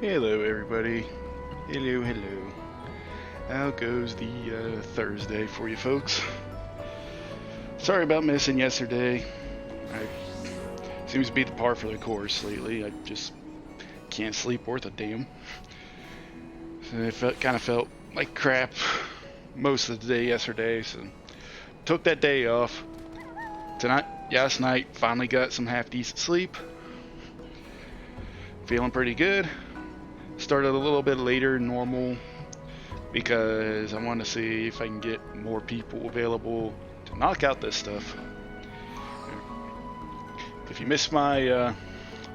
Hello, everybody. Hello. How goes the Thursday for you folks? Sorry about missing yesterday. I seems to be the par for the course lately. I just can't sleep worth a damn. So it kind of felt like crap most of the day yesterday, so took that day off. Last night, finally got some half decent sleep. Feeling pretty good. Started a little bit later than normal because I want to see if I can get more people available to knock out this stuff. If you missed my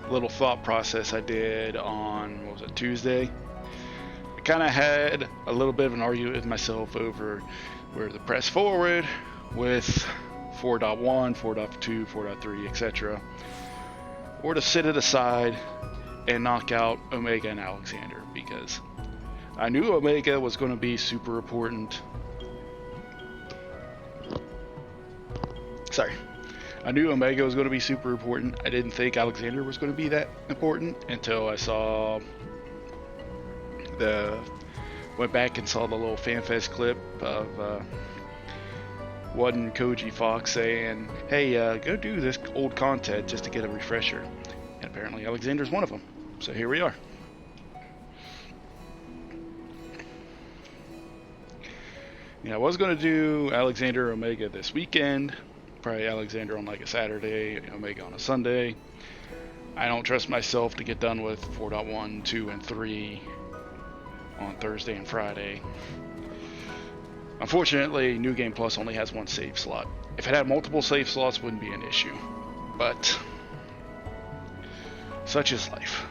little thought process I did on, what was it, Tuesday? I kind of had a little bit of an argument with myself over where to press forward with 4.1, 4.2, 4.3, etc. or to sit it aside and knock out Omega and Alexander, because I knew Omega was going to be super important. I knew Omega was going to be super important. I didn't think Alexander was going to be that important until I went back and saw the little FanFest clip of one Koji Fox saying, hey, go do this old content just to get a refresher. And apparently Alexander's one of them. So here we are. I was going to do Alexander Omega this weekend. Probably Alexander on like a Saturday, Omega on a Sunday. I don't trust myself to get done with 4.1, 2, and 3 on Thursday and Friday. Unfortunately, New Game Plus only has one save slot. If it had multiple save slots, it wouldn't be an issue. But such is life.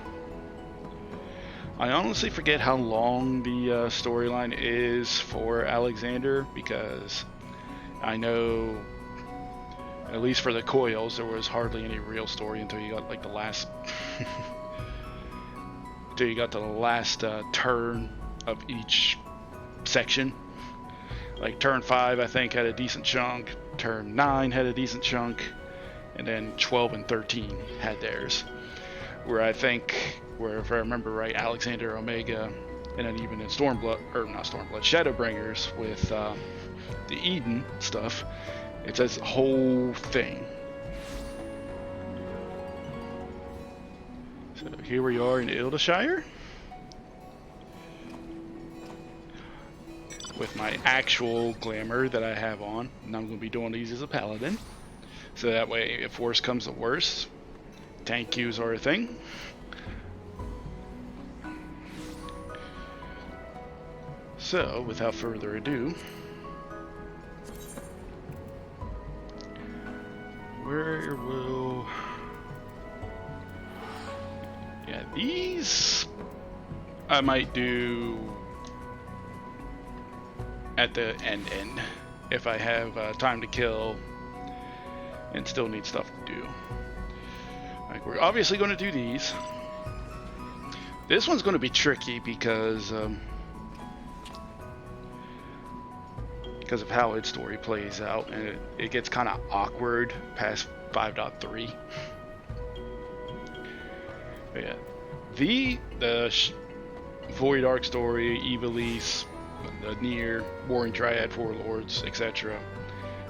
I honestly forget how long the storyline is for Alexander, because I know, at least for the coils, there was hardly any real story until you got like the last turn of each section. Like turn 5 I think had a decent chunk, turn 9 had a decent chunk, and then 12 and 13 had theirs. Where I think, if I remember right, Alexander, Omega, and then even in Shadowbringers with the Eden stuff, it's a whole thing. So here we are in Ildershire with my actual glamour that I have on, and I'm going to be doing these as a paladin. So that way, if worse comes to worse, tank queues are a thing. So, without further ado, these I might do at the end if I have time to kill and still need stuff to do. Like, we're obviously going to do these. This one's going to be tricky because of how its story plays out, and it gets kind of awkward past 5.3. But yeah, the Void Arc story, Evilise, the Nier, Warring Triad, Four Lords, etc.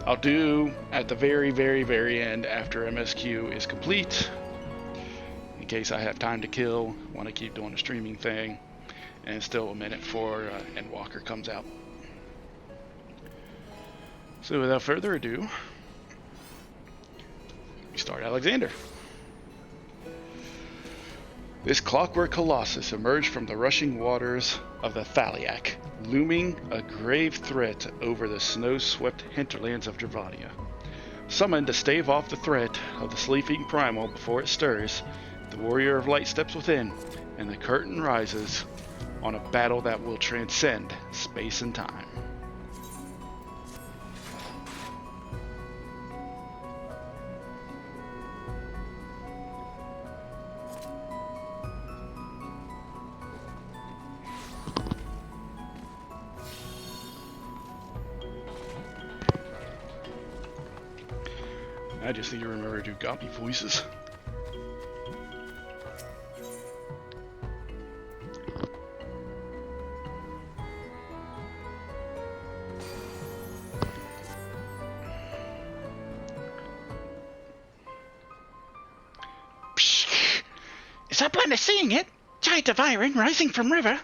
I'll do at the very, very, very end after MSQ is complete, in case I have time to kill, want to keep doing the streaming thing, and still a minute before Endwalker comes out. So without further ado, we start Alexander. This clockwork colossus emerged from the rushing waters of the Thaliac, looming a grave threat over the snow-swept hinterlands of Dravania. Summoned to stave off the threat of the sleeping primal before it stirs, the warrior of light steps within, and the curtain rises on a battle that will transcend space and time. I just need to remember to do Goppy voices. Is Uplander seeing it? Giant of iron rising from river.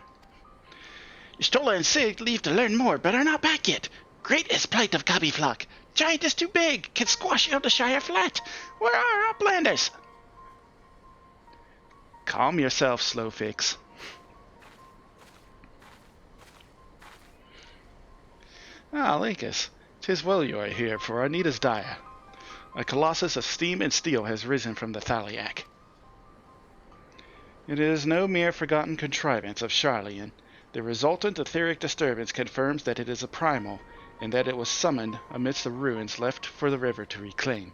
Stola and Sig leave to learn more, but are not back yet. Great is plight of Cubby Flock. Giant is too big, can squash Eldershire flat. Where are Uplanders? Calm yourself, Slowfix. Ah, Linkus, 'tis well you are here, for our need is dire. A colossus of steam and steel has risen from the Thaliac. It is no mere forgotten contrivance of Charlian. The resultant etheric disturbance confirms that it is a primal, and that it was summoned amidst the ruins left for the river to reclaim.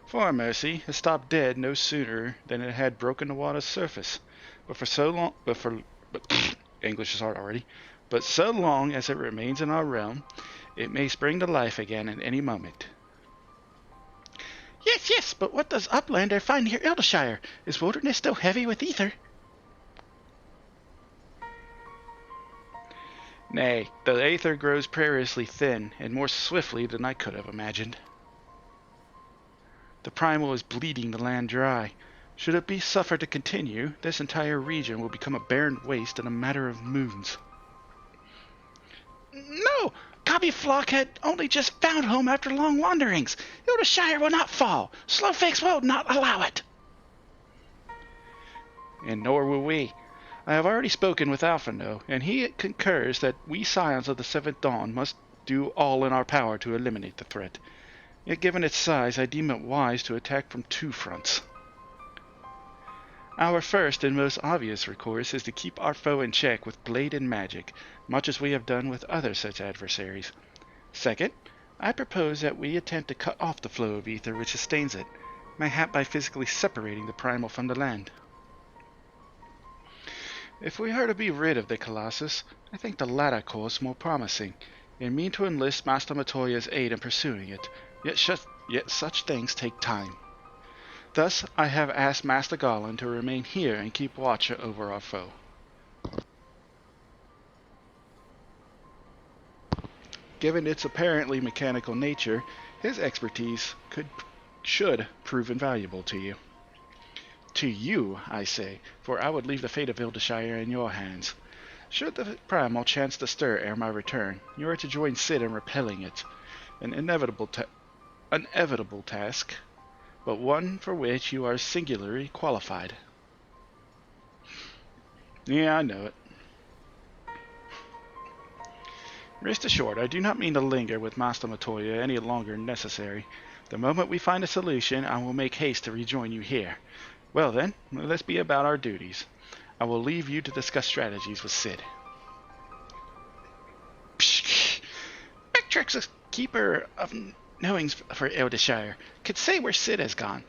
For mercy, it stopped dead no sooner than it had broken the water's surface. English is hard already. But so long as it remains in our realm, it may spring to life again at any moment. Yes, but what does Uplander find near Eldershire? Is wilderness still heavy with ether? Nay, the aether grows precariously thin, and more swiftly than I could have imagined. The primal is bleeding the land dry. Should it be suffered to continue, this entire region will become a barren waste in a matter of moons. No! Cubby Flock had only just found home after long wanderings. Eldershire will not fall. Slowfix will not allow it. And nor will we. I have already spoken with Alphino, and he concurs that we Scions of the Seventh Dawn must do all in our power to eliminate the threat. Yet given its size, I deem it wise to attack from two fronts. Our first and most obvious recourse is to keep our foe in check with blade and magic, much as we have done with other such adversaries. Second, I propose that we attempt to cut off the flow of ether which sustains it, mayhap by physically separating the primal from the land. If we are to be rid of the Colossus, I think the latter course more promising, and mean to enlist Master Matoya's aid in pursuing it, yet such things take time. Thus, I have asked Master Garland to remain here and keep watch over our foe. Given its apparently mechanical nature, his expertise should prove invaluable to you. To you, I say, for I would leave the fate of Eldershire in your hands. Should the primal chance to stir ere my return, you are to join Sid in repelling it. An inevitable task, but one for which you are singularly qualified. Yeah, I know it. Rest assured, I do not mean to linger with Master Matoya any longer necessary. The moment we find a solution, I will make haste to rejoin you here. Well then, let's be about our duties. I will leave you to discuss strategies with Sid. Backtrack's a keeper of knowings for Eldershire. Could say where Sid has gone.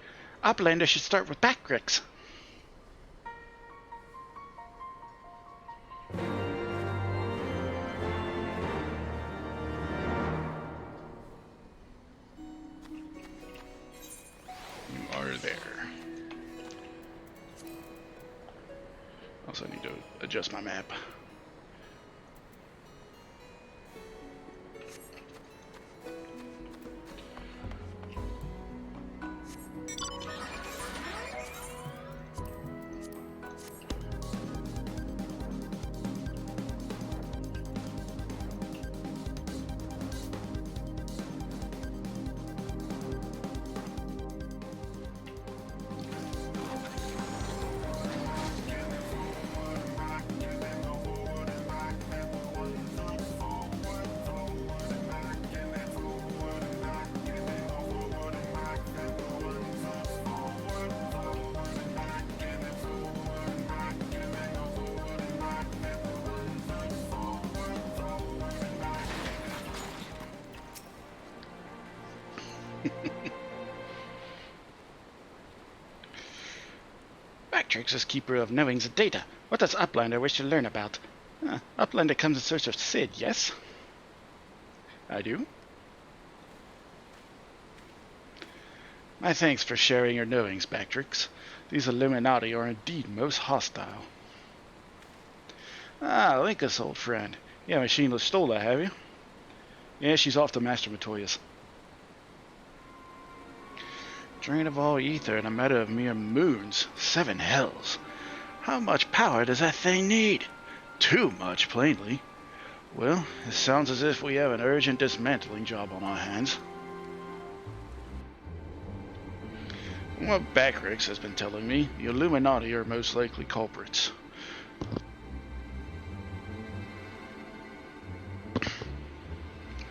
Uplander should start with Backrix. You are there. Also need to adjust my map. Backtrix is keeper of knowings and data. What does Uplander wish to learn about? Uplander comes in search of Sid, yes? I do. My thanks for sharing your knowings, Backtrix. These Illuminati are indeed most hostile. Ah, Linkus, old friend. You haven't seen Stola, have you? Yeah, she's off to Master Matoya's. Drain of all ether in a matter of mere moons. 7 hells. How much power does that thing need? Too much, plainly. Well, it sounds as if we have an urgent dismantling job on our hands. What Backrix has been telling me, the Illuminati are most likely culprits.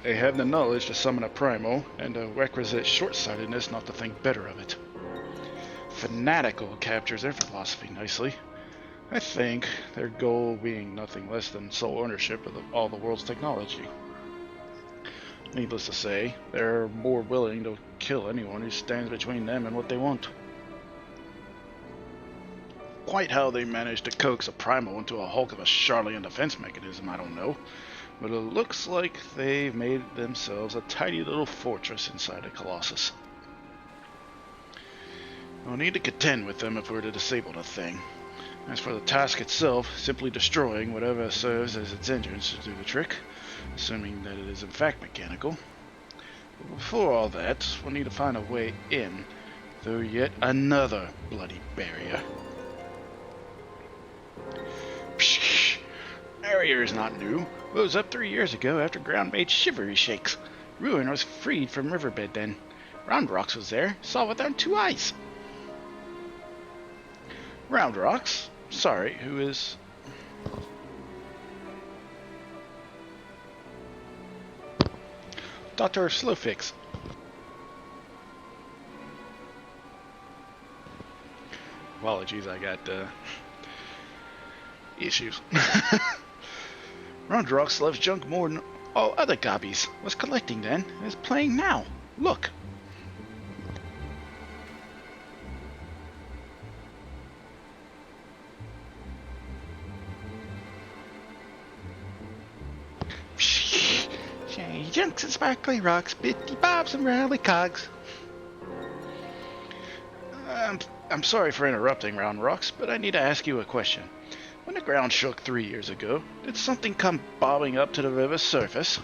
They have the knowledge to summon a primal, and the requisite short-sightedness not to think better of it. Fanatical captures their philosophy nicely. I think their goal being nothing less than sole ownership of all the world's technology. Needless to say, they're more willing to kill anyone who stands between them and what they want. Quite how they managed to coax a primal into a hulk of a Charlian defense mechanism, I don't know. But it looks like they've made themselves a tiny little fortress inside a Colossus. We'll need to contend with them if we're to disable the thing. As for the task itself, simply destroying whatever serves as its engine should do the trick, assuming that it is in fact mechanical. But before all that, we'll need to find a way in through yet another bloody barrier. Psh! Barrier is not new. Rose up 3 years ago after ground made shivery shakes. Ruin was freed from riverbed then. Round Rocks was there, saw with our 2 eyes. Round Rocks? Sorry, who is... Dr. Slowfix. Apologies, I got issues. Round Rocks loves junk more than all other gobbies. Was collecting then, is playing now. Look. Shiny junks and sparkly rocks, bitty bobs and rally cogs. I'm sorry for interrupting, Round Rocks, but I need to ask you a question. When the ground shook 3 years ago, did something come bobbing up to the river's surface?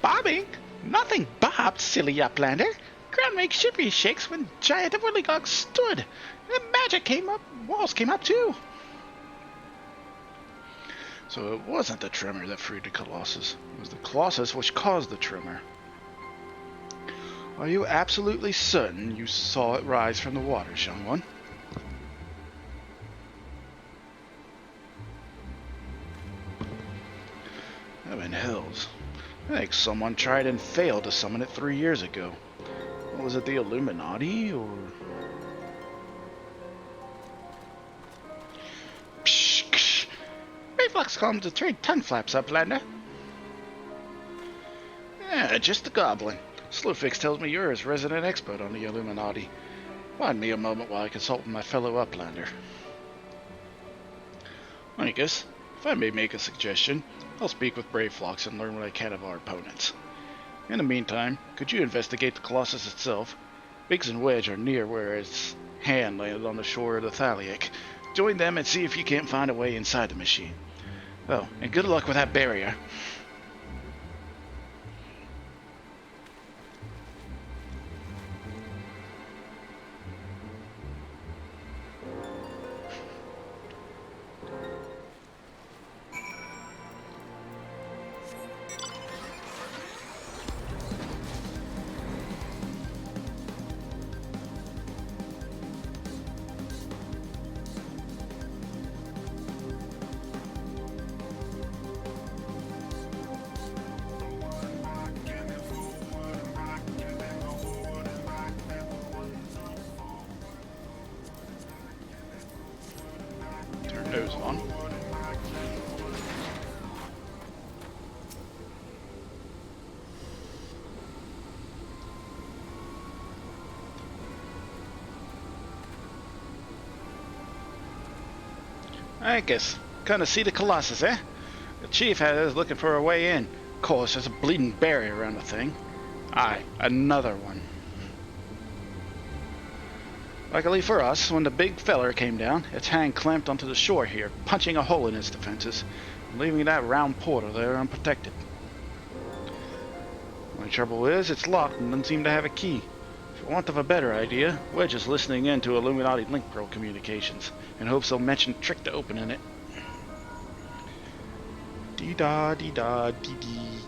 Bobbing? Nothing bobbed, silly Uplander. Ground makes shivery shakes when giant whirligogs stood. The magic came up, walls came up too. So it wasn't the tremor that freed the Colossus. It was the Colossus which caused the tremor. Are you absolutely certain you saw it rise from the waters, young one? Heaven hells. I think someone tried and failed to summon it 3 years ago. Was it the Illuminati, or... Psh, psh. Reflux comes to trade tongue flaps, Uplander. Yeah, just a goblin. Slowfix tells me you're his resident expert on the Illuminati. Find me a moment while I consult with my fellow Uplander. I guess, if I may make a suggestion, I'll speak with Brave Flocks and learn what I can of our opponents. In the meantime, could you investigate the Colossus itself? Biggs and Wedge are near where its hand landed on the shore of the Thaliac. Join them and see if you can't find a way inside the machine. Oh, and good luck with that barrier. Nose on. I guess. Kinda see the Colossus, eh? The chief had us looking for a way in. Of course, there's a bleeding barrier around the thing. Aye, another one. Luckily for us, when the big feller came down, its hand clamped onto the shore here, punching a hole in its defenses, and leaving that round portal there unprotected. trouble is, it's locked and doesn't seem to have a key. For want of a better idea, we're just listening in to Illuminati link pearl communications, in hopes they'll mention a trick to opening it. Dee-da, dee-da, dee-dee.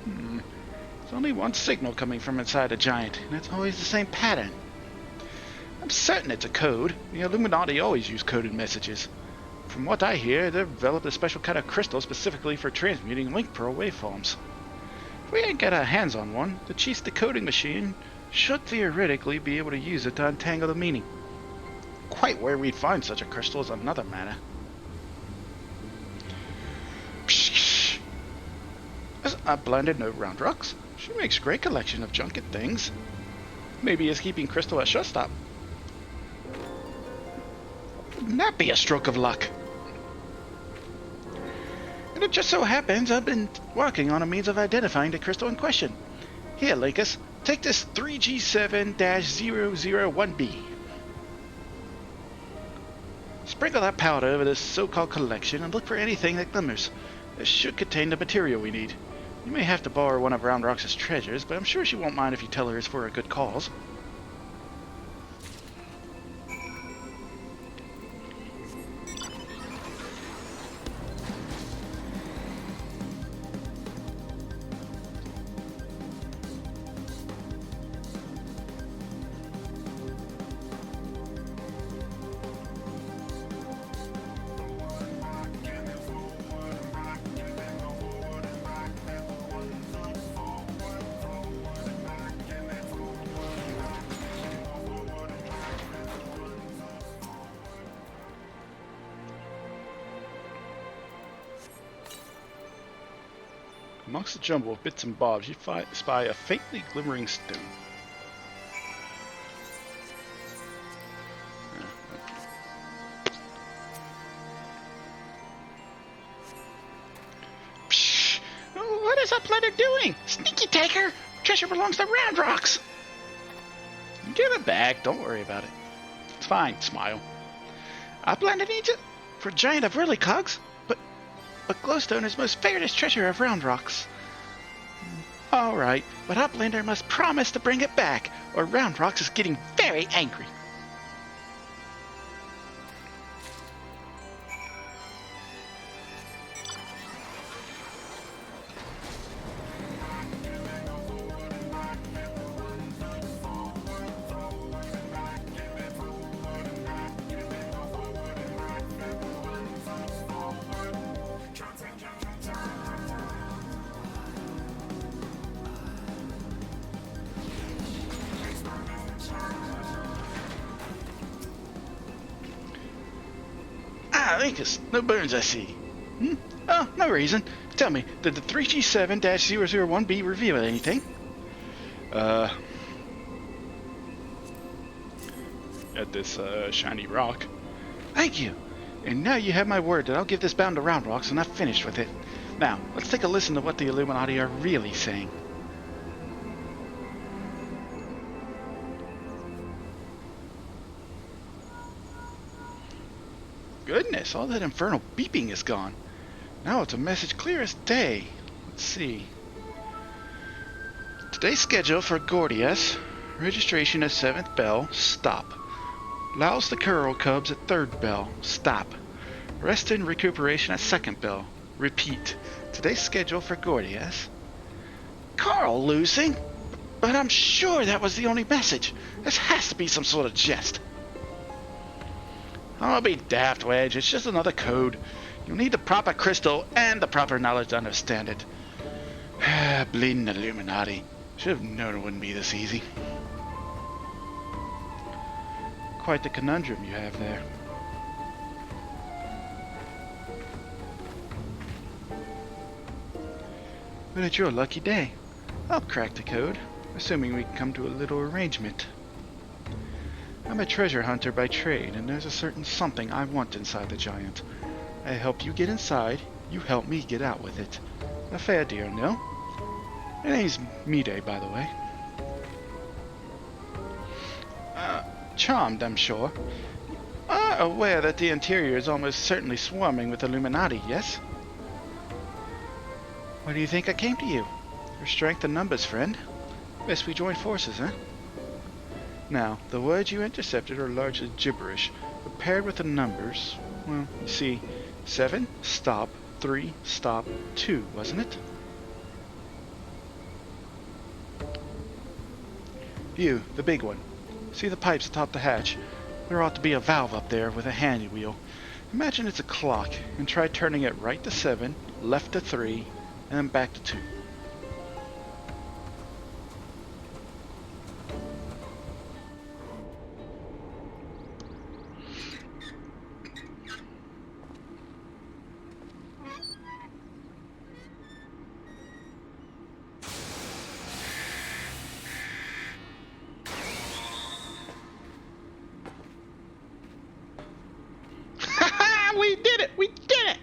There's only one signal coming from inside the giant, and it's always the same pattern. I'm certain it's a code. The Illuminati always use coded messages. From what I hear, they've developed a special kind of crystal specifically for transmuting link pearl waveforms. If we ain't get our hands on one, the chief's decoding machine should theoretically be able to use it to untangle the meaning. Quite where we'd find such a crystal is another matter. Psh! Has a blended note round rocks? She makes a great collection of junket things. Maybe it's keeping crystal at shortstop. Wouldn't that be a stroke of luck? And it just so happens I've been working on a means of identifying the crystal in question. Here, Linkus, take this 3G7-001B. Sprinkle that powder over this so-called collection and look for anything that glimmers. This should contain the material we need. You may have to borrow one of Round Rock's treasures, but I'm sure she won't mind if you tell her it's for a good cause. Amongst the jumble of bits and bobs, you spy a faintly glimmering stone. Psh! What is that bladder doing? Sneaky taker! Treasure belongs to Round Rocks! Give it back, don't worry about it. It's fine, smile. Outlander needs it for a giant of whirly cogs, but glowstone is most fairest treasure of Round Rocks. Alright, but Uplander must promise to bring it back, or Round Rocks is getting very angry. Linkus, no burns I see. Oh, no reason. Tell me, did the 3G7-001B reveal anything? At this, shiny rock. Thank you. And now you have my word that I'll give this bound to Round Rocks and I've finished with it. Now, let's take a listen to what the Illuminati are really saying. Goodness, all that infernal beeping is gone. Now it's a message clear as day. Let's see. Today's schedule for Gordias. Registration at 7th bell. Stop. Allows the Curl Cubs at 3rd bell. Stop. Rest and recuperation at 2nd bell. Repeat. Today's schedule for Gordias. Carl losing? But I'm sure that was the only message. This has to be some sort of jest. I'll be daft, Wedge. It's just another code. You'll need the proper crystal and the proper knowledge to understand it. Bleeding Illuminati. Should have known it wouldn't be this easy. Quite the conundrum you have there. But it's your lucky day. I'll crack the code, assuming we can come to a little arrangement. I'm a treasure hunter by trade, and there's a certain something I want inside the giant. I help you get inside, you help me get out with it. A fair deal, no? It name's Mide, by the way. Charmed, I'm sure. Are aware that the interior is almost certainly swarming with Illuminati, yes? Why do you think I came to you? Your strength in numbers, friend. Best we join forces, huh? Now, the words you intercepted are largely gibberish, but paired with the numbers, well, you see, 7, stop, 3, stop, 2, wasn't it? You, the big one. See the pipes atop the hatch? There ought to be a valve up there with a handy wheel. Imagine it's a clock, and try turning it right to 7, left to 3, and then back to 2. We did it! We did it!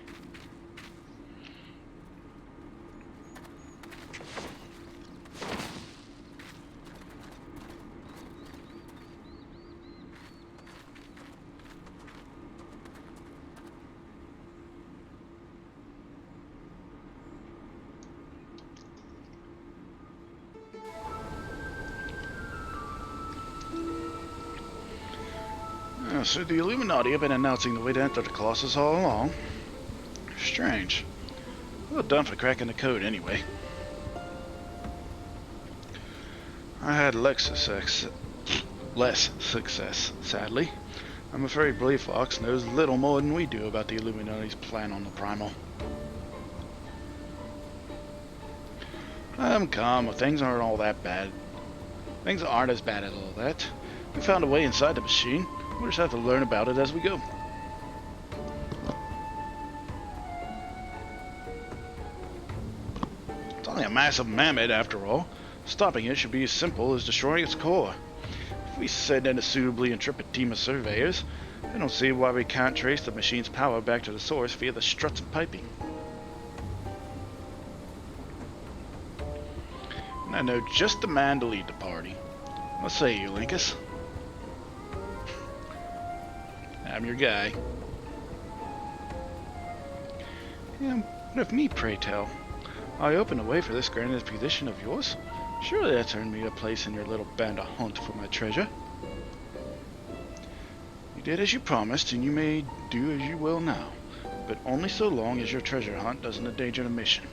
So the Illuminati have been announcing the way to enter the Colossus all along. Strange. Well done for cracking the code anyway. I had less success, sadly. I'm afraid Blade Fox knows little more than we do about the Illuminati's plan on the Primal. Come, things aren't all that bad. Things aren't as bad as all that. We found a way inside the machine. We'll just have to learn about it as we go. It's only a massive mammoth after all. Stopping it should be as simple as destroying its core. If we send in a suitably intrepid team of surveyors, I don't see why we can't trace the machine's power back to the source via the struts and piping. And I know just the man to lead the party. What say you, Linkus? I'm your guy. Yeah, what of me, pray tell? I opened a way for this grand expedition of yours. Surely that's earned me a place in your little band of hunt for my treasure. You did as you promised, and you may do as you will now, but only so long as your treasure hunt doesn't endanger the mission.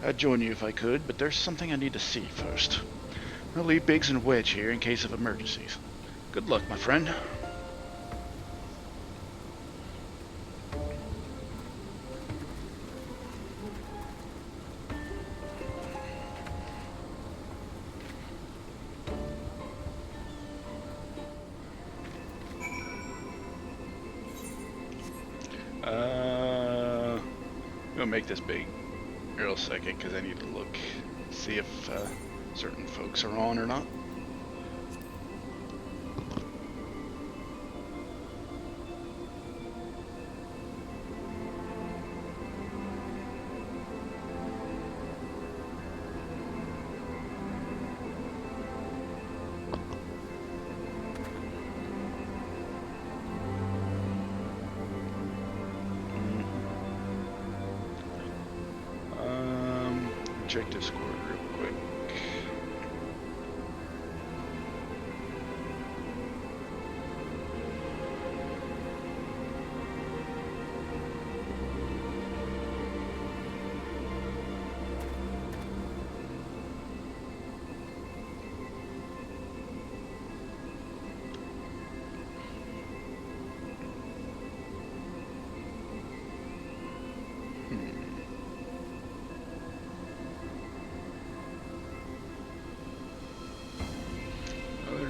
I'd join you if I could, but there's something I need to see first. I'll leave Biggs and Wedge here in case of emergencies. Good luck, my friend. I'm gonna make this big real second because I need to look, see if certain folks are on or not. Check Discord real quick.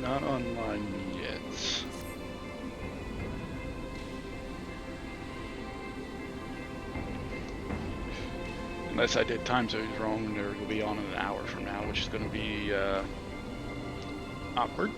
Not online yet. Unless I did time zones wrong, they're going to be on in an hour from now, which is going to be awkward.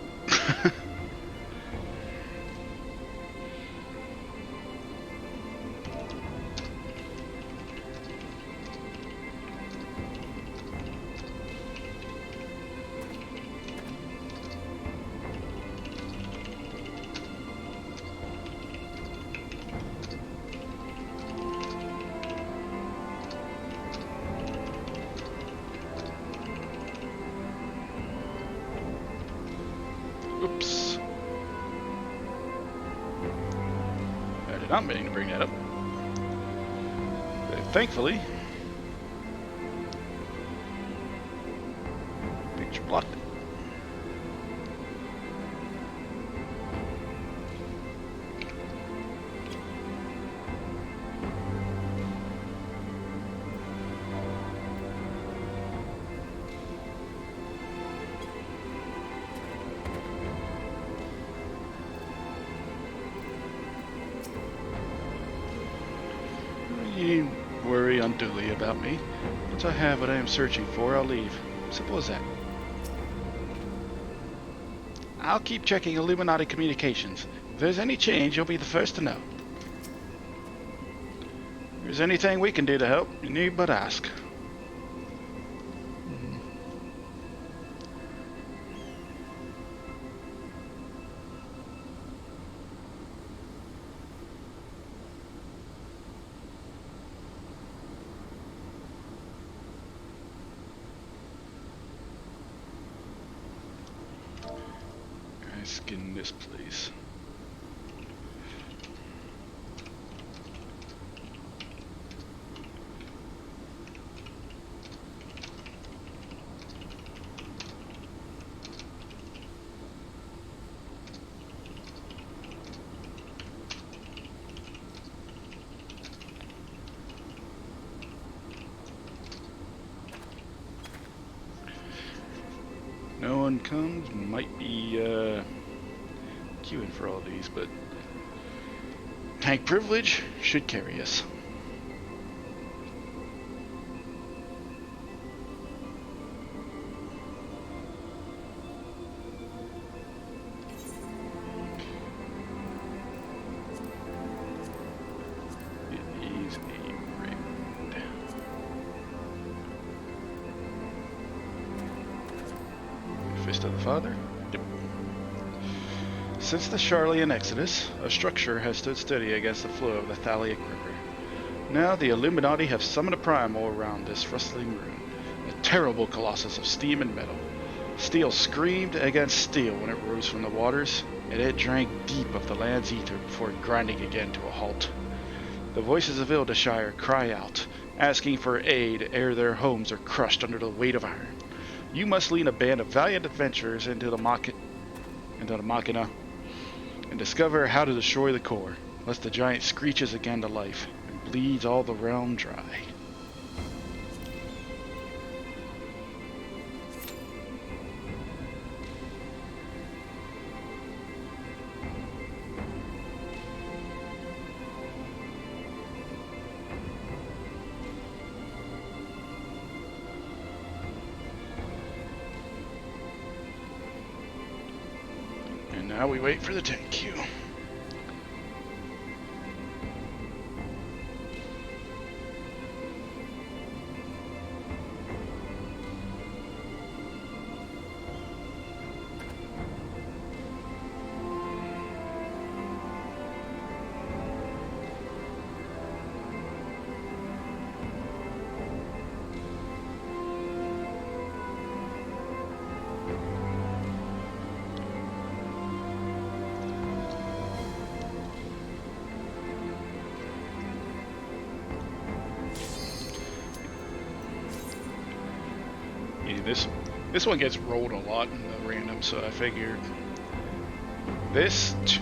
did not mean to bring that up. But thankfully, picture blocked it. You needn't worry unduly about me. Once I have what I am searching for, I'll leave. Simple as that. I'll keep checking Illuminati communications. If there's any change, you'll be the first to know. If there's anything we can do to help, you need but ask. In this place. No one comes, might be queuing for all these, but tank privilege should carry us. It is a red. Fist of the Father? Yep. Since the Charlian Exodus, a structure has stood steady against the flow of the Thaliac River. Now the Illuminati have summoned a primal around this rustling ruin, a terrible colossus of steam and metal. Steel screamed against steel when it rose from the waters, and it drank deep of the land's ether before grinding again to a halt. The voices of Ildashire cry out, asking for aid ere their homes are crushed under the weight of iron. You must lead a band of valiant adventurers into the Machina, and discover how to destroy the core, lest the giant screeches again to life and bleeds all the realm dry. And now we wait for the tank queue. This one gets rolled a lot in the random, so I figured at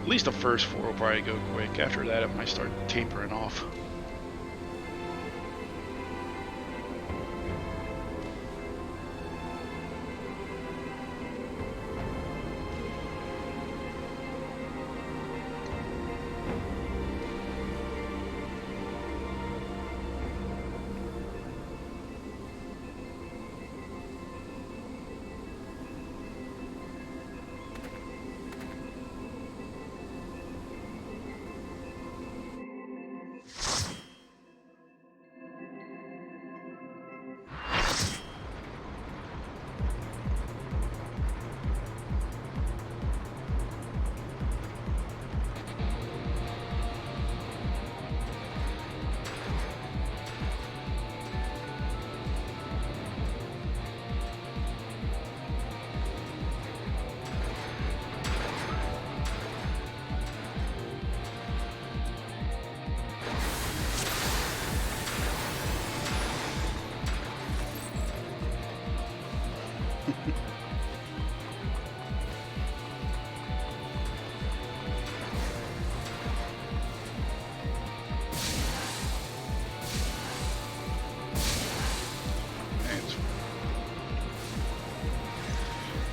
least the first 4 will probably go quick. After that, it might start tapering off.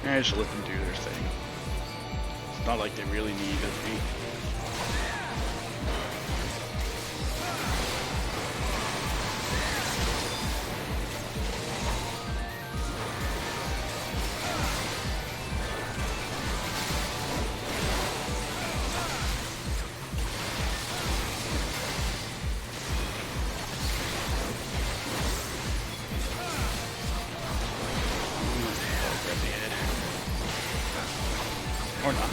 I just let them do their thing. It's not like they really needed me. Or not.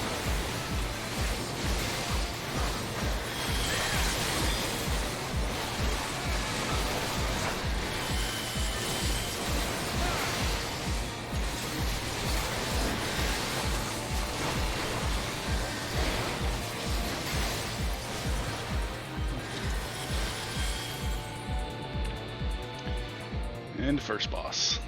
And first boss.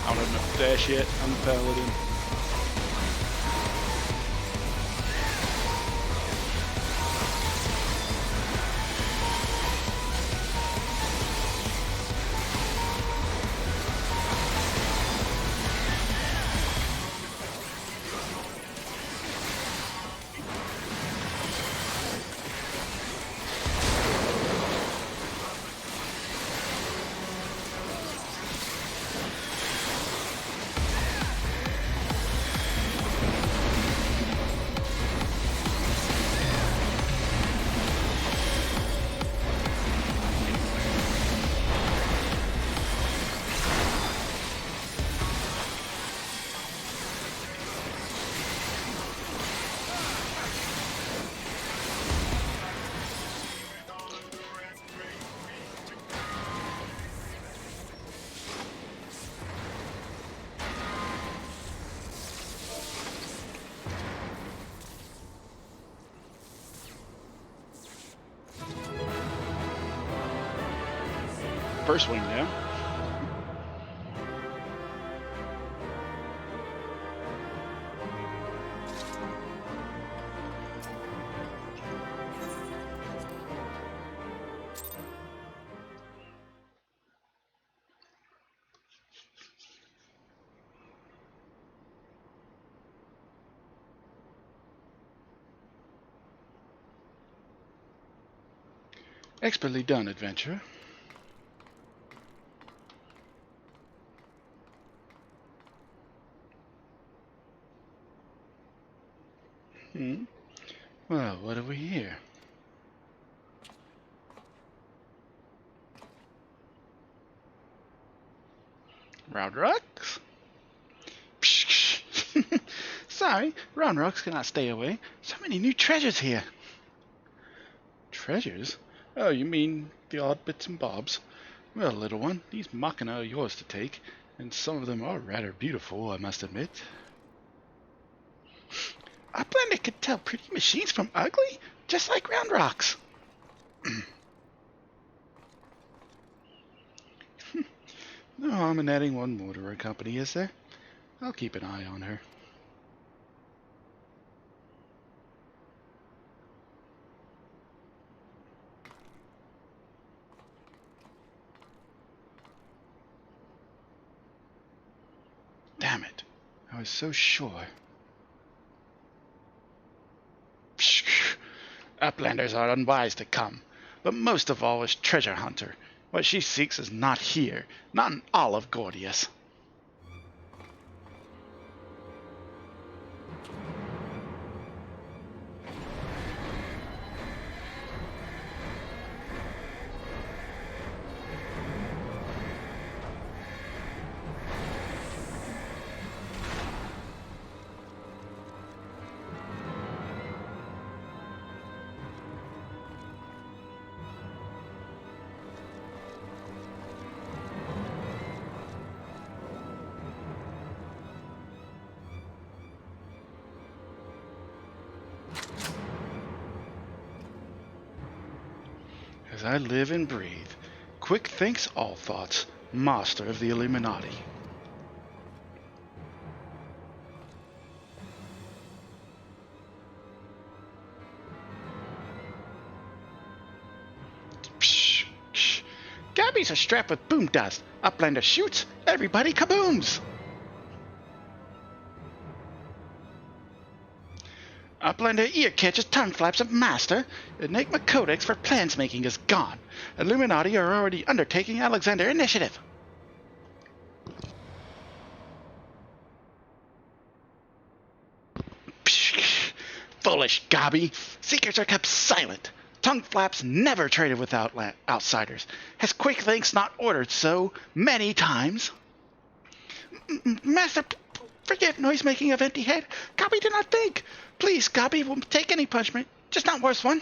I don't have enough dash yet. I'm a paladin. First wing now. Expertly done, adventurer. Well, what have we here? Round rocks? Sorry, round rocks cannot stay away. So many new treasures here. Treasures? Oh, you mean the odd bits and bobs? Well, little one, these machina are yours to take, and some of them are rather beautiful, I must admit. Uplander could tell pretty machines from ugly, just like round rocks. No harm in adding one more to her company, is there? I'll keep an eye on her. Damn it. I was so sure. Uplanders are unwise to come, but most of all is Treasure Hunter. What she seeks is not here, not in all of Gordius. as I live and breathe. Quick thinks all thoughts, master of the Illuminati. Psh, psh. Gabby's a strap with boom dust. Uplander shoots, everybody kabooms. Uplander ear catches tongue flaps of master. Enigma Codex for plans making is gone. Illuminati are already undertaking Alexander initiative. Psh, foolish Gabi. Seekers are kept silent. Tongue flaps never traded with outsiders. Has Quick Thinks not ordered so many times? Master, forgive noise-making of empty head. Gabi did not think. Please, Gabi will take any punishment, just not worse one.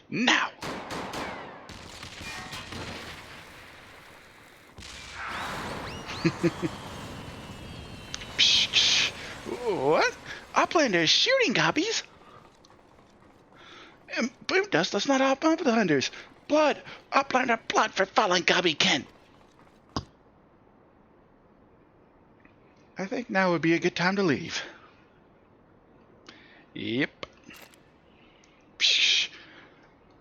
Now. What? Uplander is shooting Gabbies? Boom dust does not outbump the hunters. Blood! Uplander blood for fallen Gabi Kent. I think now would be a good time to leave. Yep. Psh.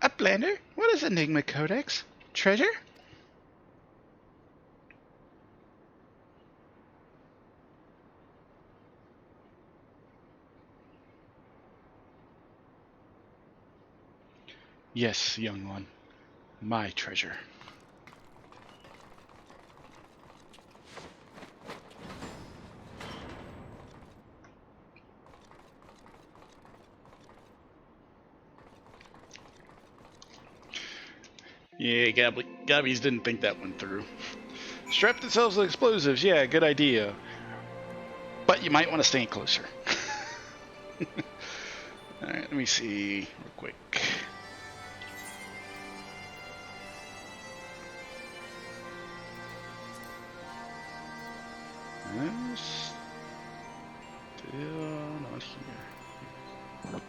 Uplander, what is Enigma Codex? Treasure? Yes, young one. My treasure. Yeah, Gabbies didn't think that one through. Strap themselves with explosives. Yeah, good idea. But you might want to stand closer. Alright, let me see real quick. Still not here.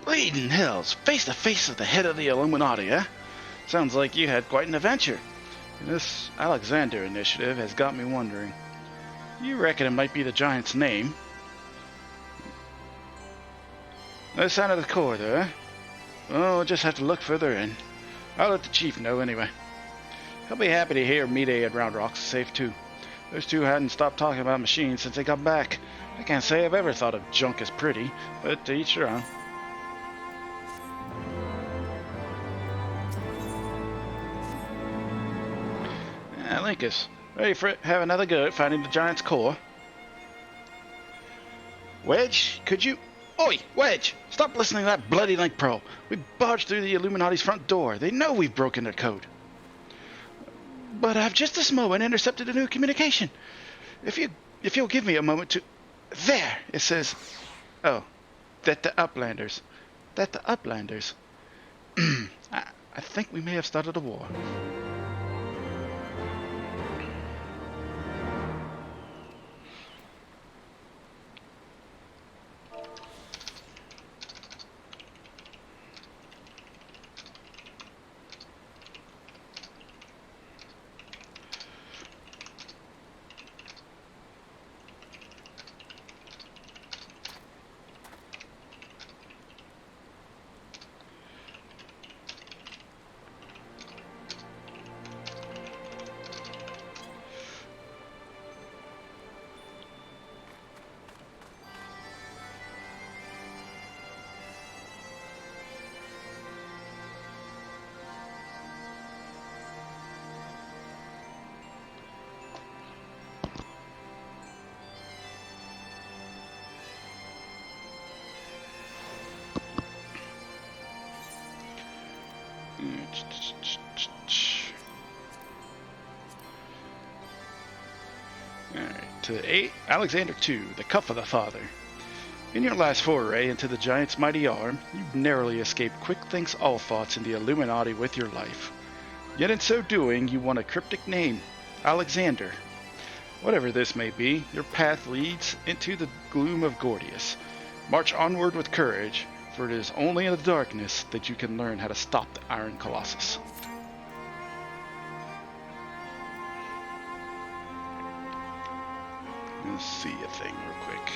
Bleeding hells, face to face with the head of the Illuminati, eh? Sounds like you had quite an adventure. And this Alexander initiative has got me wondering. You reckon it might be the giant's name? No sign of the corridor, eh? Well, we'll just have to look further in. I'll let the chief know anyway. He'll be happy to hear Mayday at Round Rock's safe too. Those two hadn't stopped talking about machines since they got back. I can't say I've ever thought of junk as pretty, but to each their own. Linkus, ready for have another go at finding the giant's core? Wedge, could you... Oi, Wedge! Stop listening to that bloody Link Pro. We barged through the Illuminati's front door. They know we've broken their code. But I've just this moment intercepted a new communication. If you'll give me a moment to... There! It says... Oh, that the Uplanders. I think we may have started a war. Alright, to Alexander II, the Cuff of the Father. In your last foray into the Giant's mighty arm, you narrowly escaped quick thinks all thoughts in the Illuminati with your life. Yet in so doing, you won a cryptic name, Alexander. Whatever this may be, your path leads into the gloom of Gordius. March onward with courage, for it is only in the darkness that you can learn how to stop the Iron Colossus. Let's see a thing real quick.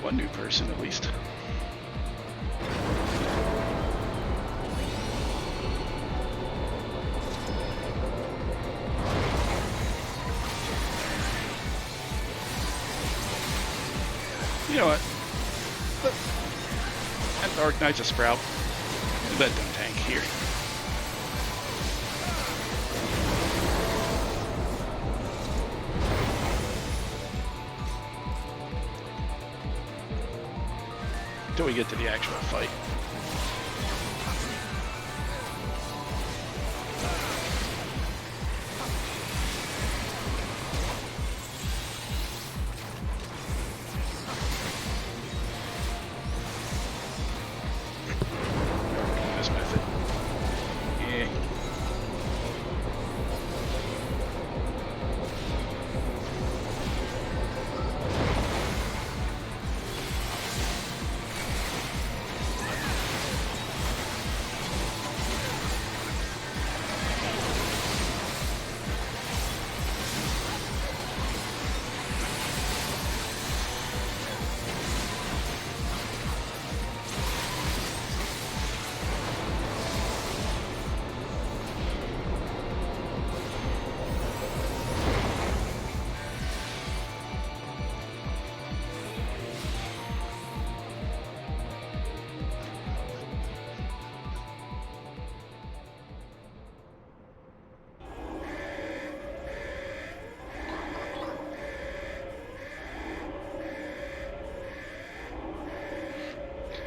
One new person at least. You know what? That Dark Knight's a sprout. That don't tank here. Until we get to the actual fight. This method. Yeah.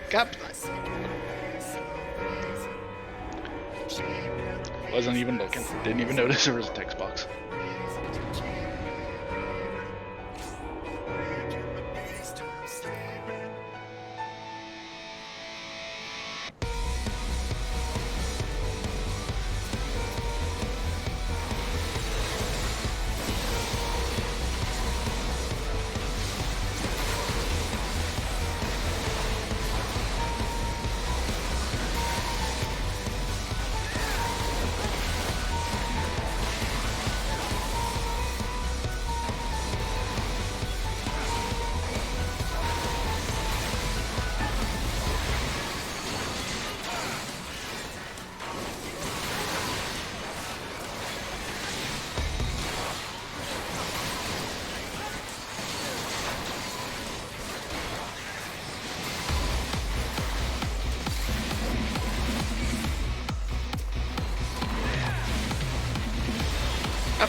God bless. Wasn't even looking. Didn't even notice there was a text box.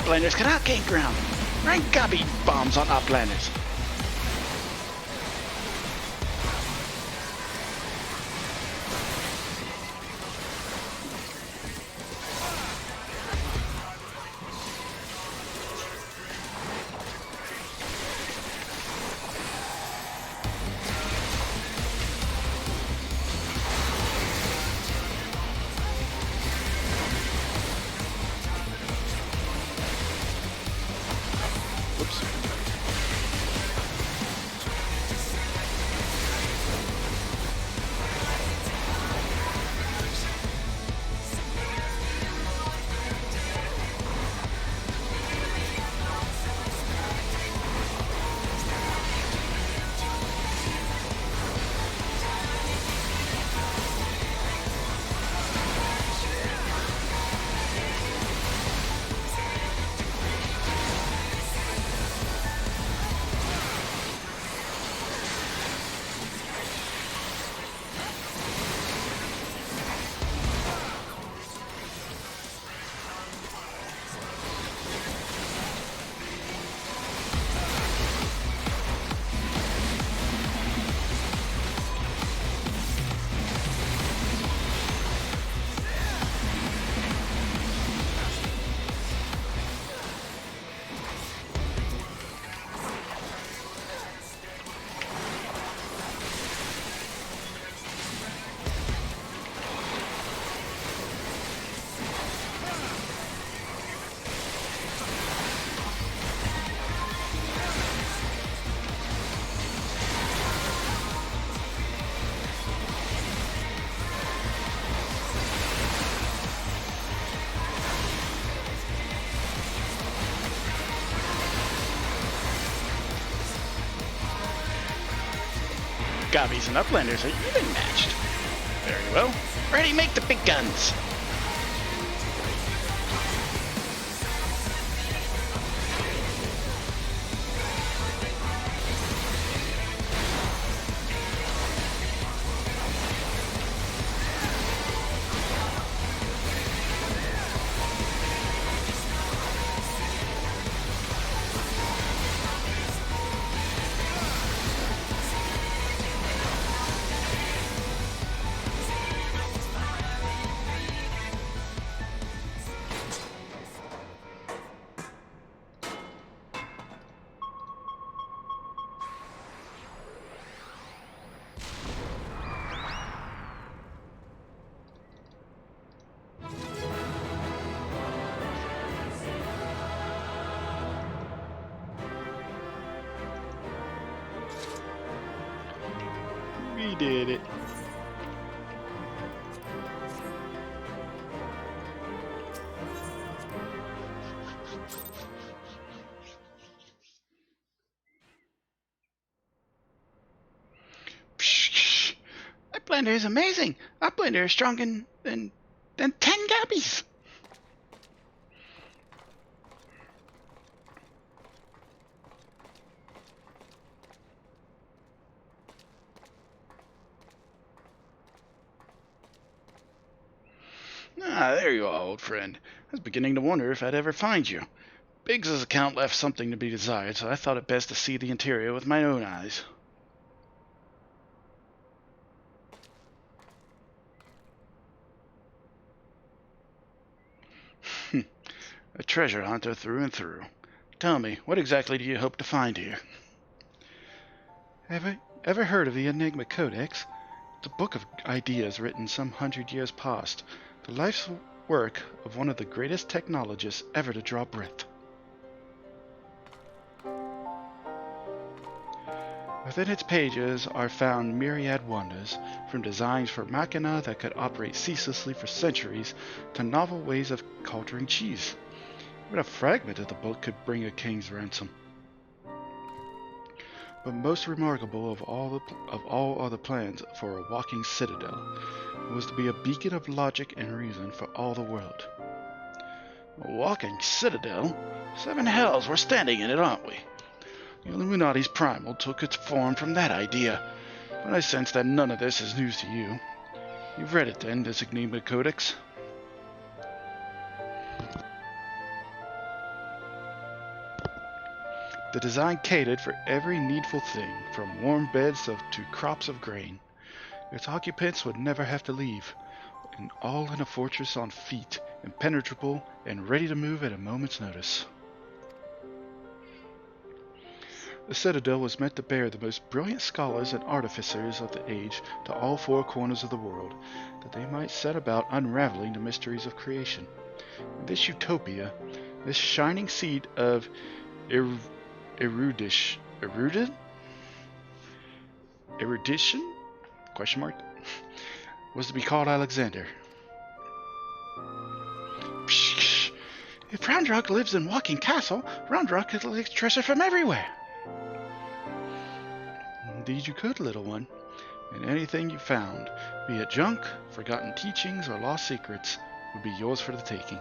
Uplanders cannot gain ground. Rank Gabby bombs on Uplanders. Gobbies and Uplanders are even matched. Very well. Ready, make the big guns. We did it. Psh, Uplander is amazing. Uplander is stronger than 10 Gabbies. Ah, there you are, old friend. I was beginning to wonder if I'd ever find you. Biggs's account left something to be desired, so I thought it best to see the interior with my own eyes. A treasure hunter through and through. Tell me, what exactly do you hope to find here? Ever heard of the Enigma Codex? It's a book of ideas written some 100 years past. The life's work of one of the greatest technologists ever to draw breath. Within its pages are found myriad wonders, from designs for machina that could operate ceaselessly for centuries to novel ways of culturing cheese. Even a fragment of the book could bring a king's ransom. But most remarkable of all other plans for a walking citadel was to be a beacon of logic and reason for all the world. A walking citadel? 7 hells, we're standing in it, aren't we? The Illuminati's primal took its form from that idea, but I sense that none of this is news to you. You've read it then, this Enigma Codex? The design catered for every needful thing, from warm beds to crops of grain. Its occupants would never have to leave, and all in a fortress on feet, impenetrable and ready to move at a moment's notice. The citadel was meant to bear the most brilliant scholars and artificers of the age to all four corners of the world, that they might set about unraveling the mysteries of creation. In this utopia, this shining seed of erudition? Question mark? Was to be called Alexander. If Roundrock lives in Walking Castle, Roundrock could collect treasure from everywhere. Indeed you could, little one. And anything you found, be it junk, forgotten teachings, or lost secrets, would be yours for the taking.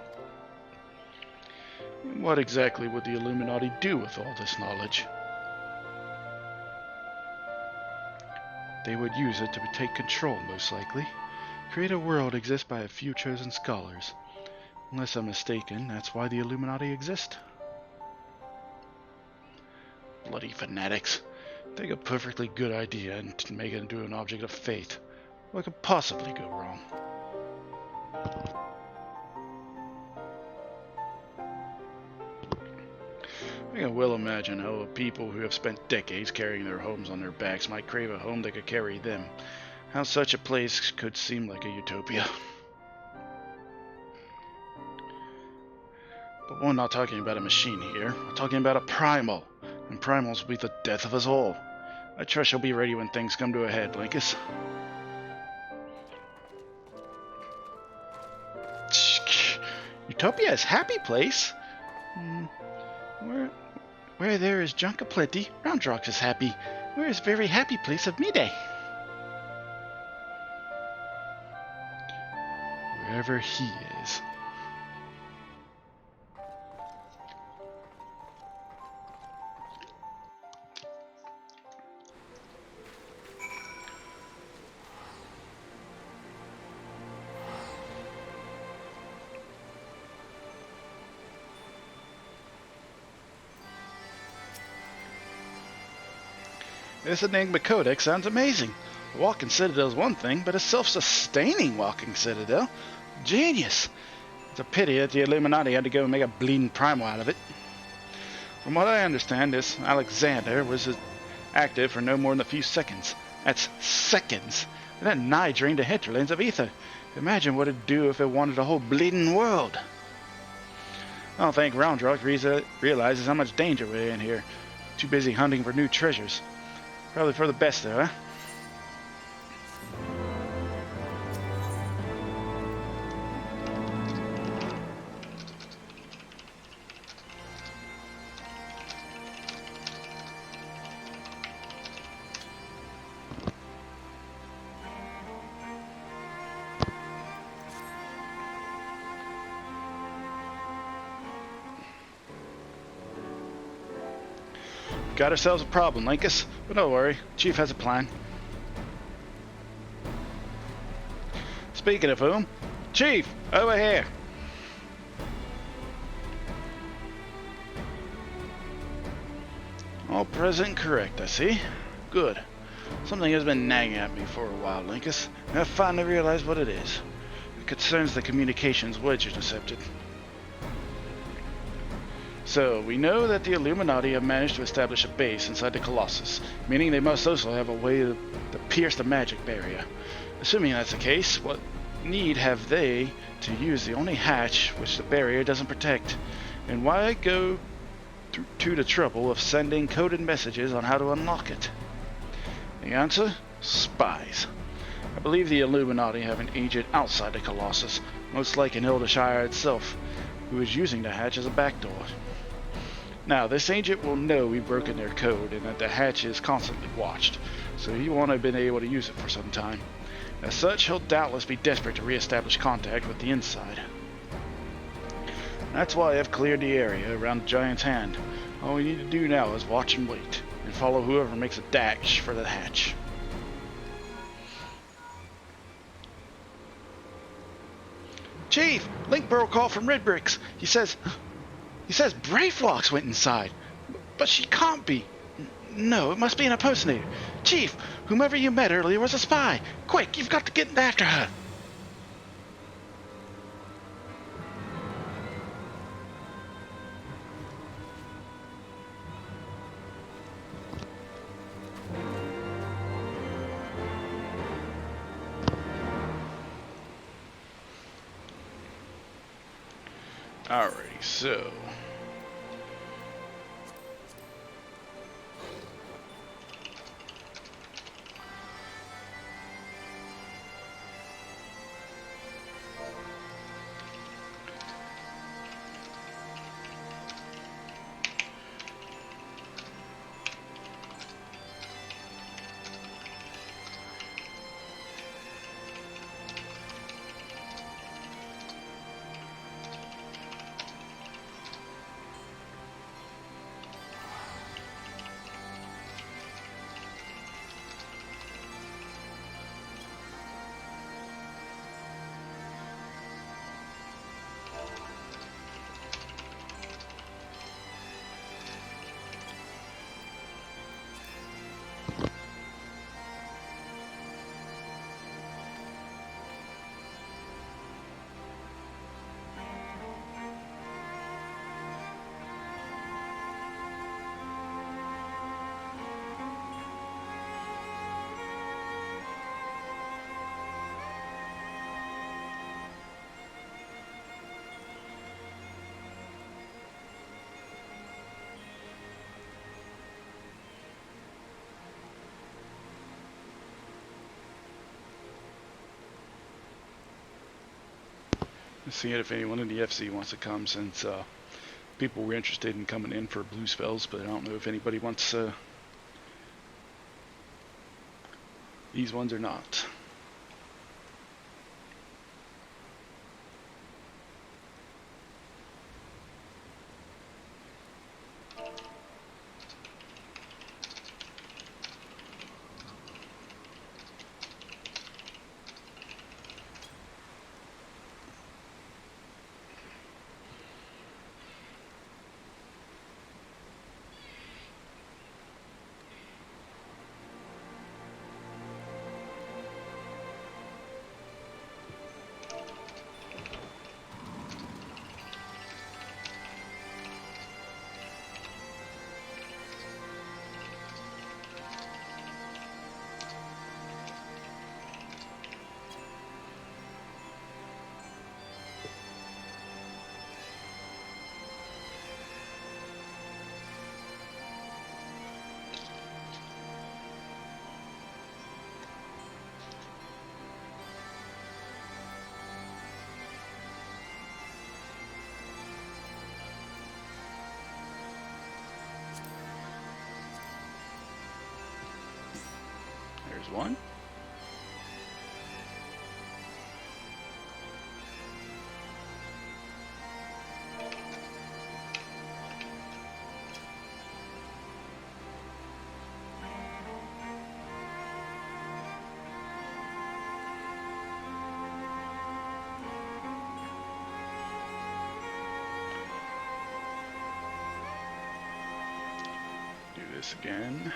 And what exactly would the Illuminati do with all this knowledge? They would use it to take control, most likely. Create a world exist by a few chosen scholars. Unless I'm mistaken, that's why the Illuminati exist. Bloody fanatics. Take a perfectly good idea and make it into an object of faith. What could possibly go wrong? I can well imagine how people who have spent decades carrying their homes on their backs might crave a home that could carry them. How such a place could seem like a utopia. But we're not talking about a machine here. We're talking about a primal. And primals will be the death of us all. I trust you'll be ready when things come to a head, Blinkus. Utopia is happy place. Where there is junk aplenty, Roundrox is happy. Where is very happy place of Mide? Wherever he is. This Enigma Codex sounds amazing. A walking citadel is one thing, but a self-sustaining walking citadel? Genius! It's a pity that the Illuminati had to go and make a bleeding primal out of it. From what I understand, this Alexander was active for no more than a few seconds. That's seconds! And that nigh drained the hinterlands of ether. Imagine what it'd do if it wanted a whole bleeding world. I don't think Roundrock realizes how much danger we're in here. Too busy hunting for new treasures. Probably for the best, though, huh? Got ourselves a problem, Linkus. But don't worry, Chief has a plan. Speaking of whom, Chief, over here. All present and correct, I see. Good. Something has been nagging at me for a while, Linkus, and I've finally realized what it is. It concerns the communications wedge intercepted. So, we know that the Illuminati have managed to establish a base inside the Colossus, meaning they must also have a way to pierce the magic barrier. Assuming that's the case, what need have they to use the only hatch which the barrier doesn't protect? And why go to the trouble of sending coded messages on how to unlock it? The answer? Spies. I believe the Illuminati have an agent outside the Colossus, most like in Hildeshire itself, who is using the hatch as a backdoor. Now, this agent will know we've broken their code and that the hatch is constantly watched, so he won't have been able to use it for some time. As such, he'll doubtless be desperate to re-establish contact with the inside. That's why I've cleared the area around the Giant's Hand. All we need to do now is watch and wait, and follow whoever makes a dash for the hatch. Chief! Link Burrow call from Red Bricks. He says Brayflox went inside. But she can't be. No, it must be an impersonator. Chief, whomever you met earlier was a spy. Quick, you've got to get after her. Alrighty, so... Seeing if anyone in the FC wants to come, since people were interested in coming in for blue spells, but I don't know if anybody wants these ones or not. There's one. Do this again.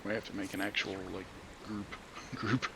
I have to make an actual like group.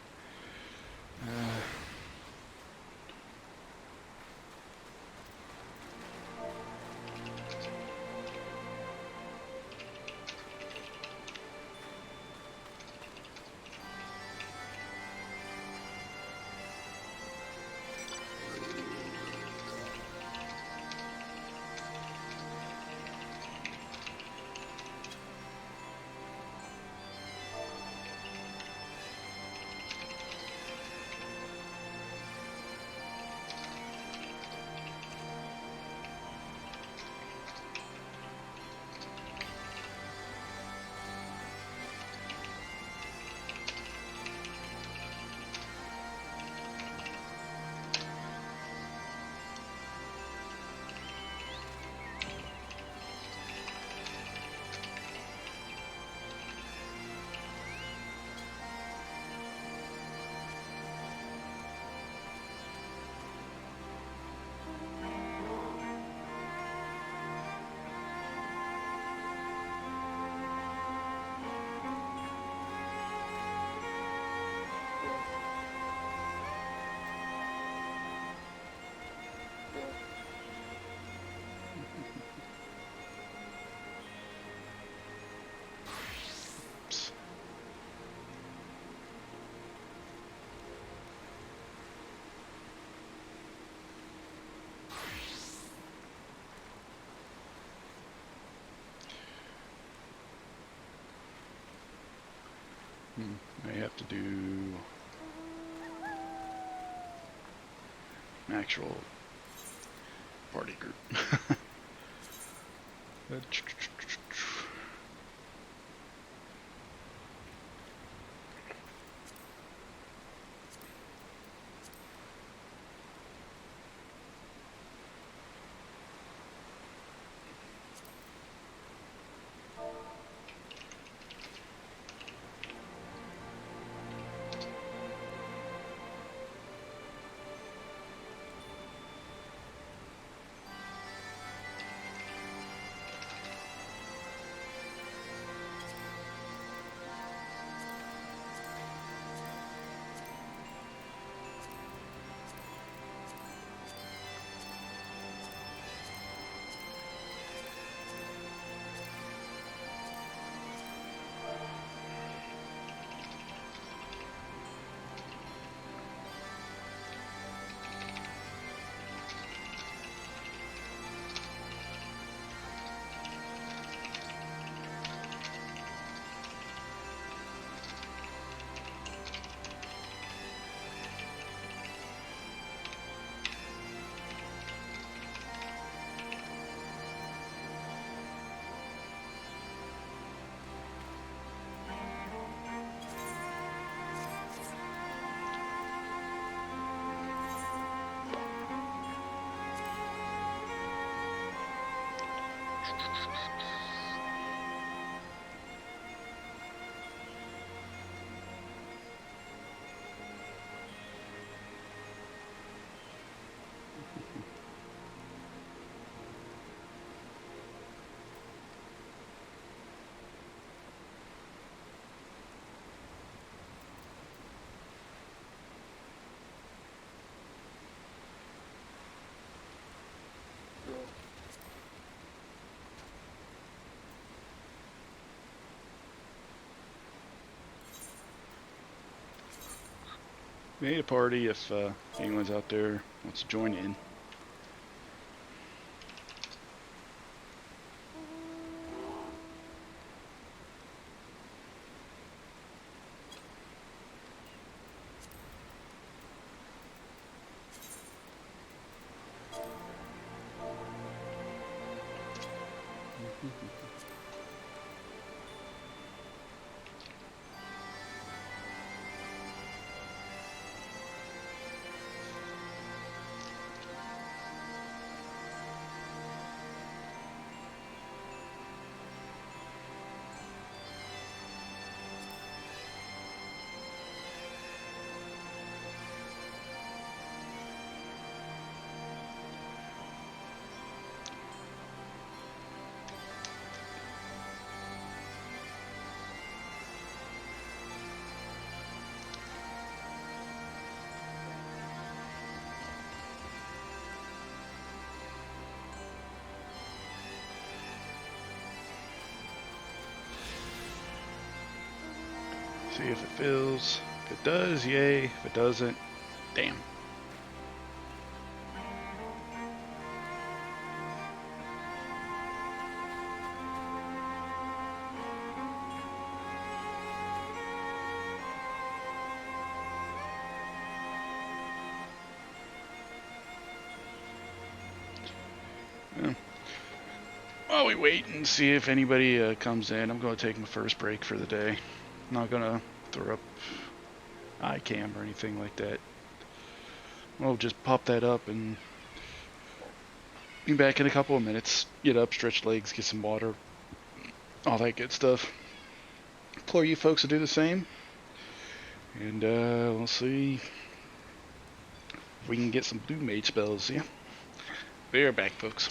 I have to do an actual party group. Made a party if anyone's out there wants to join in. See if it fills. If it does, yay. If it doesn't, damn. While we wait and see if anybody comes in, I'm going to take my first break for the day. I'm not going to throw up iCam or anything like that. We'll just pop that up and be back in a couple of minutes. Get up, stretch legs, get some water, all that good stuff. Implore you folks to do the same. And we'll see if we can get some blue mage spells. Yeah. Be right back, folks.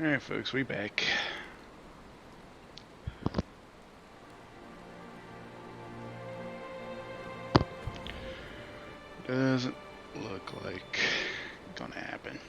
Alright folks, we back. Doesn't look like it's gonna happen.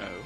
Oh.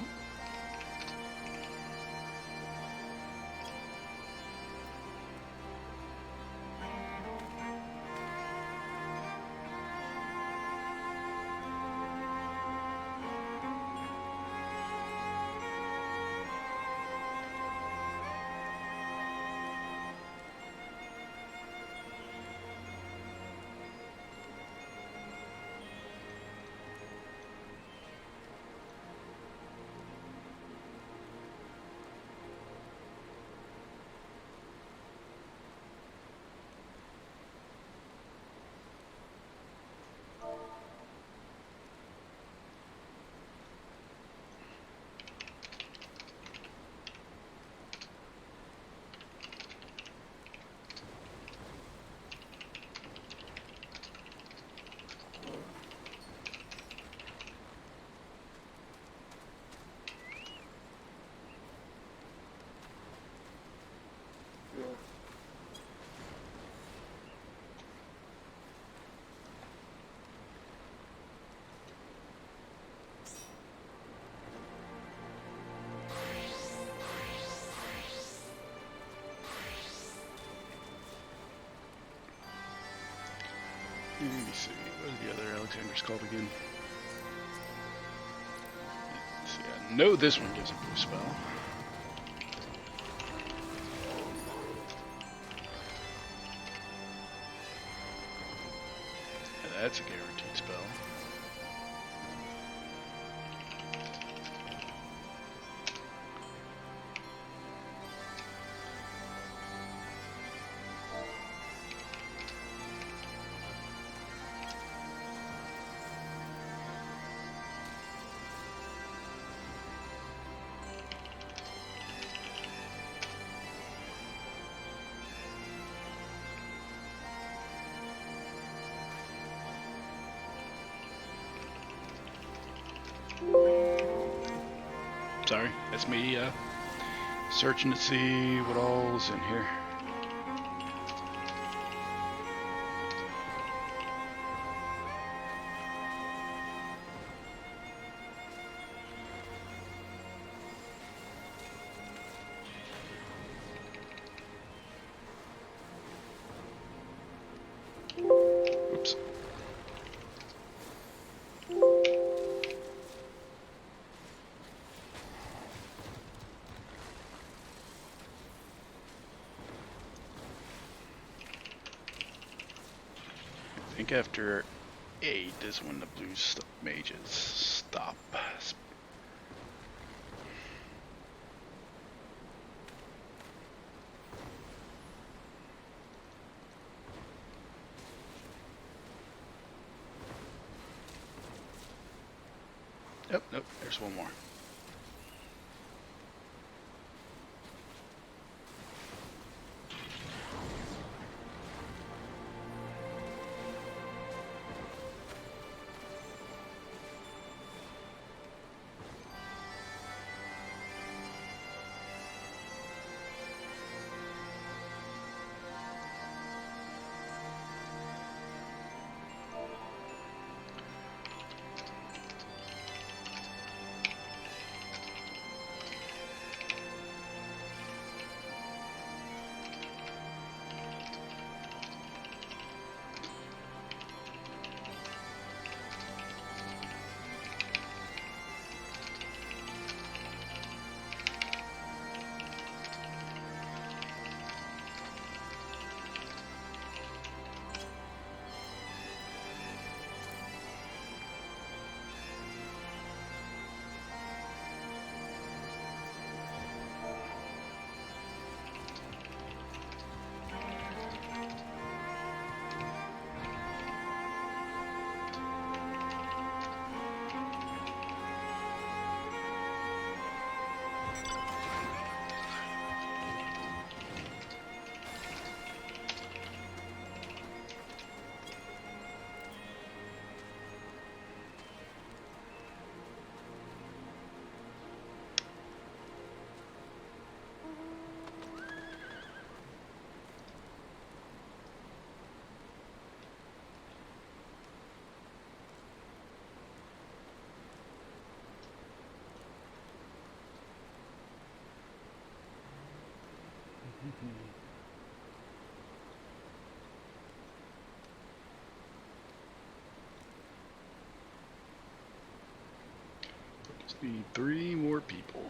Let me see, what are the other Alexander's called again? Let's see, I know this one gives a blue spell. Yeah, that's a guaranteed spell. sorry. That's me searching to see what all is in here. Oops. I think after 8 is when the blue mages stop. Yep, nope, there's one more. Just need 3 more people.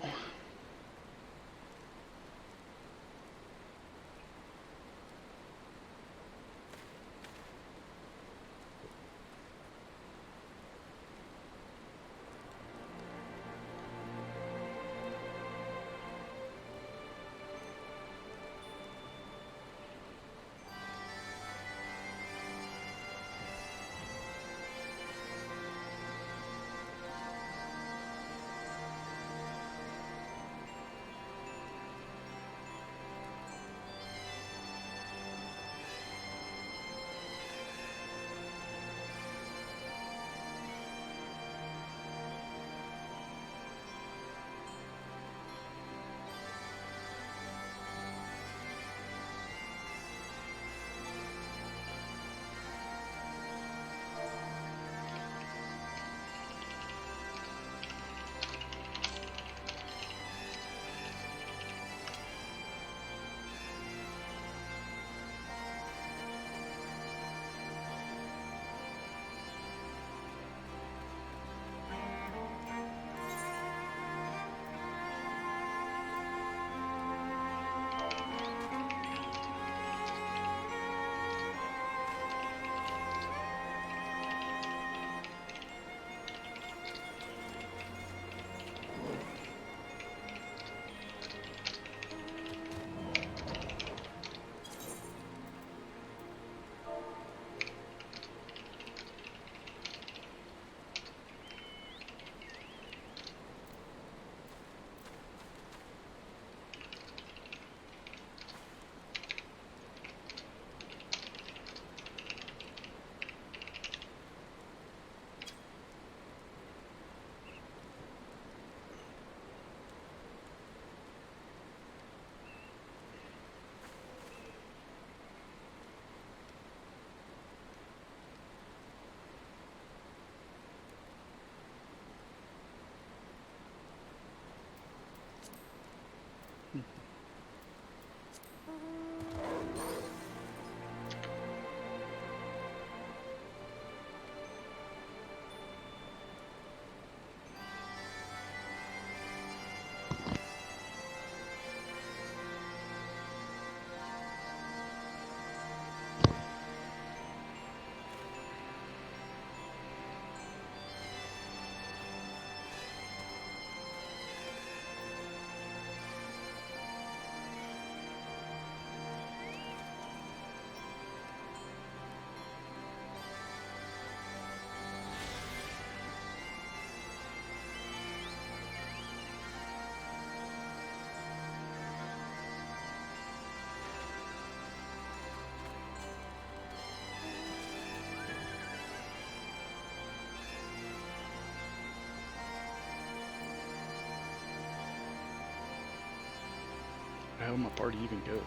hell my party even go?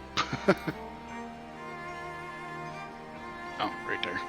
Oh, right there.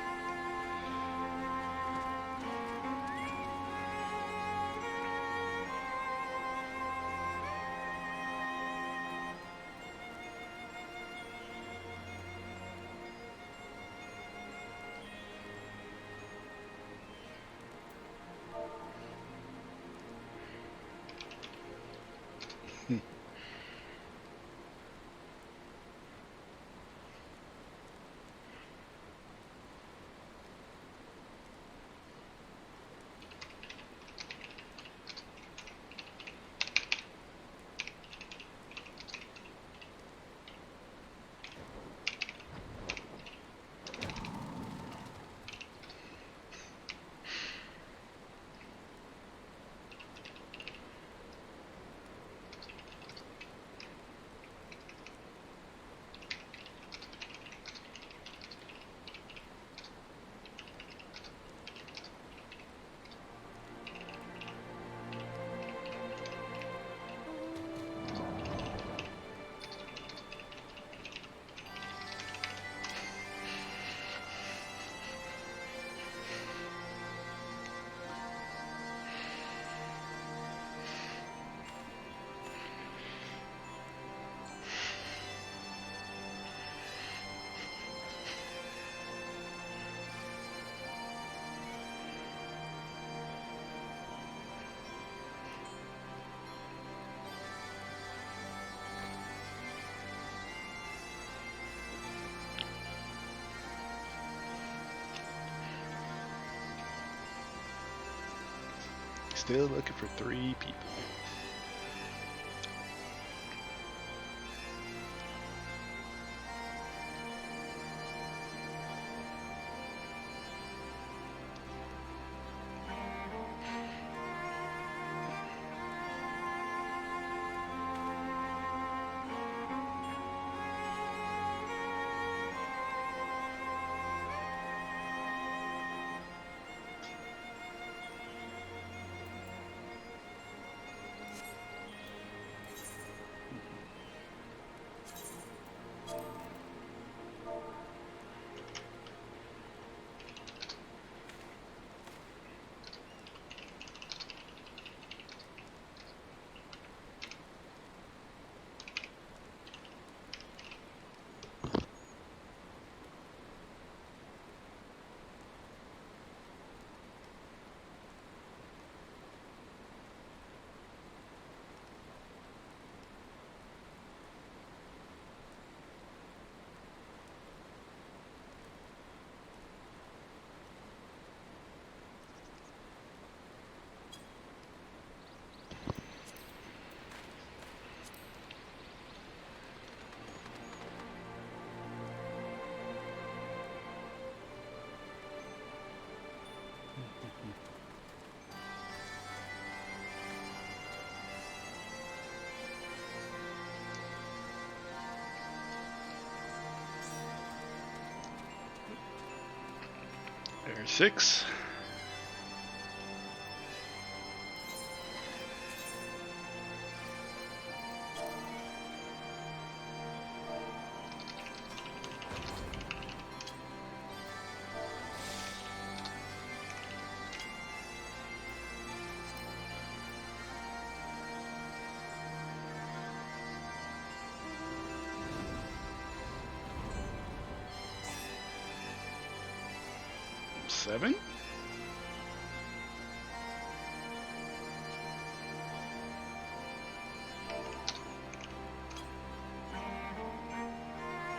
Still looking for 3 people. There's 6. Seven?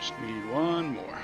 Just need 1 more.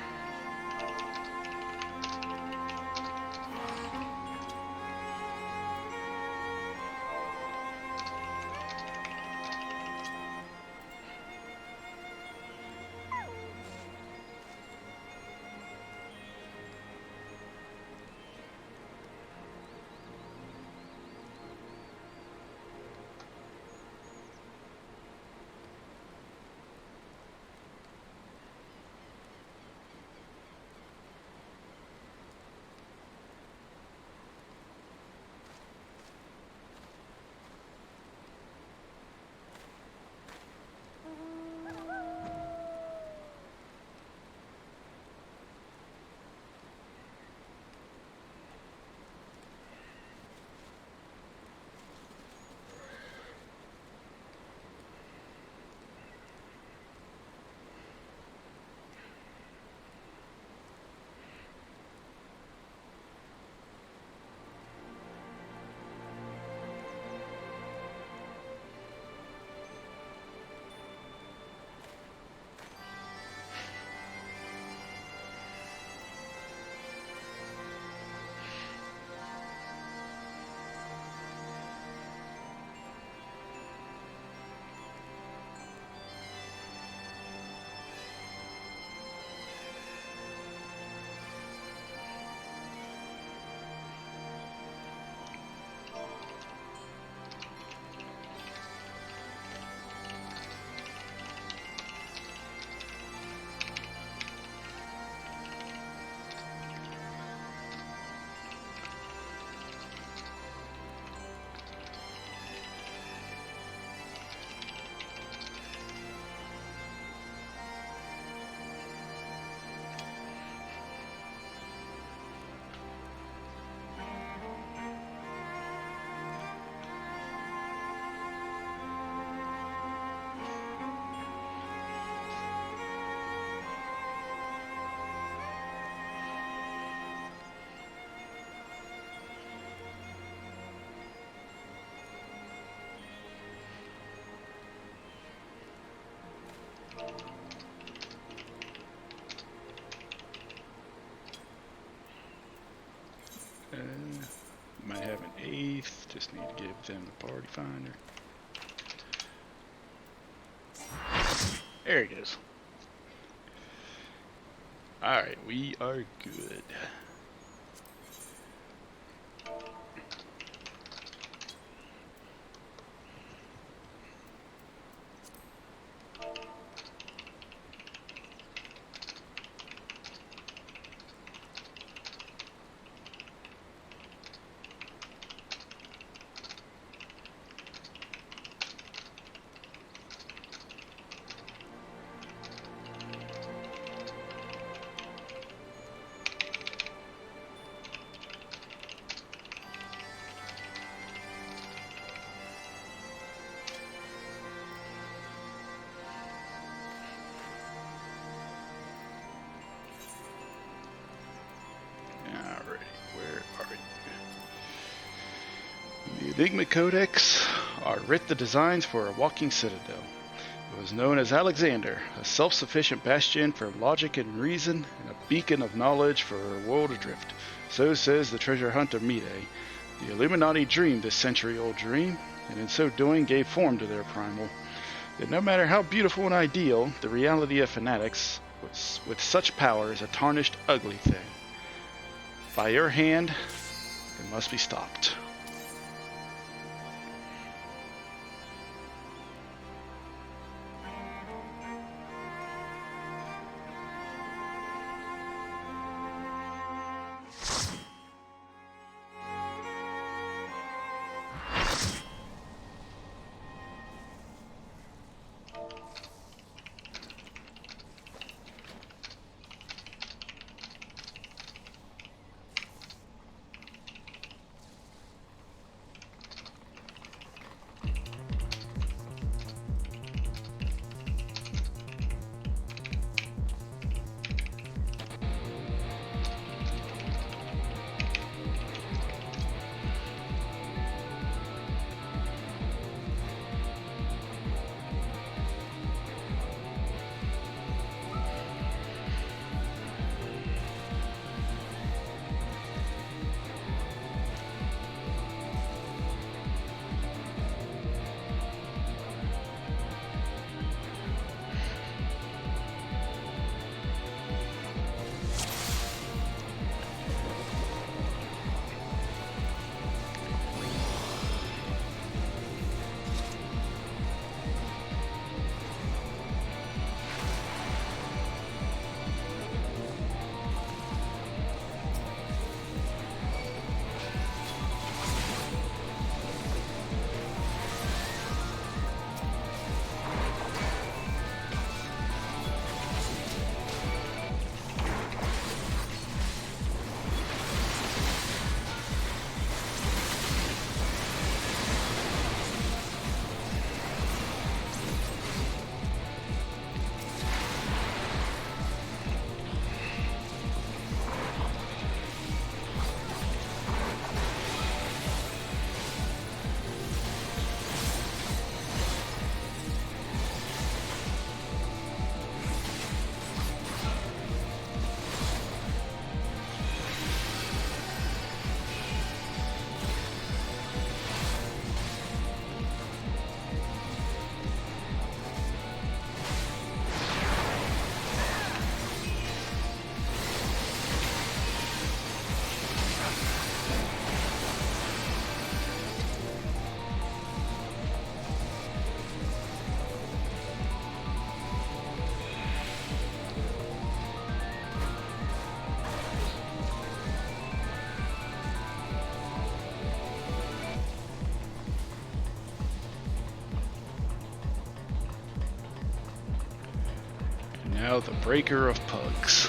Just need to give them the party finder. There he goes. Alright, we are good. The Enigma Codex are writ the designs for a walking citadel. It was known as Alexander, a self-sufficient bastion for logic and reason, and a beacon of knowledge for a world adrift. So says the treasure hunter Mide. The Illuminati dreamed this century-old dream, and in so doing gave form to their primal. That no matter how beautiful and ideal, the reality of fanatics with such power is a tarnished, ugly thing. By your hand, it must be stopped. Now the breaker of pugs.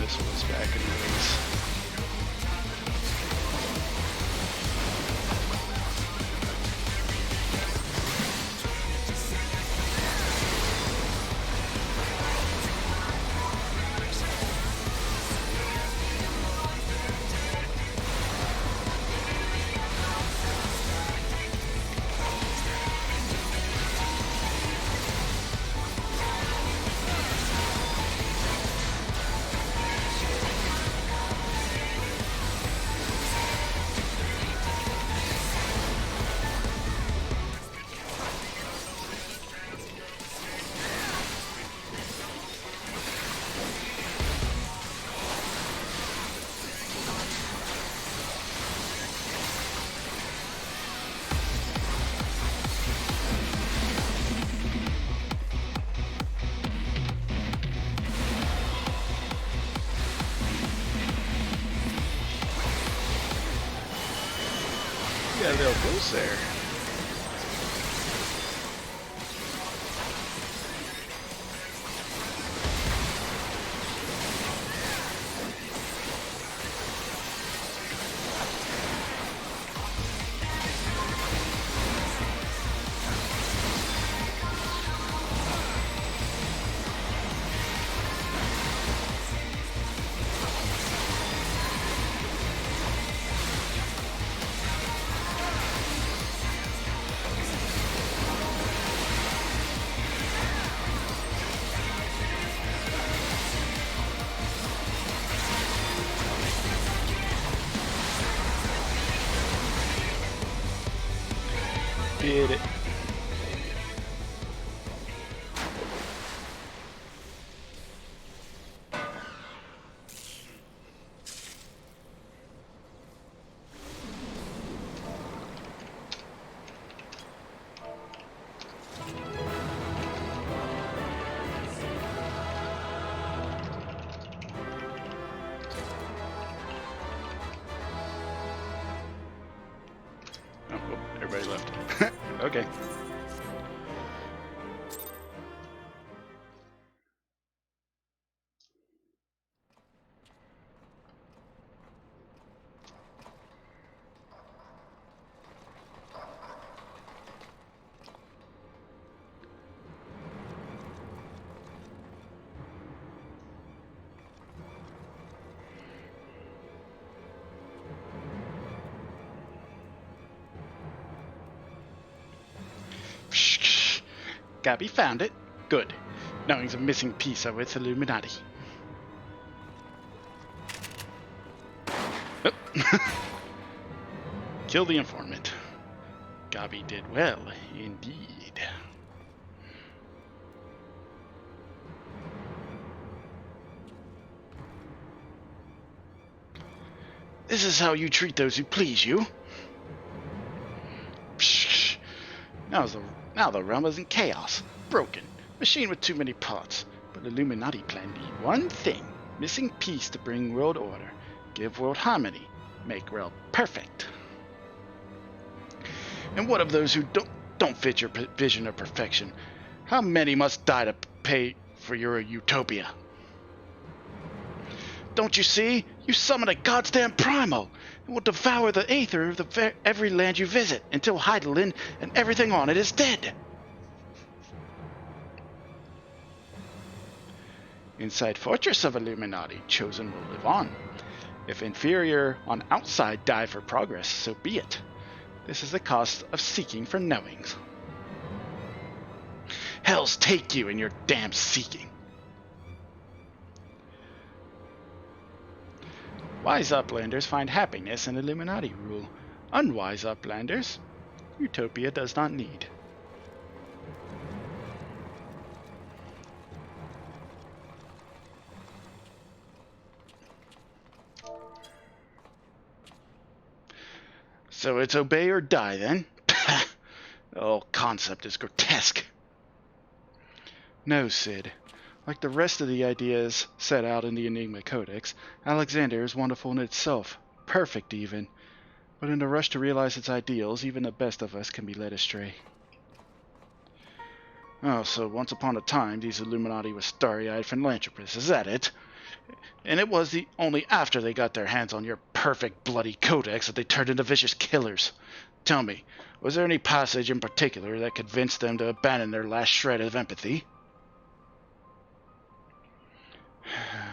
missiles back in release. Got a little boost there. Did it. Oh, everybody left. Okay. Gabby found it. Good. Now he's a missing piece of its Illuminati. Oh. Kill the informant. Gabby did well, indeed. This is how you treat those who please you. Psh. Now the realm is in chaos. Broken. Machine with too many parts. But Illuminati plan need one thing. Missing piece to bring world order. Give world harmony. Make world perfect. And what of those who don't fit your vision of perfection? How many must die to pay for your utopia? Don't you see? You summon a goddamn primal and will devour the aether of every land you visit until Heidelin and everything on it is dead. Inside Fortress of Illuminati, Chosen will live on. If inferior on outside die for progress, so be it. This is the cost of seeking for knowings. Hells take you in your damn seeking. Wise uplanders find happiness in Illuminati rule. Unwise uplanders, utopia does not need. So it's obey or die then? The whole concept is grotesque. No, Sid. Like the rest of the ideas set out in the Enigma Codex, Alexander is wonderful in itself, perfect even. But in the rush to realize its ideals, even the best of us can be led astray. Oh, so once upon a time, these Illuminati were starry-eyed philanthropists, is that it? And it was only after they got their hands on your perfect bloody codex that they turned into vicious killers. Tell me, was there any passage in particular that convinced them to abandon their last shred of empathy?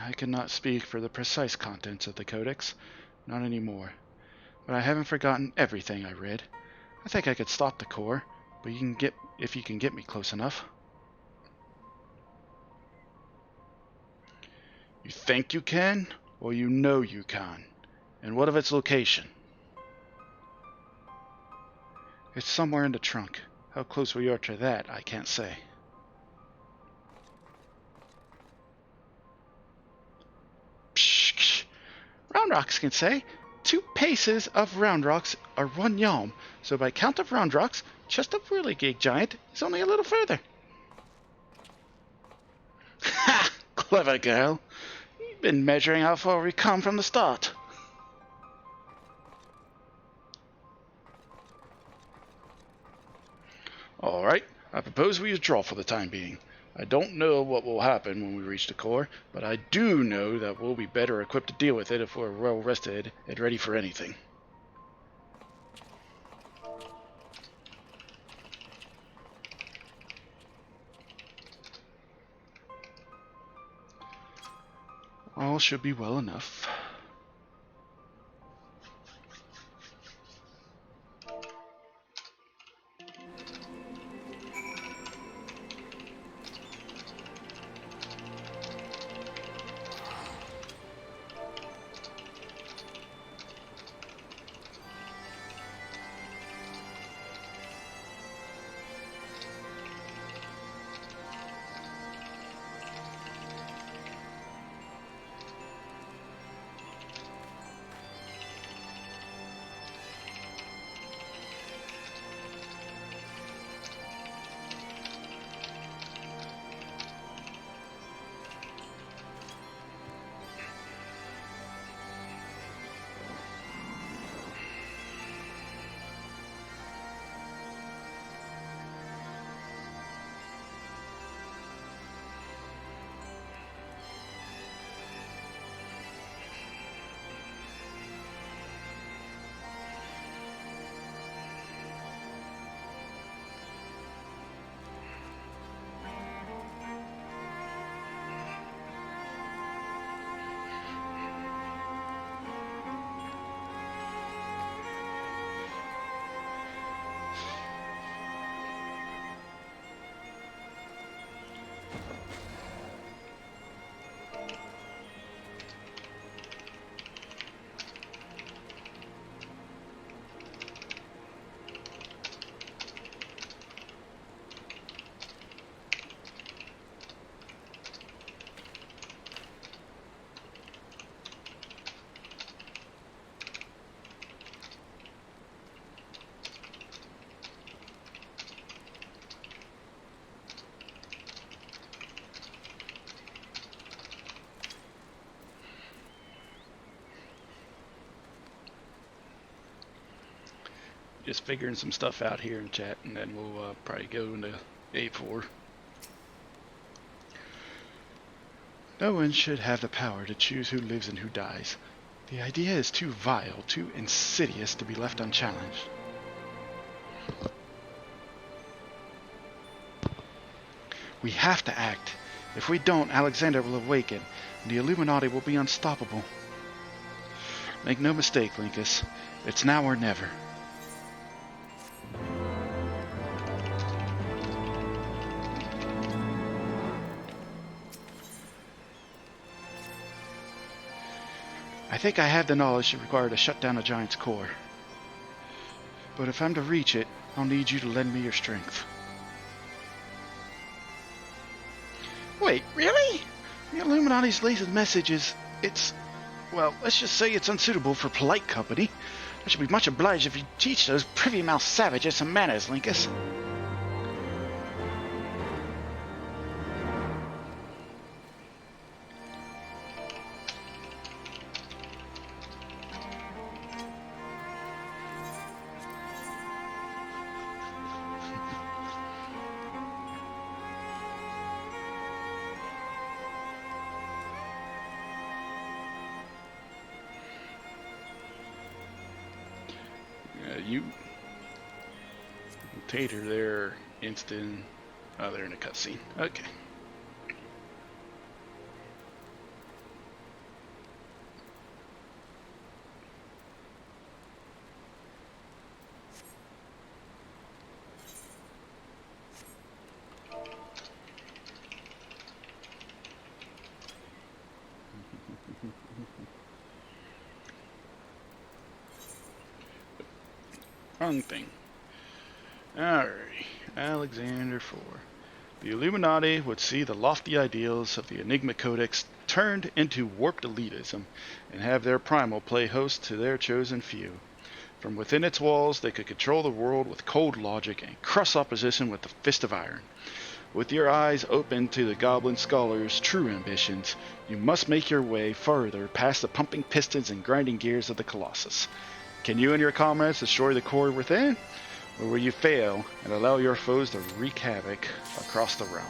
I cannot speak for the precise contents of the codex, not anymore. But I haven't forgotten everything I read. I think I could stop the core, but if you can get me close enough. You think you can, or you know you can? And what of its location? It's somewhere in the trunk. How close we are to that, I can't say. Psh, Round Rocks can say 2 paces of Round Rocks are 1 yalm, so by count of Round Rocks, just a whirligig giant is only a little further. Ha! Clever girl. You've been measuring how far we come from the start. Alright, I propose we withdraw for the time being. I don't know what will happen when we reach the core, but I do know that we'll be better equipped to deal with it if we're well rested and ready for anything. All should be well enough. Just figuring some stuff out here in chat, and then we'll probably go into A4. No one should have the power to choose who lives and who dies. The idea is too vile, too insidious to be left unchallenged. We have to act. If we don't, Alexander will awaken, and the Illuminati will be unstoppable. Make no mistake, Linkus. It's now or never. I think I have the knowledge required to shut down a giant's core. But if I'm to reach it, I'll need you to lend me your strength. Wait, really? The Illuminati's latest message is, well, let's just say it's unsuitable for polite company. I should be much obliged if you teach those privy-mouthed savages some manners, Linkus. you. Tater, they're instant. Oh, they're in a cutscene. Okay. Wrong thing. Alright. Alexander 4. The Illuminati would see the lofty ideals of the Enigma Codex turned into warped elitism and have their primal play host to their chosen few. From within its walls, they could control the world with cold logic and crush opposition with the fist of iron. With your eyes open to the Goblin Scholar's true ambitions, you must make your way further past the pumping pistons and grinding gears of the Colossus. Can you and your comrades destroy the core within? Or will you fail and allow your foes to wreak havoc across the realm?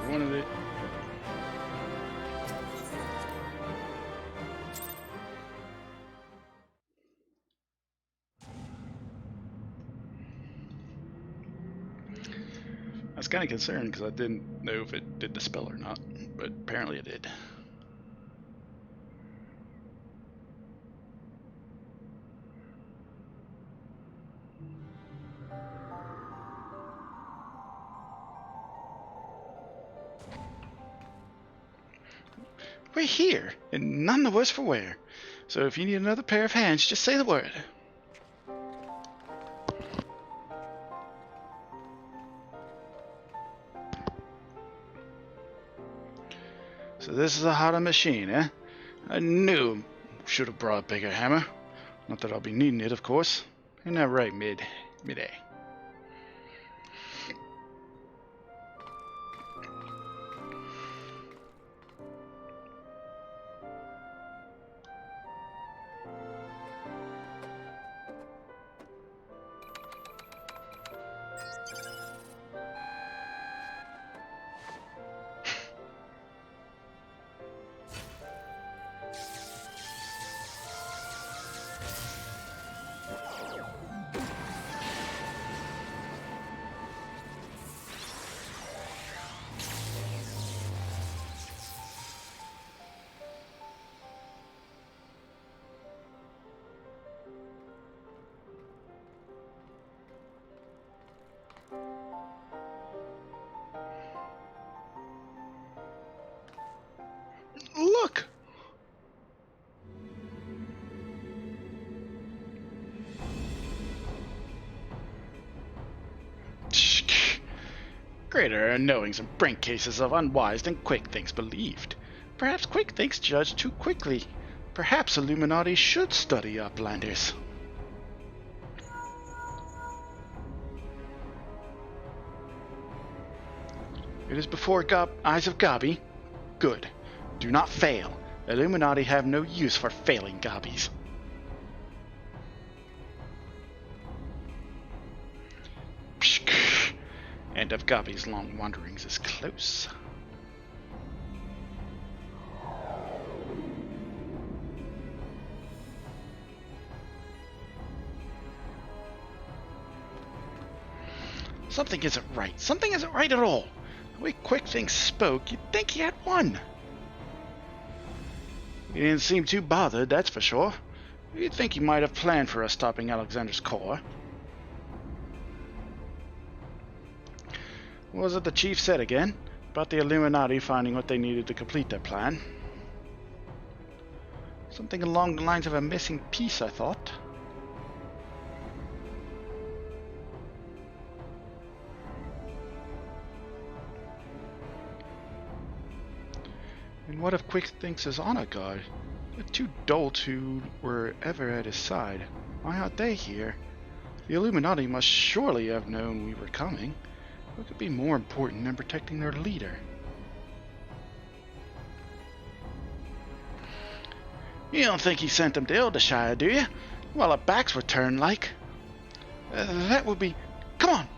Wanted it. I was kind of concerned because I didn't know if it did the spell or not, but apparently it did. We're here, and none the worse for wear. So if you need another pair of hands, just say the word. So this is a harder machine, eh? I knew should have brought a bigger hammer. Not that I'll be needing it, of course. Ain't that right, Mid-A? Look! Greater are knowings and brain cases of unwise than Quick thinks believed. Perhaps Quick thinks judged too quickly. Perhaps Illuminati should study Uplanders. It is before eyes of Gabi. Good. Do not fail. Illuminati have no use for failing Gabis. End of Gabi's long wanderings is close. Something isn't right. Something isn't right at all. The way Quick Things spoke, you'd think he had won. He didn't seem too bothered, that's for sure. You'd think he might have planned for us stopping Alexander's core. What was it the chief said again? About the Illuminati finding what they needed to complete their plan. Something along the lines of a missing piece, I thought. And what if Quick thinks his honor guard? The two dolts who were ever at his side. Why aren't they here? The Illuminati must surely have known we were coming. What could be more important than protecting their leader? You don't think he sent them to Ildershire, do you? While our backs were turned like. That would be... Come on!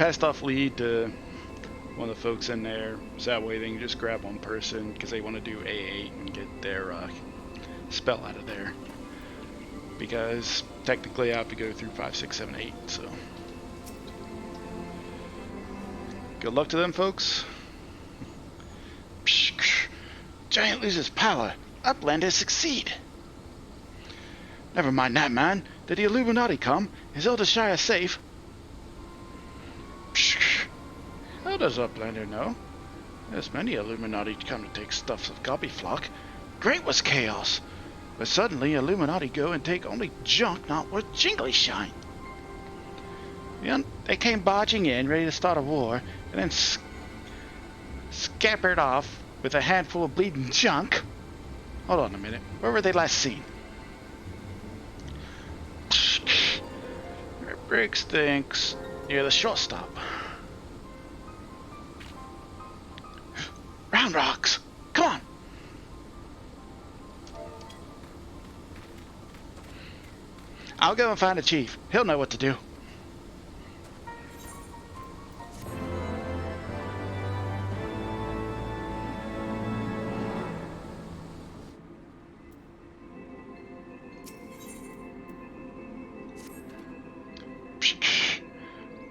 passed off lead to one of the folks in there, so that way they can just grab one person because they want to do A8 and get their spell out of there. Because technically I have to go through 5, 6, 7, 8, so good luck to them folks. Giant loses power. Uplanders succeed. Never mind that, man. Did the Illuminati come? Is Eldershire safe? How does Uplander know? There's many Illuminati come to take stuffs of Gobbyflock. Great was chaos. But suddenly Illuminati go and take only junk not worth jingly shine. They came barging in, ready to start a war, and then scampered off with a handful of bleeding junk. Hold on a minute. Where were they last seen? Briggs thinks near the shortstop. Round rocks! Come on! I'll go and find the chief. He'll know what to do.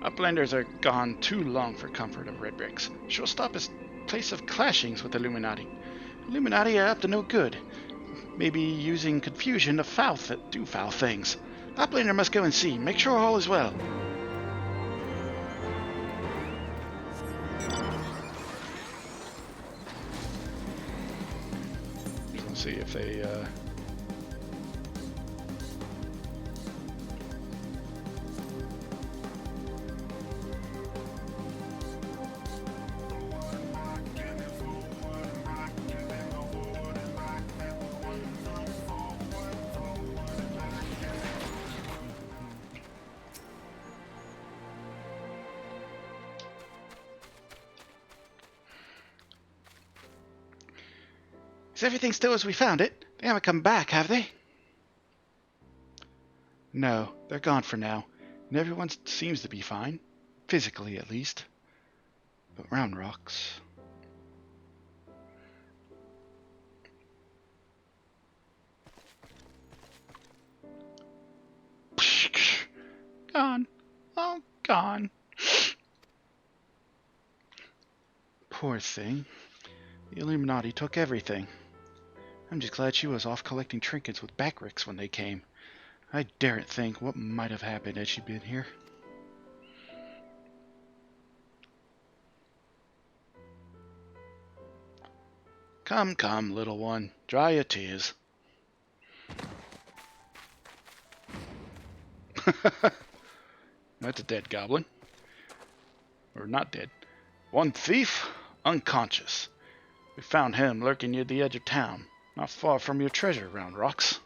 Uplanders are gone too long for comfort of red bricks. Shortstop is place of clashings with Illuminati. Illuminati are up to no good. Maybe using confusion to do foul things. Uplander must go and see. Make sure all is well. Let's see if they Is everything still as we found it? They haven't come back, have they? No, they're gone for now, and everyone seems to be fine. Physically, at least. But Round Rocks... Gone. All gone. Poor thing. The Illuminati took everything. I'm just glad she was off collecting trinkets with Backricks when they came. I daren't think what might have happened had she been here. Come, come, little one. Dry your tears. That's a dead goblin. Or not dead. One thief, unconscious. We found him lurking near the edge of town. Not far from your treasure, Round Rocks.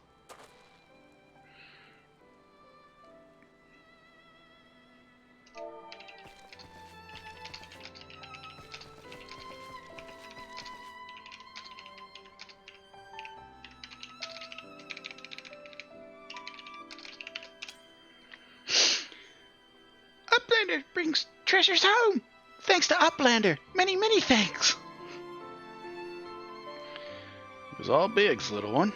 Uplander brings treasures home! Thanks to Uplander! Many, many thanks! It was all Biggs, little one.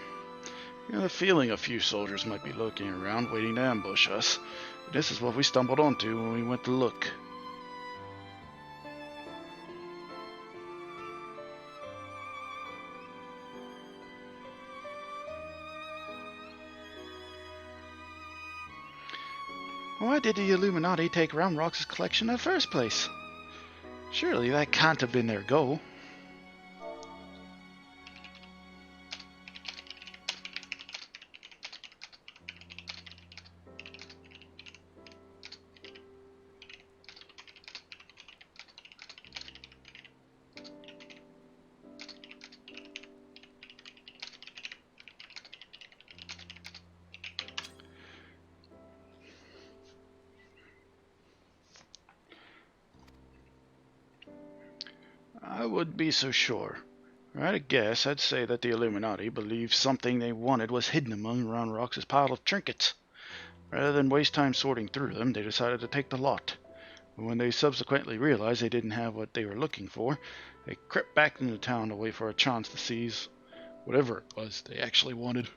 I had a feeling a few soldiers might be lurking around, waiting to ambush us. But this is what we stumbled onto when we went to look. Why did the Illuminati take Round Rocks' collection in the first place? Surely that can't have been their goal. I wouldn't be so sure. If I had to guess, I'd say that the Illuminati believed something they wanted was hidden among Round Rocks' pile of trinkets. Rather than waste time sorting through them, they decided to take the lot. When they subsequently realized they didn't have what they were looking for, they crept back into town to wait for a chance to seize whatever it was they actually wanted.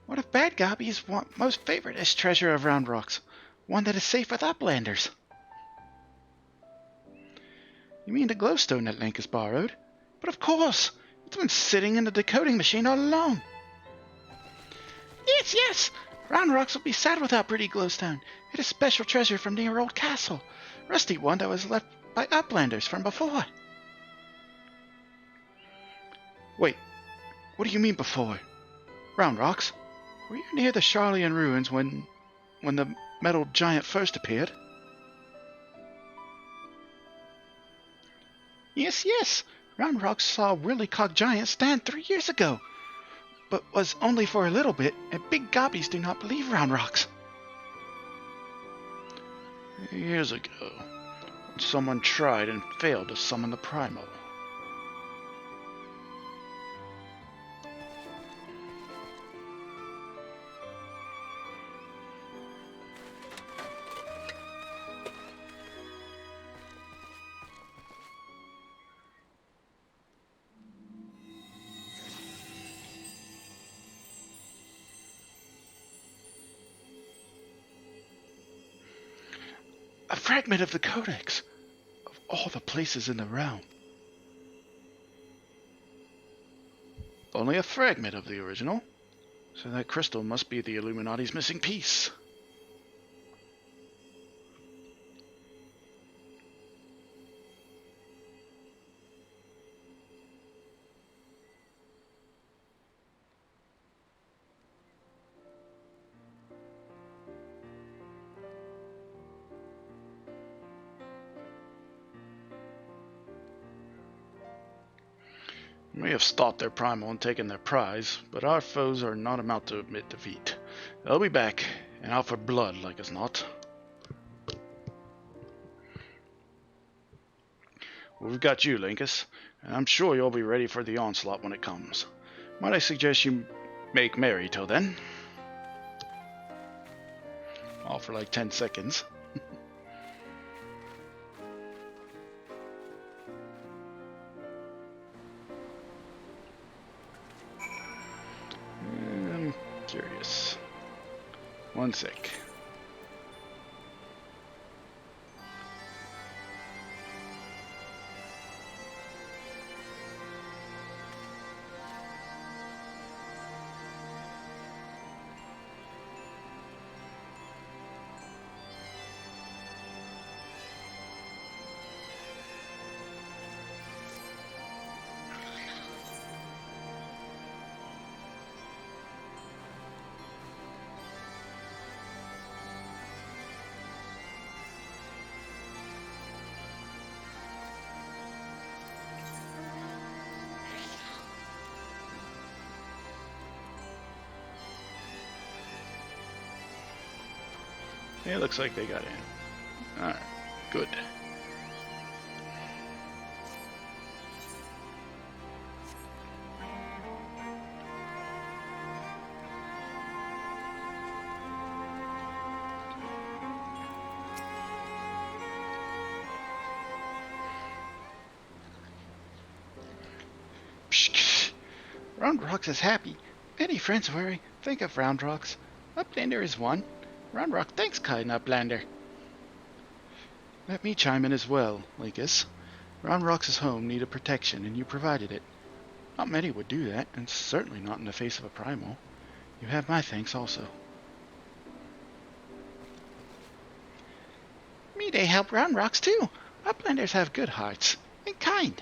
What if Bad Gobbies want most favoriteest treasure of Round Rocks? One that is safe with Uplanders? You mean the glowstone that Link has borrowed? But of course! It's been sitting in the decoding machine all along. Yes, yes! Round Rocks will be sad without pretty glowstone. It is special treasure from near old castle. Rusty one that was left by Uplanders from before. Wait, what do you mean before? Round Rocks, were you near the Charlian ruins when the metal giant first appeared? Yes, yes. Round Rocks saw a Whirlycock giant stand 3 years ago, but was only for a little bit, and big gobbies do not believe Round Rocks. Years ago, when someone tried and failed to summon the Primal. A fragment of the Codex, of all the places in the realm. Only a fragment of the original, so that crystal must be the Illuminati's missing piece. We may have stopped their primal and taken their prize, but our foes are not about to admit defeat. They'll be back, and out for blood like as not. Well, we've got you, Linkus, and I'm sure you'll be ready for the onslaught when it comes. Might I suggest you make merry till then? All for like 10 seconds. I'm curious. One sec. Yeah, it looks like they got in. Alright, good. Round Rocks is happy. Many friends worry. Think of Round Rocks. Uplander is one. Round Rock thanks kind Uplander. Let me chime in as well, Linkus. Round Rocks' home needed protection, and you provided it. Not many would do that, and certainly not in the face of a primal. You have my thanks also. Me they help Round Rocks too. Uplanders have good hearts and kind.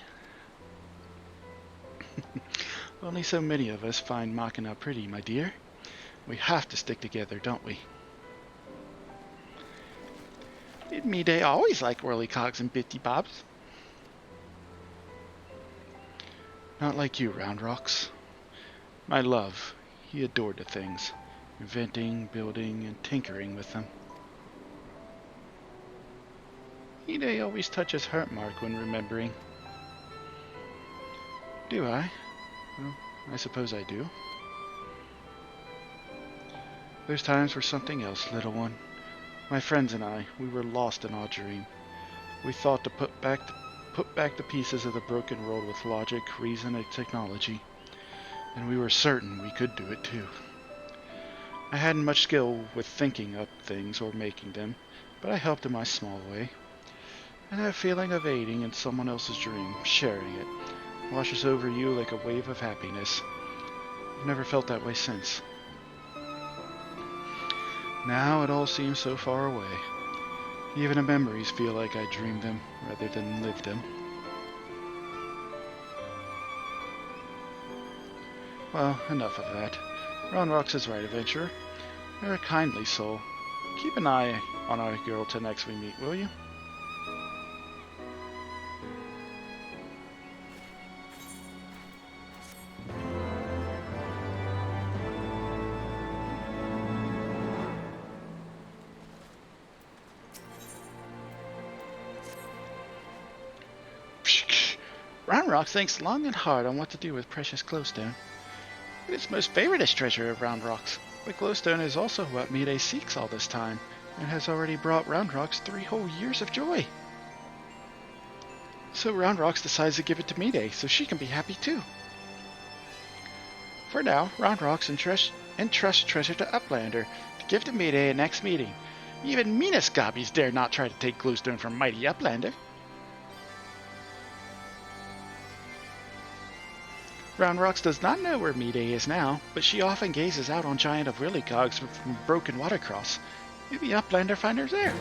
Only so many of us find Machina pretty, my dear. We have to stick together, don't we? Me they always like Whirlycocks and Bitty Bobs. Not like you, Round Rocks. My love, he adored the things, inventing, building, and tinkering with them. They always touch his heart mark when remembering. Do I? Well, I suppose I do. There's times for something else, little one. My friends and I, we were lost in our dream. We thought to put back the pieces of the broken world with logic, reason, and technology. And we were certain we could do it too. I hadn't much skill with thinking up things or making them, but I helped in my small way. And that feeling of aiding in someone else's dream, sharing it, washes over you like a wave of happiness. I've never felt that way since. Now it all seems so far away. Even the memories feel like I dreamed them rather than lived them. Well, enough of that. Ronrox is right, adventurer. You're a kindly soul. Keep an eye on our girl till next we meet, will you? Ronrox thinks long and hard on what to do with precious glowstone. It is most favoriteest treasure of Roundrox. But glowstone is also what Mide seeks all this time, and has already brought Roundrox 3 whole years of joy. So Roundrox decides to give it to Mide, so she can be happy too. For now, Roundrox entrusts treasure to Uplander to give to Mide at next meeting. Even meanest gobbies dare not try to take glowstone from mighty Uplander. Roundrox does not know where Mide is now, but she often gazes out on giant of Willycogs from Broken Watercross. Maybe Uplander find her there.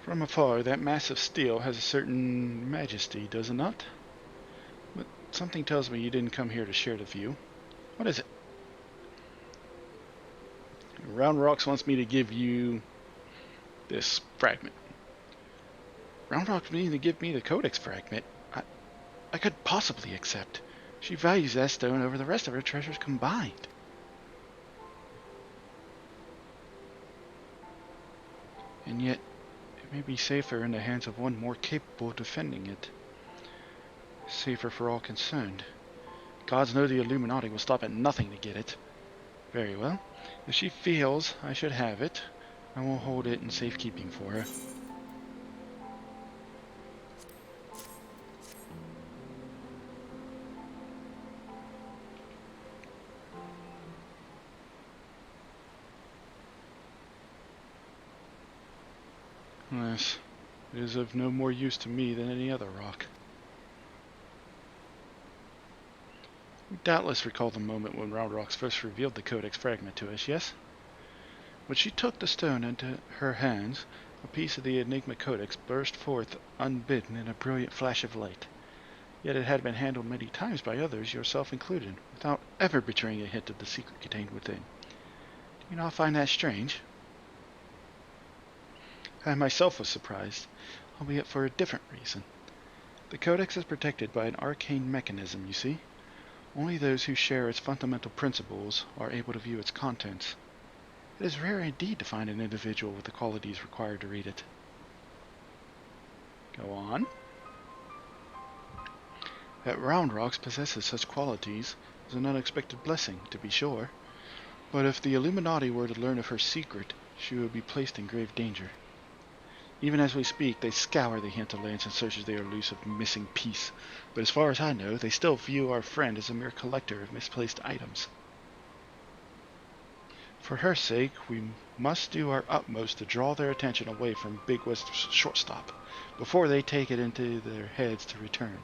From afar, that mass of steel has a certain majesty, does it not? But something tells me you didn't come here to share the view. What is it? Roundrox wants me to give you this fragment. Roundrox needs to give me the Codex fragment. I could possibly accept. She values that stone over the rest of her treasures combined. And yet, it may be safer in the hands of one more capable of defending it. Safer for all concerned. Gods know the Illuminati will stop at nothing to get it. Very well. If she feels I should have it, I will hold it in safekeeping for her. Yes, it is of no more use to me than any other rock. You doubtless recall the moment when Roundrox first revealed the Codex fragment to us, yes? When she took the stone into her hands, a piece of the Enigma Codex burst forth unbidden in a brilliant flash of light. Yet it had been handled many times by others, yourself included, without ever betraying a hint of the secret contained within. Do you not find that strange? I myself was surprised, albeit for a different reason. The Codex is protected by an arcane mechanism, you see. Only those who share its fundamental principles are able to view its contents. It is rare indeed to find an individual with the qualities required to read it. Go on. That Roundrox possesses such qualities is an unexpected blessing, to be sure. But if the Illuminati were to learn of her secret, she would be placed in grave danger. Even as we speak, they scour the hinterlands in search of their elusive missing piece. But as far as I know, they still view our friend as a mere collector of misplaced items. For her sake, we must do our utmost to draw their attention away from Big West's shortstop, before they take it into their heads to return.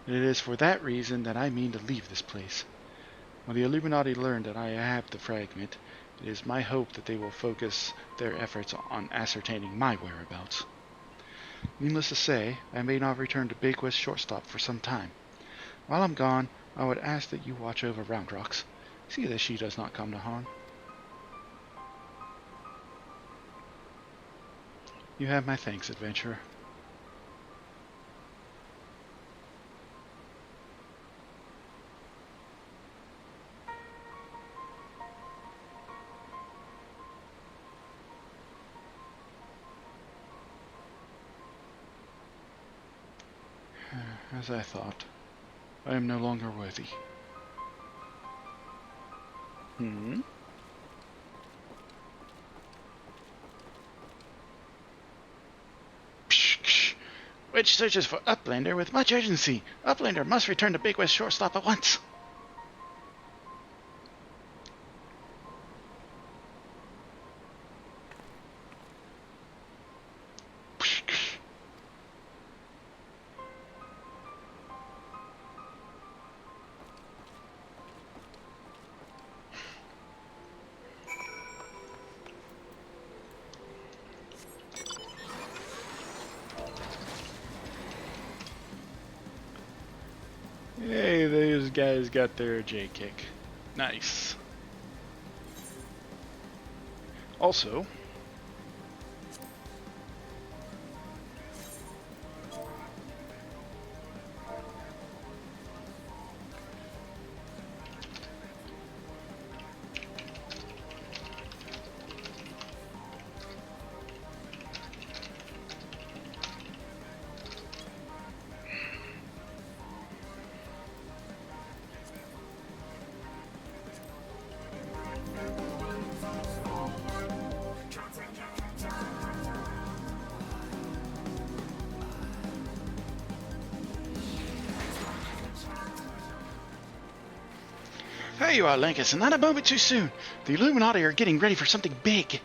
And it is for that reason that I mean to leave this place. When the Illuminati learn that I have the fragment, it is my hope that they will focus their efforts on ascertaining my whereabouts. Needless to say, I may not return to Big West Shortstop for some time. While I'm gone, I would ask that you watch over Roundrox. See that she does not come to harm. You have my thanks, adventurer. As I thought, I am no longer worthy. Hmm? Psh, psh. Which searches for Uplander with much urgency. Uplander must return to Big West shortstop at once. Psh, psh. Hey, those guys got their J kick. Nice. Also, There you are, Lankus, and not a moment too soon. The Illuminati are getting ready for something big.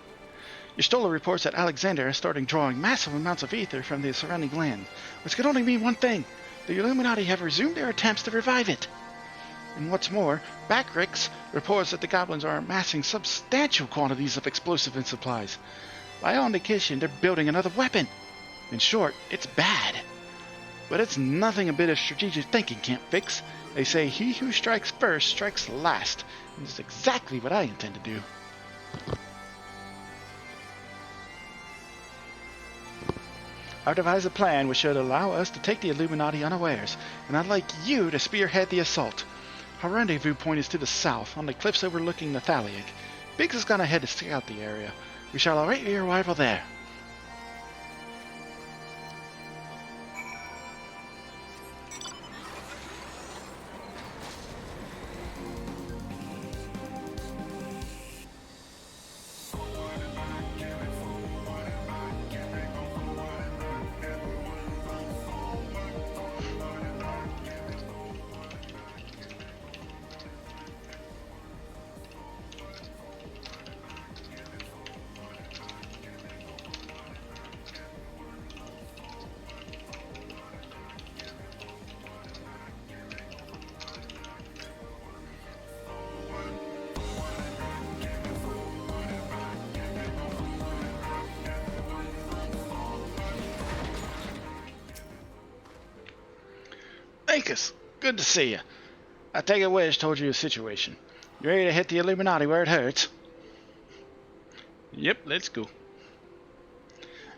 Your Stola reports that Alexander is starting drawing massive amounts of ether from the surrounding land, which could only mean one thing. The Illuminati have resumed their attempts to revive it. And what's more, Backrix reports that the goblins are amassing substantial quantities of explosive and supplies. By all indication, they're building another weapon. In short, it's bad. But it's nothing a bit of strategic thinking can't fix. They say he who strikes first strikes last, and it's exactly what I intend to do. I've devised a plan which should allow us to take the Illuminati unawares, and I'd like you to spearhead the assault. Our rendezvous point is to the south, on the cliffs overlooking the Thaliac. Biggs has gone ahead to scout the area. We shall await your arrival there. Ankus, good to see you. I take it Wedge told you the situation. You ready to hit the Illuminati where it hurts? Yep, let's go.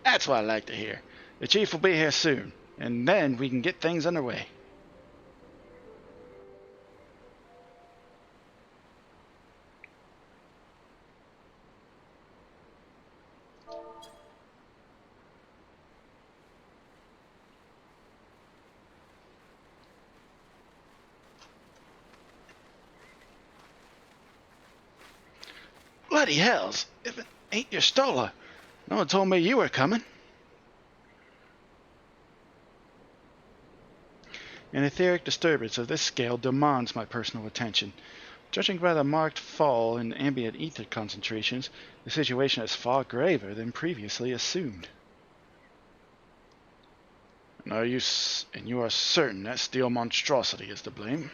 That's what I like to hear. The chief will be here soon, and then we can get things underway. Bloody hells! If it ain't your Stola. No one told me you were coming. An etheric disturbance of this scale demands my personal attention. Judging by the marked fall in ambient ether concentrations, the situation is far graver than previously assumed. And you are certain that steel monstrosity is to blame?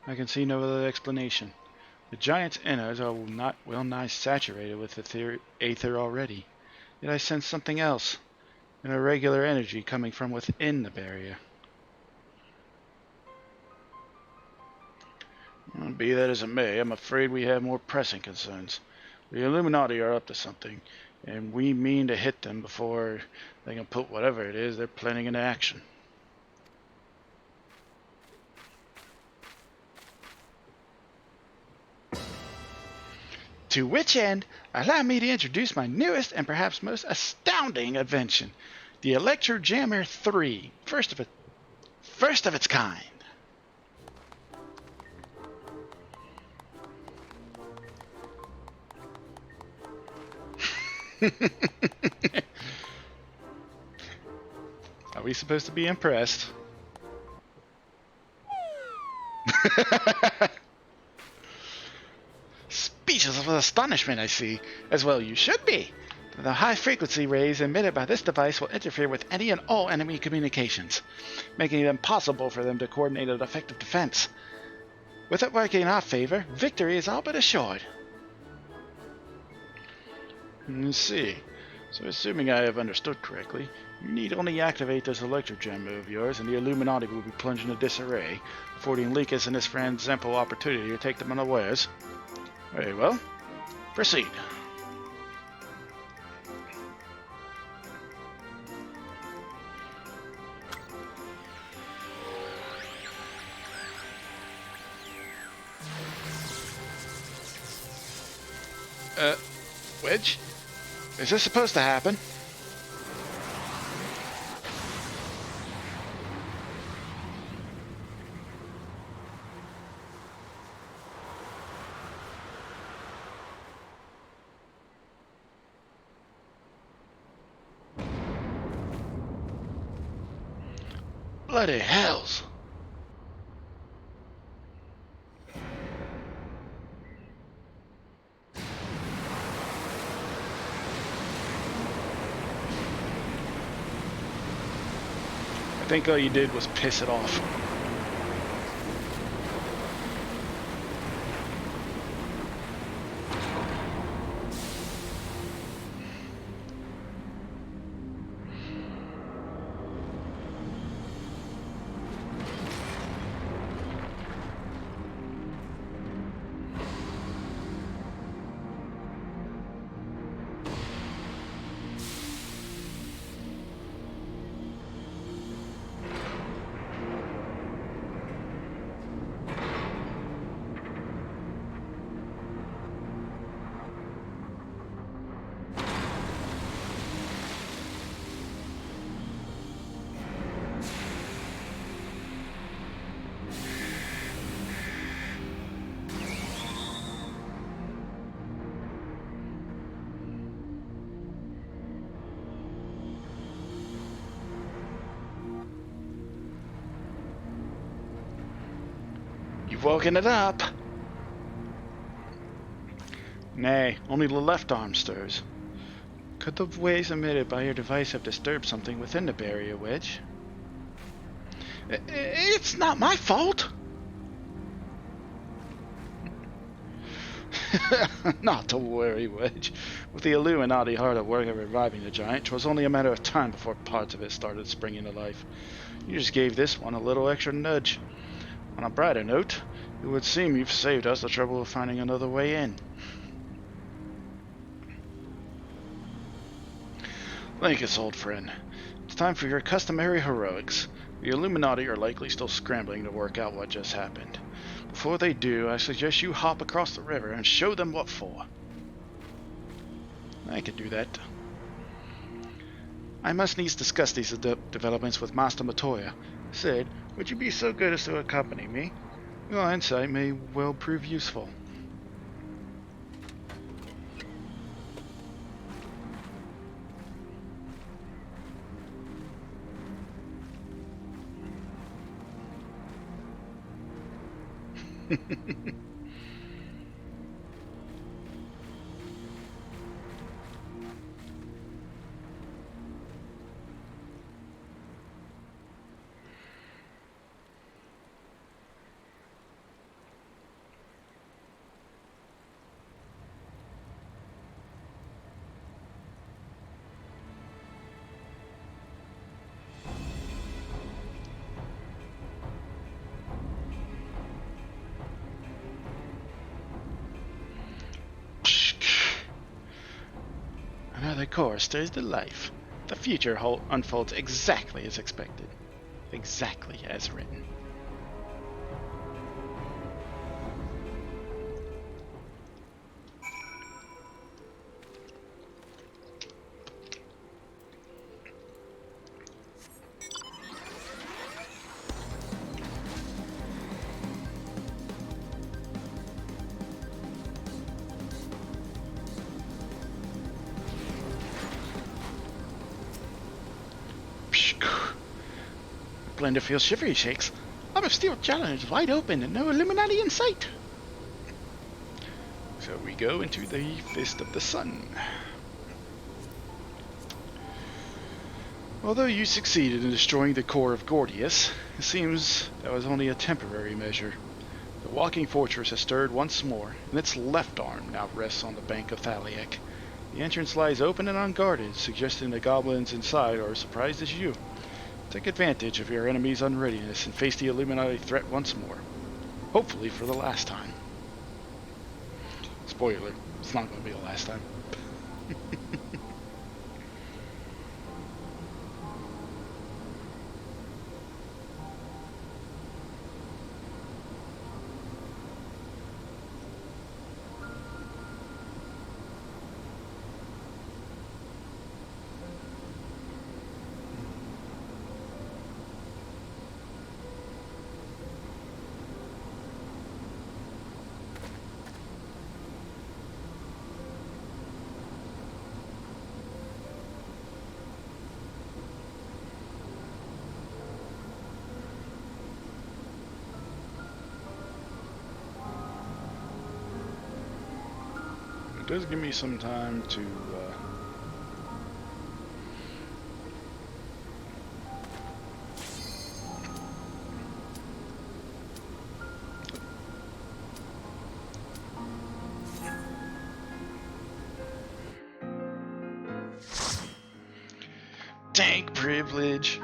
I can see no other explanation. The giant's innards are not well nigh saturated with aether already. Yet I sense something else, an irregular energy coming from within the barrier. Be that as it may, I'm afraid we have more pressing concerns. The Illuminati are up to something, and we mean to hit them before they can put whatever it is they're planning into action. To which end, allow me to introduce my newest and perhaps most astounding invention, the Electro Jammer 3, first of its kind. Are we supposed to be impressed? Speeches of astonishment, I see. As well you should be. The high-frequency rays emitted by this device will interfere with any and all enemy communications, making it impossible for them to coordinate an effective defense. With it working in our favor, victory is all but assured. Let's see. So assuming I have understood correctly, you need only activate this electro jammer of yours and the Illuminati will be plunged into disarray, affording Linkus and his friends ample opportunity to take them unawares. Very well. Proceed. Wedge? Is this supposed to happen? Bloody hells! I think all you did was piss it off. You've woken it up. Nay, only the left arm stirs. Could the waves emitted by your device have disturbed something within the barrier, Wedge? It's not my fault. Not to worry, Wedge. With the Illuminati hard at work at reviving the giant, 'twas only a matter of time before parts of it started springing to life. You just gave this one a little extra nudge. On a brighter note, it would seem you've saved us the trouble of finding another way in. Linkus, old friend, it's time for your customary heroics. The Illuminati are likely still scrambling to work out what just happened. Before they do, I suggest you hop across the river and show them what for. I could do that. I must needs discuss these developments with Master Matoya. Sid, would you be so good as to accompany me? Your insight may well prove useful. Another course stirs to life. The future unfolds exactly as expected. Exactly as written. Splendor feels shivery shakes. I'm a steel challenge, wide open, and no Illuminati in sight. So we go into the Fist of the Sun. Although you succeeded in destroying the core of Gordius, it seems that was only a temporary measure. The walking fortress has stirred once more, and its left arm now rests on the bank of Thaliak. The entrance lies open and unguarded, suggesting the goblins inside are as surprised as you. Take advantage of your enemy's unreadiness and face the Illuminati threat once more. Hopefully for the last time. Spoiler, it's not going to be the last time. It does give me some time to tank privilege.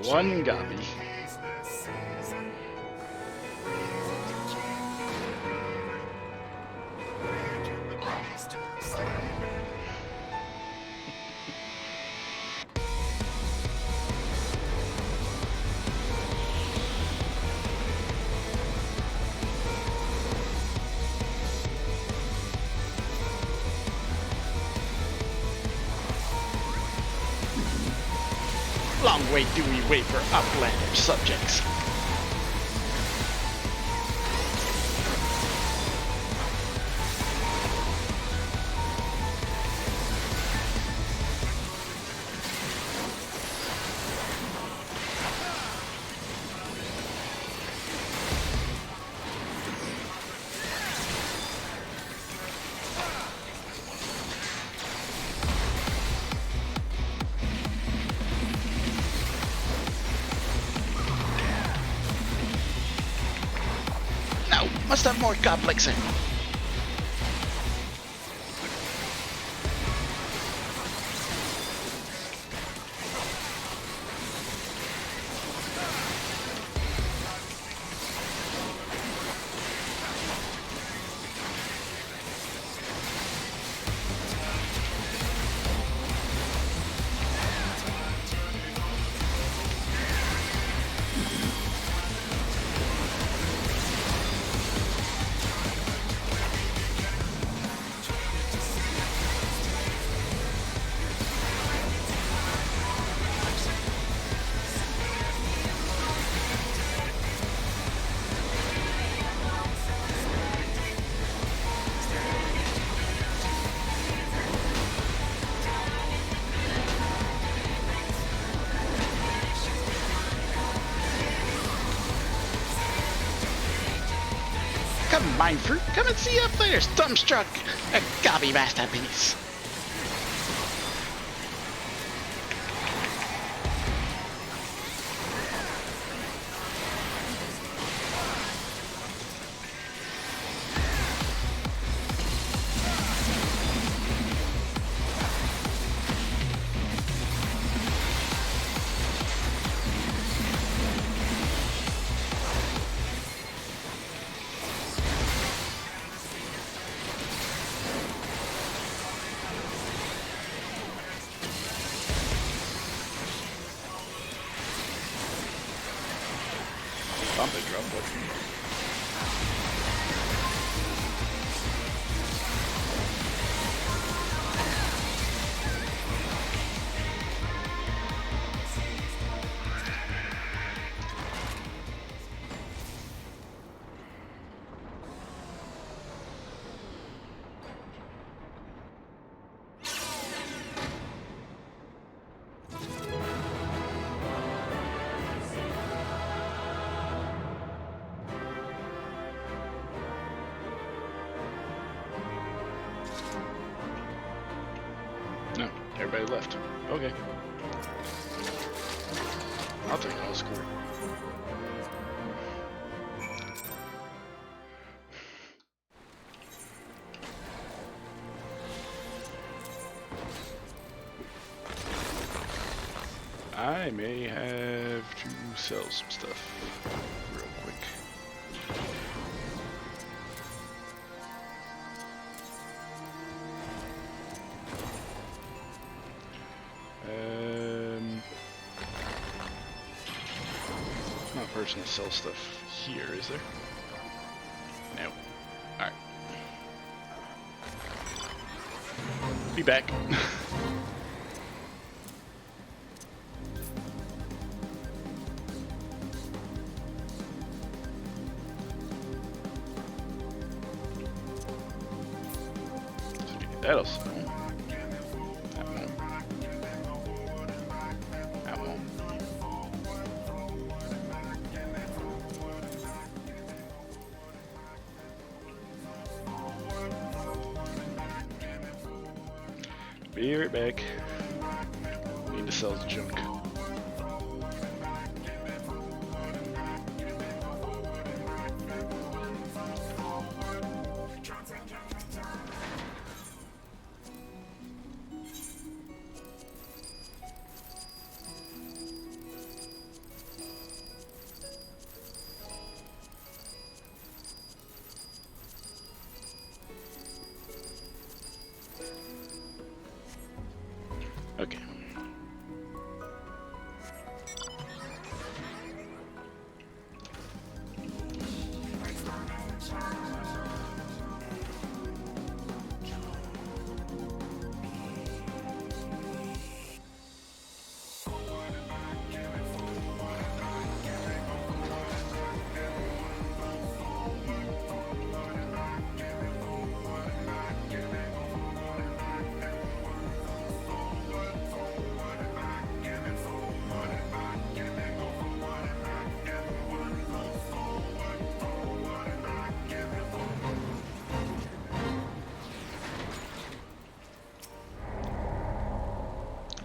One Gabi. Long wait do we wait for Outlander subjects. Must have more complex in. Come, mind fruit, come and see up there, Stumpstruck, a gobby masterpiece. Bump it, drum, but no, everybody left. Okay. I'll take all score. I may have to sell some stuff real quick. Not a person to sell stuff here, is there? No. Alright. Be back. That'll sell. That won't. That won't. Be right back. Need to sell the junk. Okay.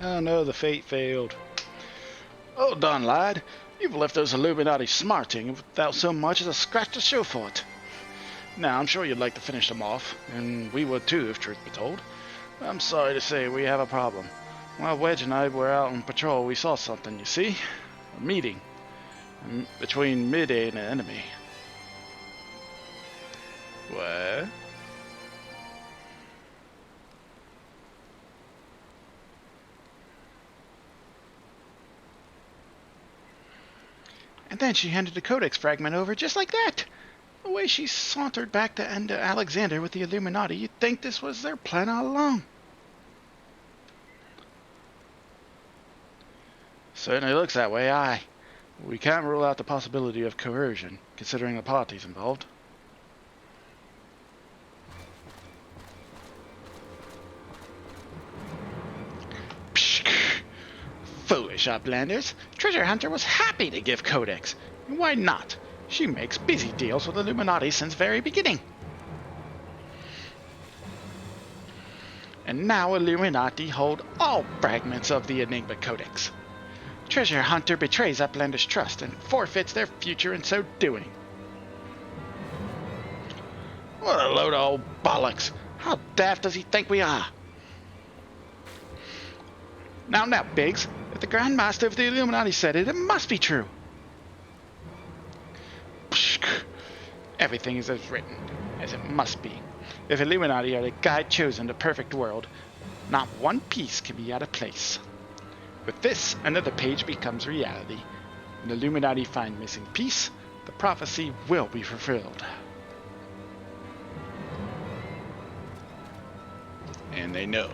Oh no, the fate failed. Oh, Don lad, you've left those Illuminati smarting without so much as a scratch to show for it. Now, I'm sure you'd like to finish them off, and we would too, if truth be told. I'm sorry to say we have a problem. While Wedge and I were out on patrol, we saw something, you see? A meeting between Midday and an enemy. What? And then she handed the codex fragment over just like that. The way she sauntered back to end Alexander with the Illuminati, you'd think this was their plan all along. Certainly looks that way, aye. We can't rule out the possibility of coercion, considering the parties involved. Foolish uplanders. Treasure Hunter was happy to give codex. Why not? She makes busy deals with Illuminati since very beginning. And now Illuminati hold all fragments of the Enigma Codex. Treasure Hunter betrays Uplander's trust and forfeits their future in so doing. What a load of old bollocks. How daft does he think we are? Now, Biggs, if the Grand Master of the Illuminati said it, it must be true. Psh, everything is as written, as it must be. If Illuminati are the guide chosen to perfect world, not one piece can be out of place. With this, another page becomes reality. When Illuminati find missing piece, the prophecy will be fulfilled. And they know.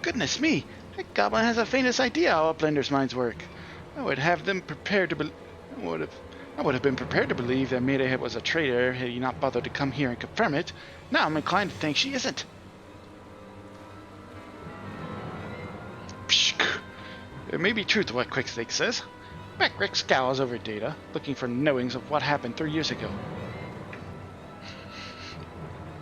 Goodness me, that goblin has the faintest idea how Uplander's minds work. I would have been prepared to believe that Mayday was a traitor had he not bothered to come here and confirm it. Now I'm inclined to think she isn't. Pshk. It may be truth what Quicksnake says. Backrick scowls over data, looking for knowings of what happened 3 years ago.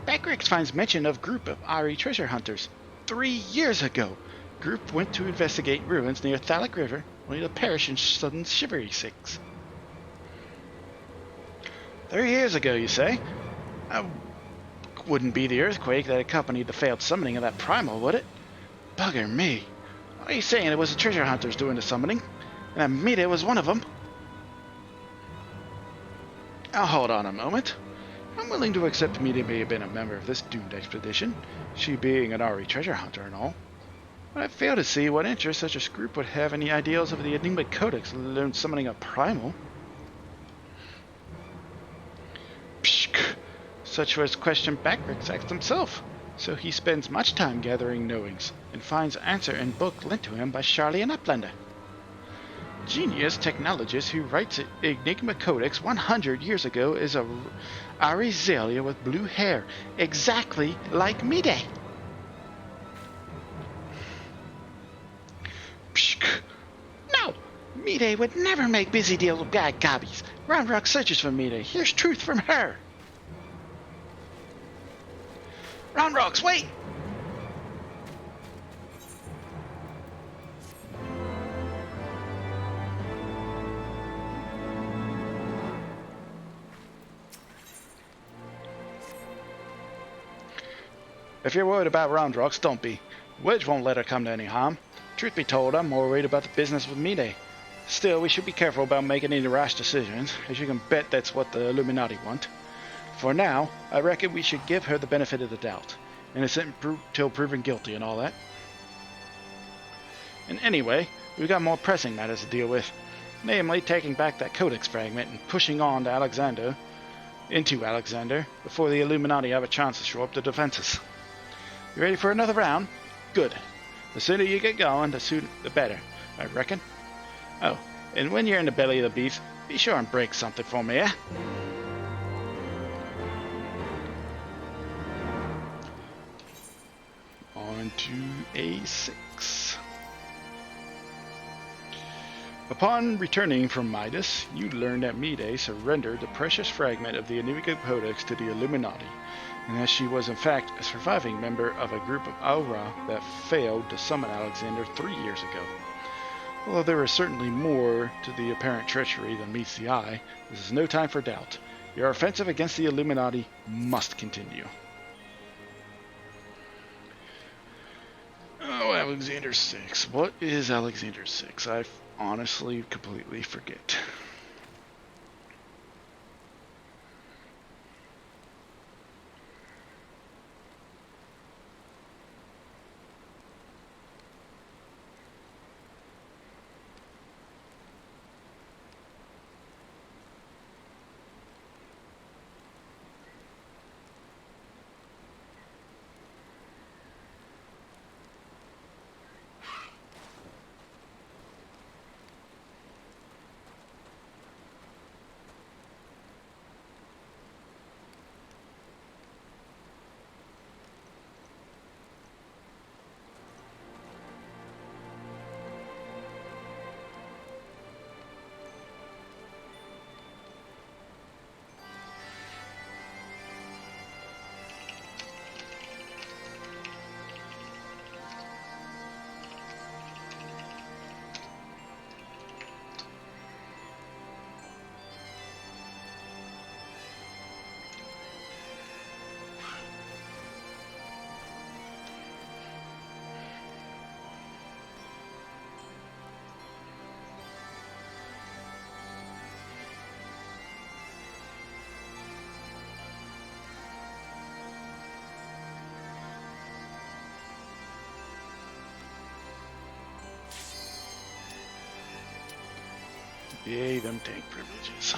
Backrick finds mention of group of Ari treasure hunters. 3 years ago, group went to investigate ruins near Thalic River, only to perish in sudden shivery six. 3 years ago, you say? That wouldn't be the earthquake that accompanied the failed summoning of that primal, would it? Bugger me. Are you saying it was the treasure hunters doing the summoning? And Amita was one of them? Now hold on a moment. I'm willing to accept Amita may have been a member of this doomed expedition, she being an Ari treasure hunter and all. But I fail to see what interest such a group would have in the ideals of the Enigma Codex, let alone summoning a primal. Pshk! Such was question Backrick asked himself, so he spends much time gathering knowings, and finds answer in book lent to him by Charlie and Uplander. Genius technologist who writes Enigma Codex 100 years ago is a Arizelia with blue hair, exactly like Mayday. Pshk! No! Mayday would never make busy deals with bad gobbies. Round Rock searches for Mayday. Here's truth from her. Round Rocks, wait! If you're worried about Round Rocks, don't be. Wedge won't let her come to any harm. Truth be told, I'm more worried about the business with Mayday. Still, we should be careful about making any rash decisions, as you can bet that's what the Illuminati want. For now, I reckon we should give her the benefit of the doubt. Innocent till proven guilty and all that. And anyway, we've got more pressing matters to deal with. Namely, taking back that Codex fragment and pushing on to Alexander, before the Illuminati have a chance to shore up the defenses. You ready for another round? Good. The sooner you get going, the better, I reckon. Oh, and when you're in the belly of the beast, be sure and break something for me, eh? On to A6. Upon returning from Midas, you learn that Mayday surrendered the precious fragment of the Enigma Codex to the Illuminati, and that she was in fact a surviving member of a group of Aura that failed to summon Alexander 3 years ago. Although there is certainly more to the apparent treachery than meets the eye, this is no time for doubt. Your offensive against the Illuminati must continue. Oh, Alexander 6. What is Alexander 6? I honestly completely forget. Yay, them tank privileges.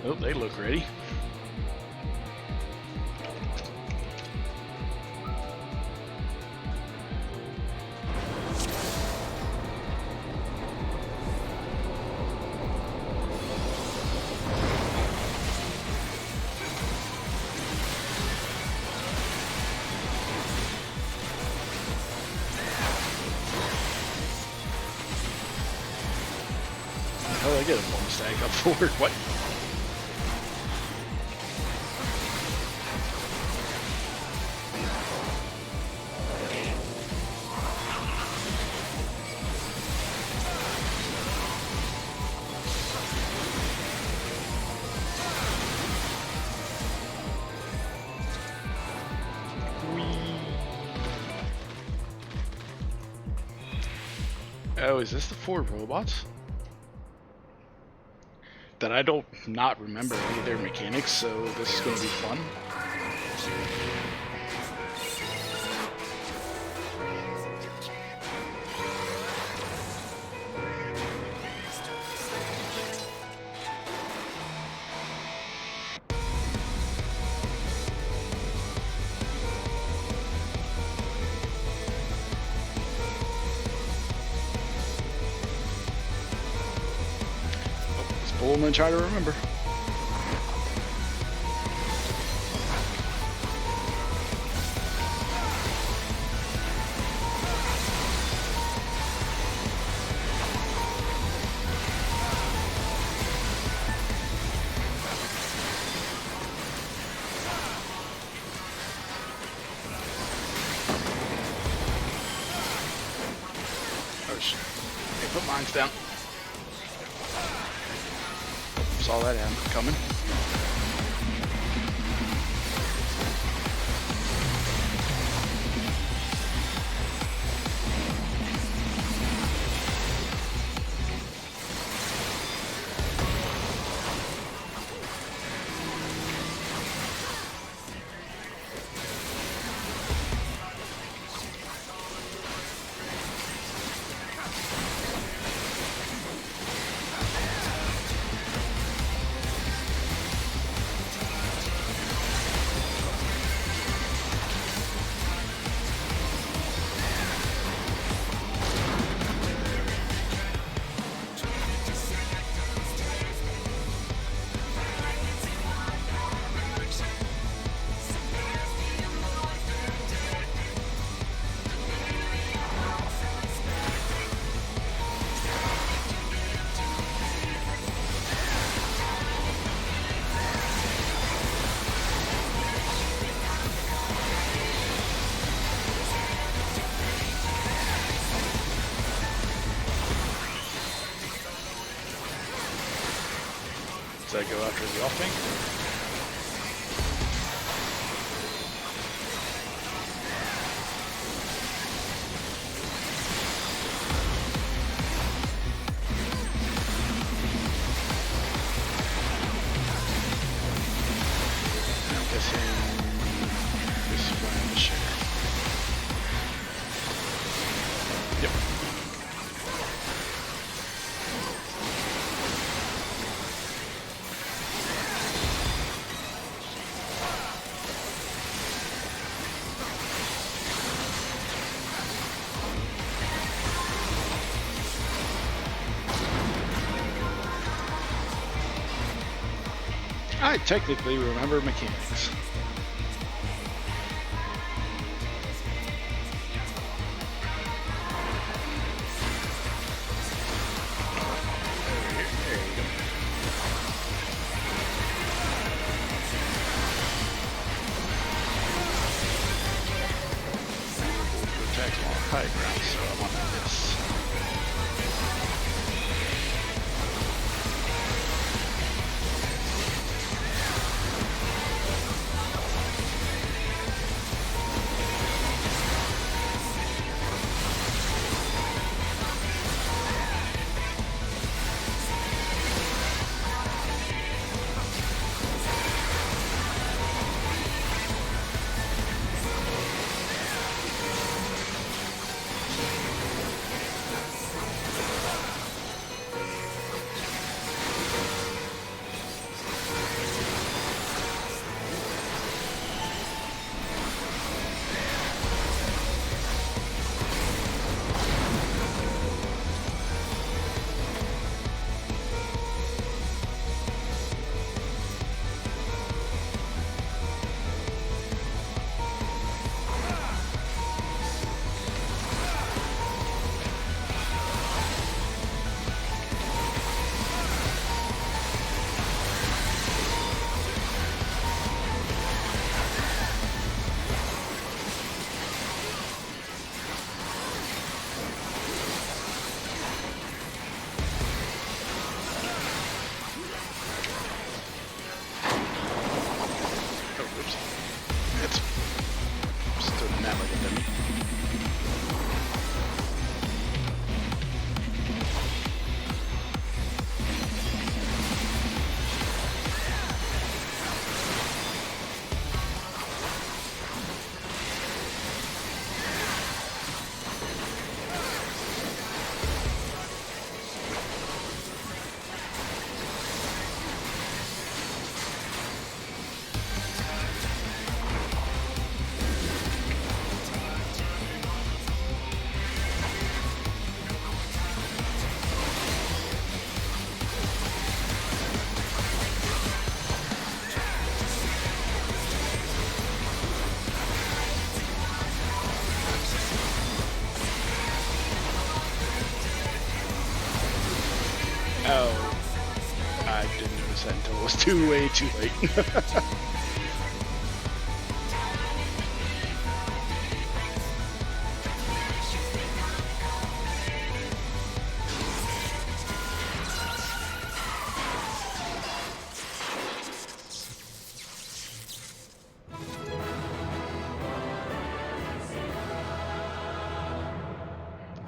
Oh, they look ready. Oh, I get a bonus tag up forward. What? Oh, is this the 4 robots? That I don't not remember any of their mechanics, so this is going to be fun. I'm gonna try to remember. Oh shit. Okay, put mines down. Saw that coming. Does that go after the off tank? I technically remember mechanics. There you go. high ground, so I want this. Oh, I didn't notice that until it was way too late.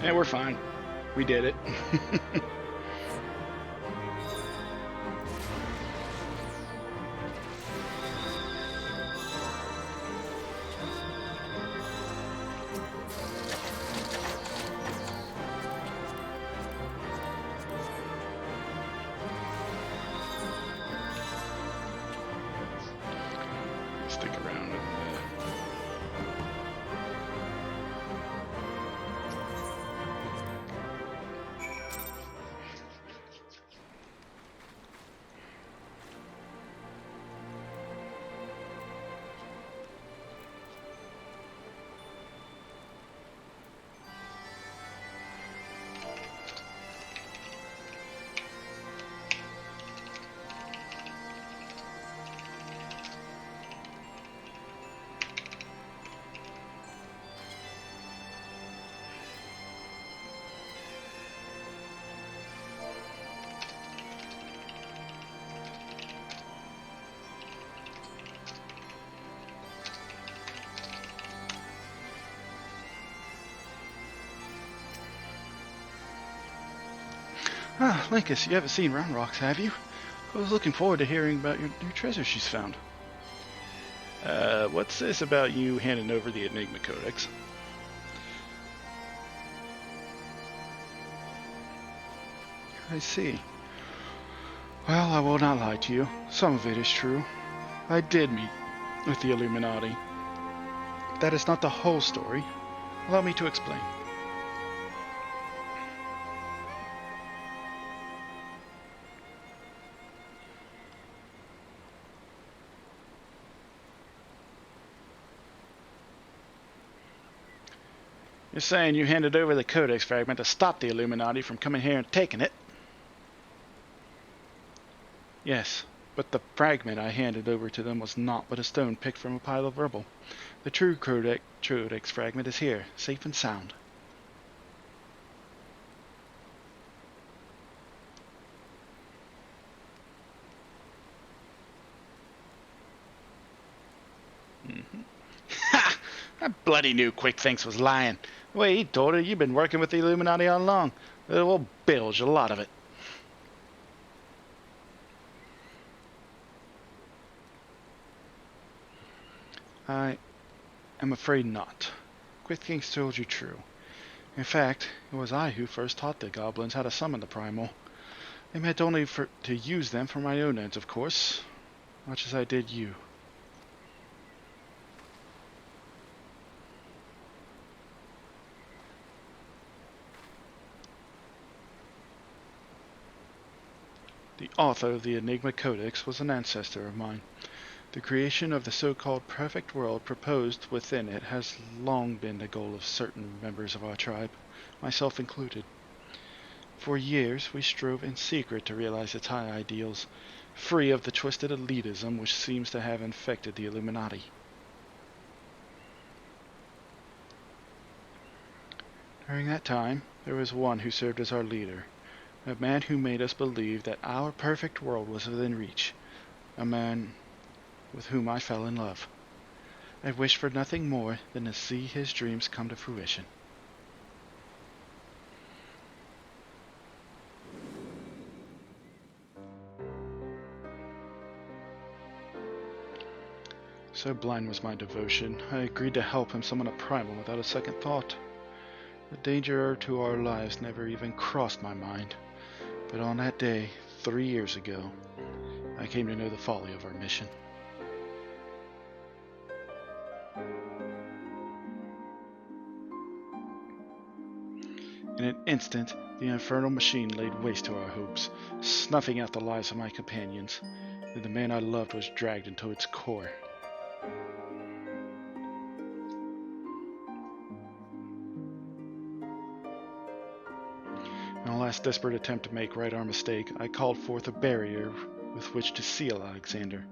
And we're fine. We did it. Stick around. Ah, Linkus, you haven't seen Round Rocks, have you? I was looking forward to hearing about your new treasure she's found. What's this about you handing over the Enigma Codex? I see. Well, I will not lie to you. Some of it is true. I did meet with the Illuminati. That is not the whole story. Allow me to explain. You're saying you handed over the Codex fragment to stop the Illuminati from coming here and taking it? Yes, but the fragment I handed over to them was not but a stone picked from a pile of rubble. The true Codex fragment is here, safe and sound. I bloody knew Quick Thinks was lying. The way he told her, you've been working with the Illuminati all along. We'll bilge a lot of it. I am afraid not. Quick Thinks told you true. In fact, it was I who first taught the goblins how to summon the primal. I meant only to use them for my own ends, of course, much as I did you. The author of the Enigma Codex was an ancestor of mine. The creation of the so-called perfect world proposed within it has long been the goal of certain members of our tribe, myself included. For years we strove in secret to realize its high ideals, free of the twisted elitism which seems to have infected the Illuminati. During that time, there was one who served as our leader, a man who made us believe that our perfect world was within reach, a man with whom I fell in love. I wished for nothing more than to see his dreams come to fruition. So blind was my devotion, I agreed to help him summon a primal without a second thought. The danger to our lives never even crossed my mind. But on that day, 3 years ago, I came to know the folly of our mission. In an instant, the infernal machine laid waste to our hopes, snuffing out the lives of my companions, and the man I loved was dragged into its core. In a last desperate attempt to make right our mistake, I called forth a barrier with which to seal Alexander.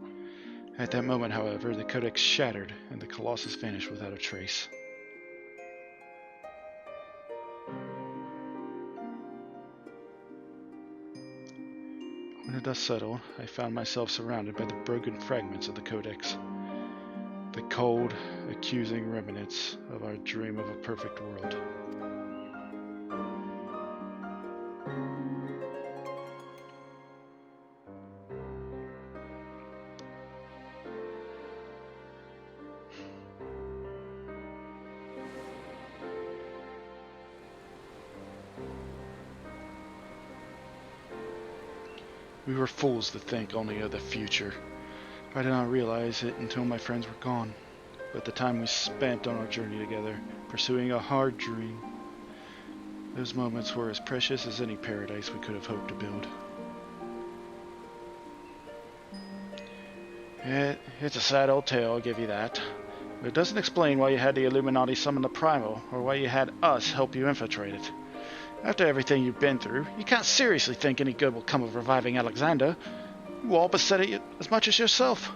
At that moment, however, the codex shattered and the Colossus vanished without a trace. When the dust settled, I found myself surrounded by the broken fragments of the codex, the cold, accusing remnants of our dream of a perfect world. We were fools to think only of the future. I did not realize it until my friends were gone. But the time we spent on our journey together, pursuing a hard dream, those moments were as precious as any paradise we could have hoped to build. It's a sad old tale, I'll give you that. But it doesn't explain why you had the Illuminati summon the primal, or why you had us help you infiltrate it. After everything you've been through, you can't seriously think any good will come of reviving Alexander. You all but said it as much as yourself.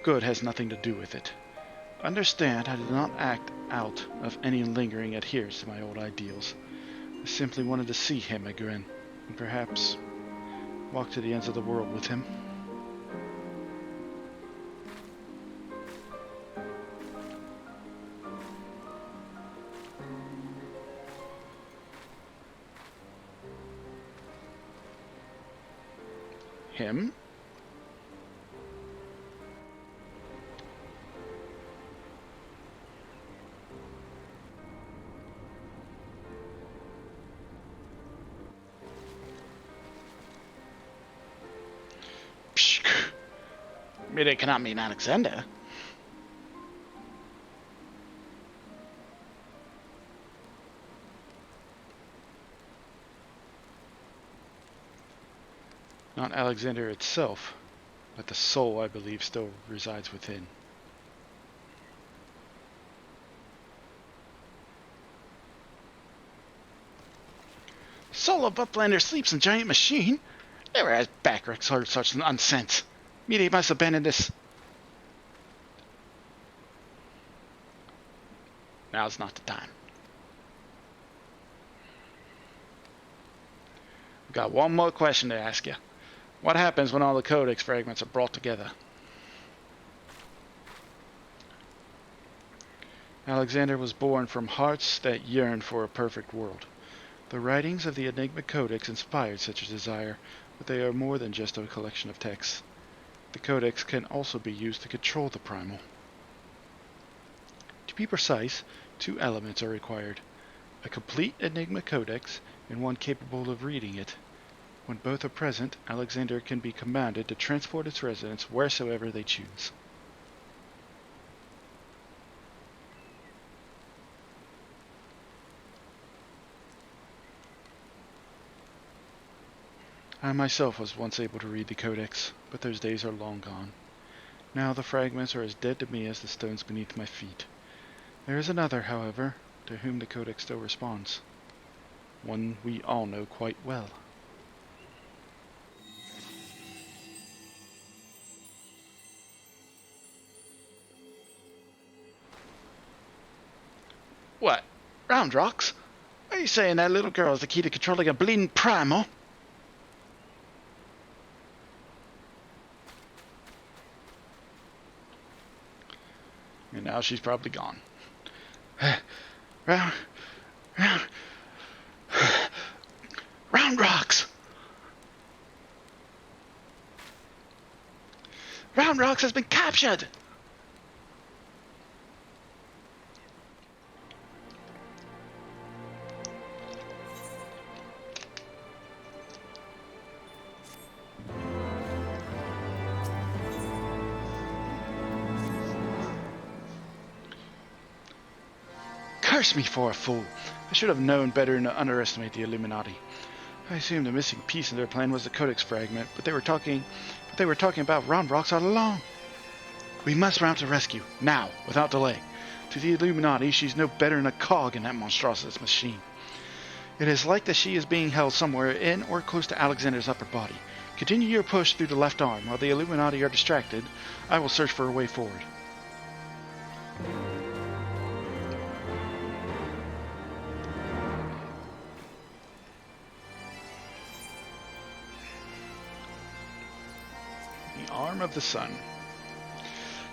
Good has nothing to do with it. Understand, I did not act out of any lingering adherence to my old ideals. I simply wanted to see him again, and perhaps walk to the ends of the world with him. Him? Psh, it cannot mean Alexander. Not Alexander itself, but the soul I believe still resides within. Soul of Uplander sleeps in giant machine? Never has Backrix heard such nonsense. He must abandon this. Now's not the time. I've got one more question to ask you. What happens when all the codex fragments are brought together? Alexander was born from hearts that yearned for a perfect world. The writings of the Enigma Codex inspired such a desire, but they are more than just a collection of texts. The Codex can also be used to control the primal. To be precise, 2 elements are required: a complete Enigma Codex and one capable of reading it. When both are present, Alexander can be commanded to transport its residents wheresoever they choose. I myself was once able to read the Codex, but those days are long gone. Now the fragments are as dead to me as the stones beneath my feet. There is another, however, to whom the Codex still responds. One we all know quite well. What? Round rocks? Are you saying that little girl is the key to controlling a bleeding primal? And now she's probably gone. Round rocks! Round rocks has been captured! Curse me for a fool. I should have known better than to underestimate the Illuminati. I assumed the missing piece in their plan was the Codex fragment, but they were talking about round rocks all along. We must mount a rescue, now, without delay. To the Illuminati, she's no better than a cog in that monstrous machine. It is like that she is being held somewhere in or close to Alexander's upper body. Continue your push through the left arm. While the Illuminati are distracted, I will search for a way forward. Arm of the Sun.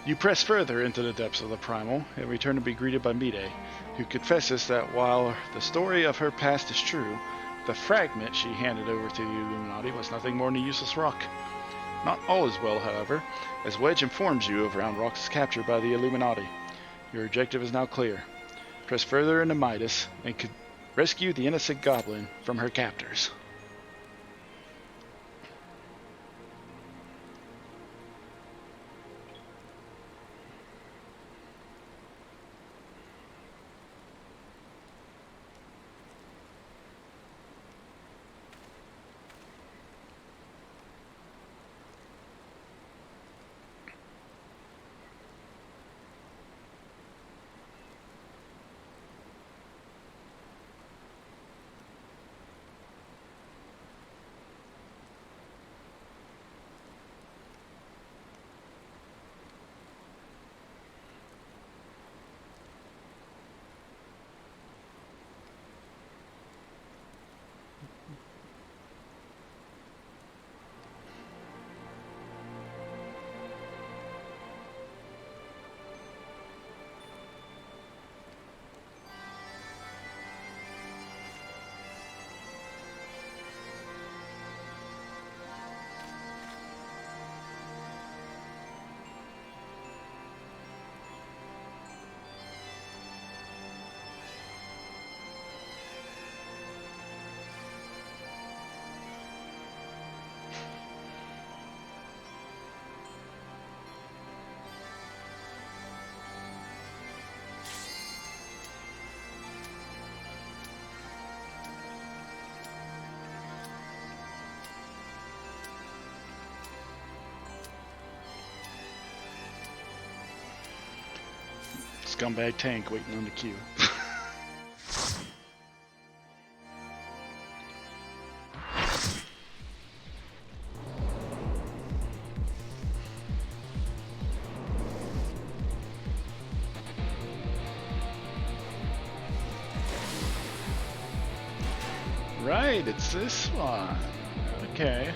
You press further into the depths of the primal and return to be greeted by Mide, who confesses that while the story of her past is true, the fragment she handed over to the Illuminati was nothing more than a useless rock. Not all is well, however, as Wedge informs you of Round Rock's capture by the Illuminati. Your objective is now clear. Press further into Midas and rescue the innocent goblin from her captors. Scumbag tank waiting on the queue. Right, it's this one. Okay. Alright.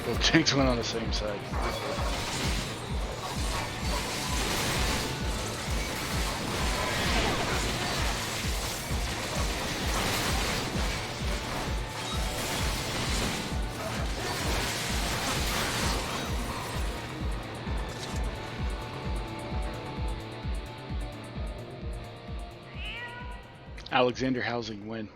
Both tanks went on the same side. Alexander Housing win.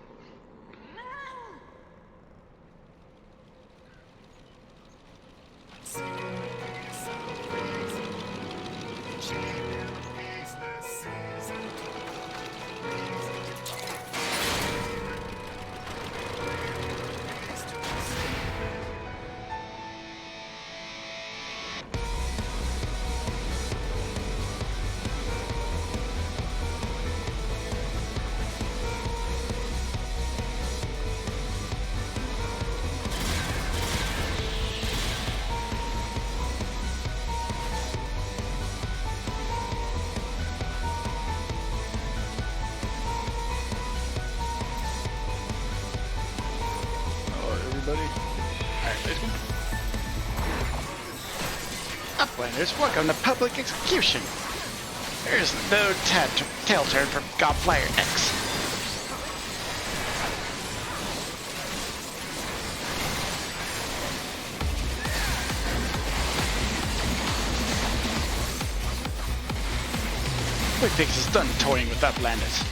Uplanders, welcome to public execution. There's no tail turn for Godflyer X. Quick Fix is done toying with Uplanders.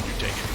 You take it.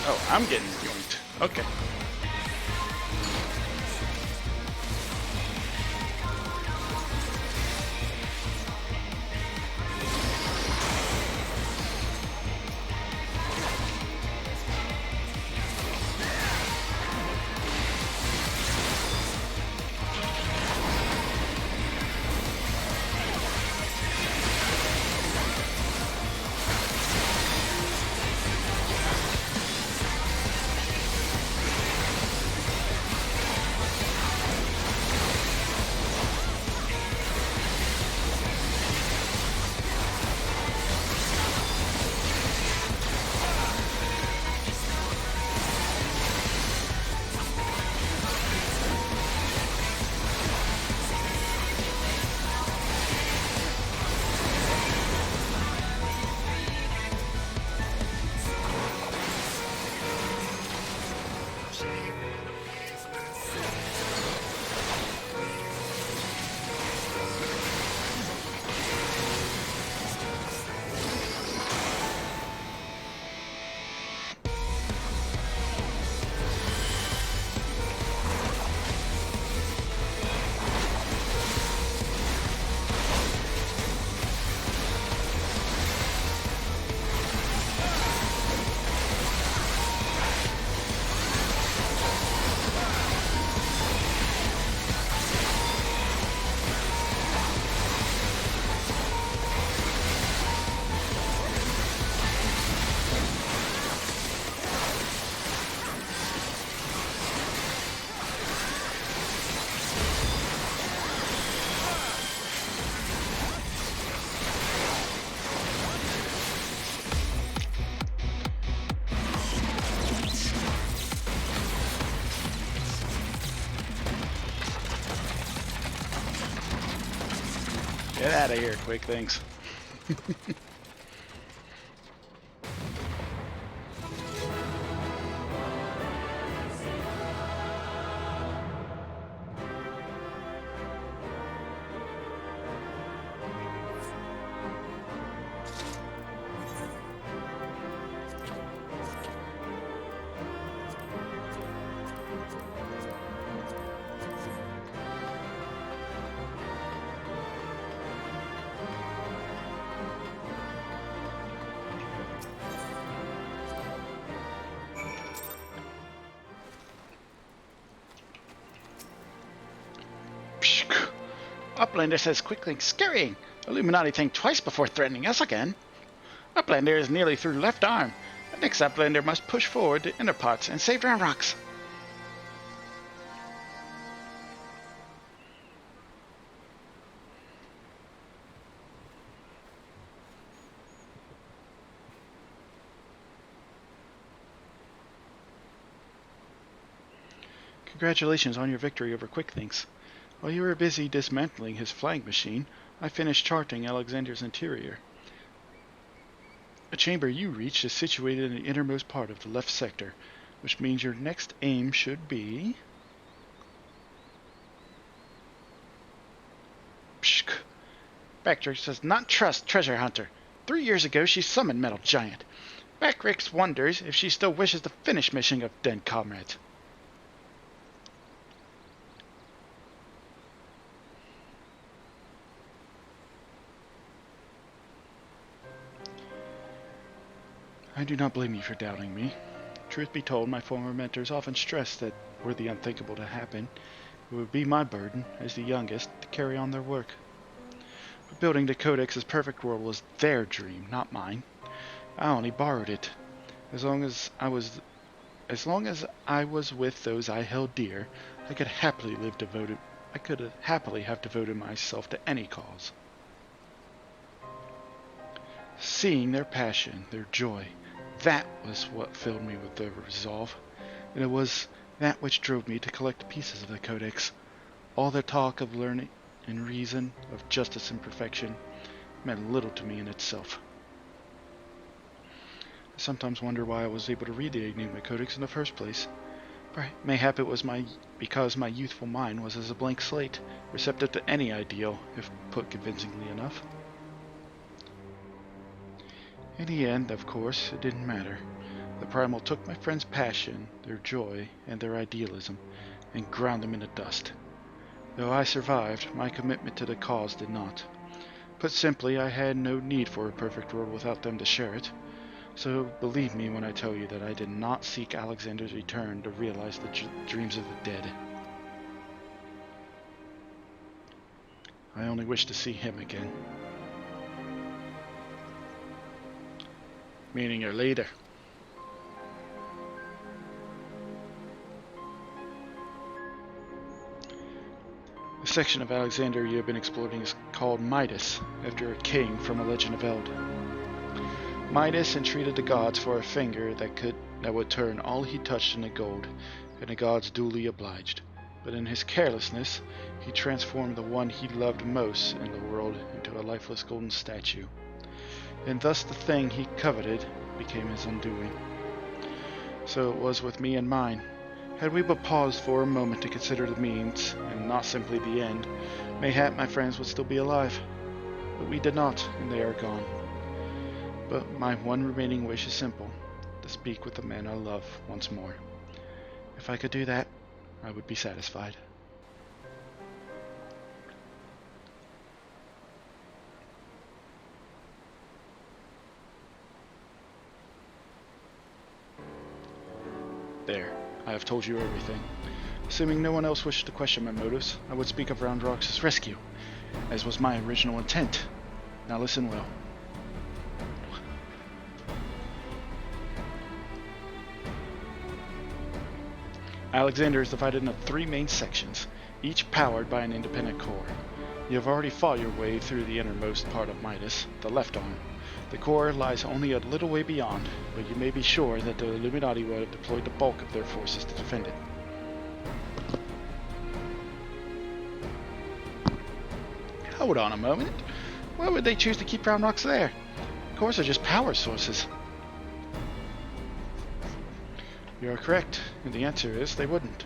Oh, I'm getting yoinked. Okay. Get out of here, quick things. Uplander says quickly, scurrying. Illuminati think twice before threatening us again. Uplander is nearly through left arm. The next Uplander must push forward to inner parts and save round rocks. Congratulations on your victory over Quick Things. While you were busy dismantling his flying machine, I finished charting Alexander's interior. A chamber you reached is situated in the innermost part of the left sector, which means your next aim should be... Pshk. Backrix does not trust Treasure Hunter. 3 years ago she summoned Metal Giant. Backrix wonders if she still wishes to finish mission of dead comrades. I do not blame you for doubting me. Truth be told, my former mentors often stressed that were the unthinkable to happen, it would be my burden, as the youngest, to carry on their work. But building the Codex's perfect world was their dream, not mine. I only borrowed it. As long as I was with those I held dear, I could happily have devoted myself to any cause. Seeing their passion, their joy, that was what filled me with the resolve, and it was that which drove me to collect the pieces of the Codex. All their talk of learning and reason, of justice and perfection, meant little to me in itself. I sometimes wonder why I was able to read the Enigma Codex in the first place. Mayhap it was because my youthful mind was as a blank slate, receptive to any ideal, if put convincingly enough. In the end, of course, it didn't matter. The Primal took my friends' passion, their joy, and their idealism, and ground them in the dust. Though I survived, my commitment to the cause did not. Put simply, I had no need for a perfect world without them to share it. So believe me when I tell you that I did not seek Alexander's return to realize the dreams of the dead. I only wish to see him again. Meaning your leader. The section of Alexander you have been exploring is called Midas, after a king from a legend of Eld. Midas entreated the gods for a finger that would turn all he touched into gold, and the gods duly obliged. But in his carelessness, he transformed the one he loved most in the world into a lifeless golden statue. And thus the thing he coveted became his undoing. So it was with me and mine. Had we but paused for a moment to consider the means, and not simply the end, mayhap my friends would still be alive. But we did not, and they are gone. But my one remaining wish is simple, to speak with the man I love once more. If I could do that, I would be satisfied. There, I have told you everything. Assuming no one else wished to question my motives, I would speak of Round Rock's rescue, as was my original intent. Now listen well. Alexander is divided into 3 main sections, each powered by an independent core. You have already fought your way through the innermost part of Midas, the left arm. The core lies only a little way beyond, but you may be sure that the Illuminati would have deployed the bulk of their forces to defend it. Hold on a moment. Why would they choose to keep round rocks there? Of course, they're just power sources. You are correct, and the answer is they wouldn't.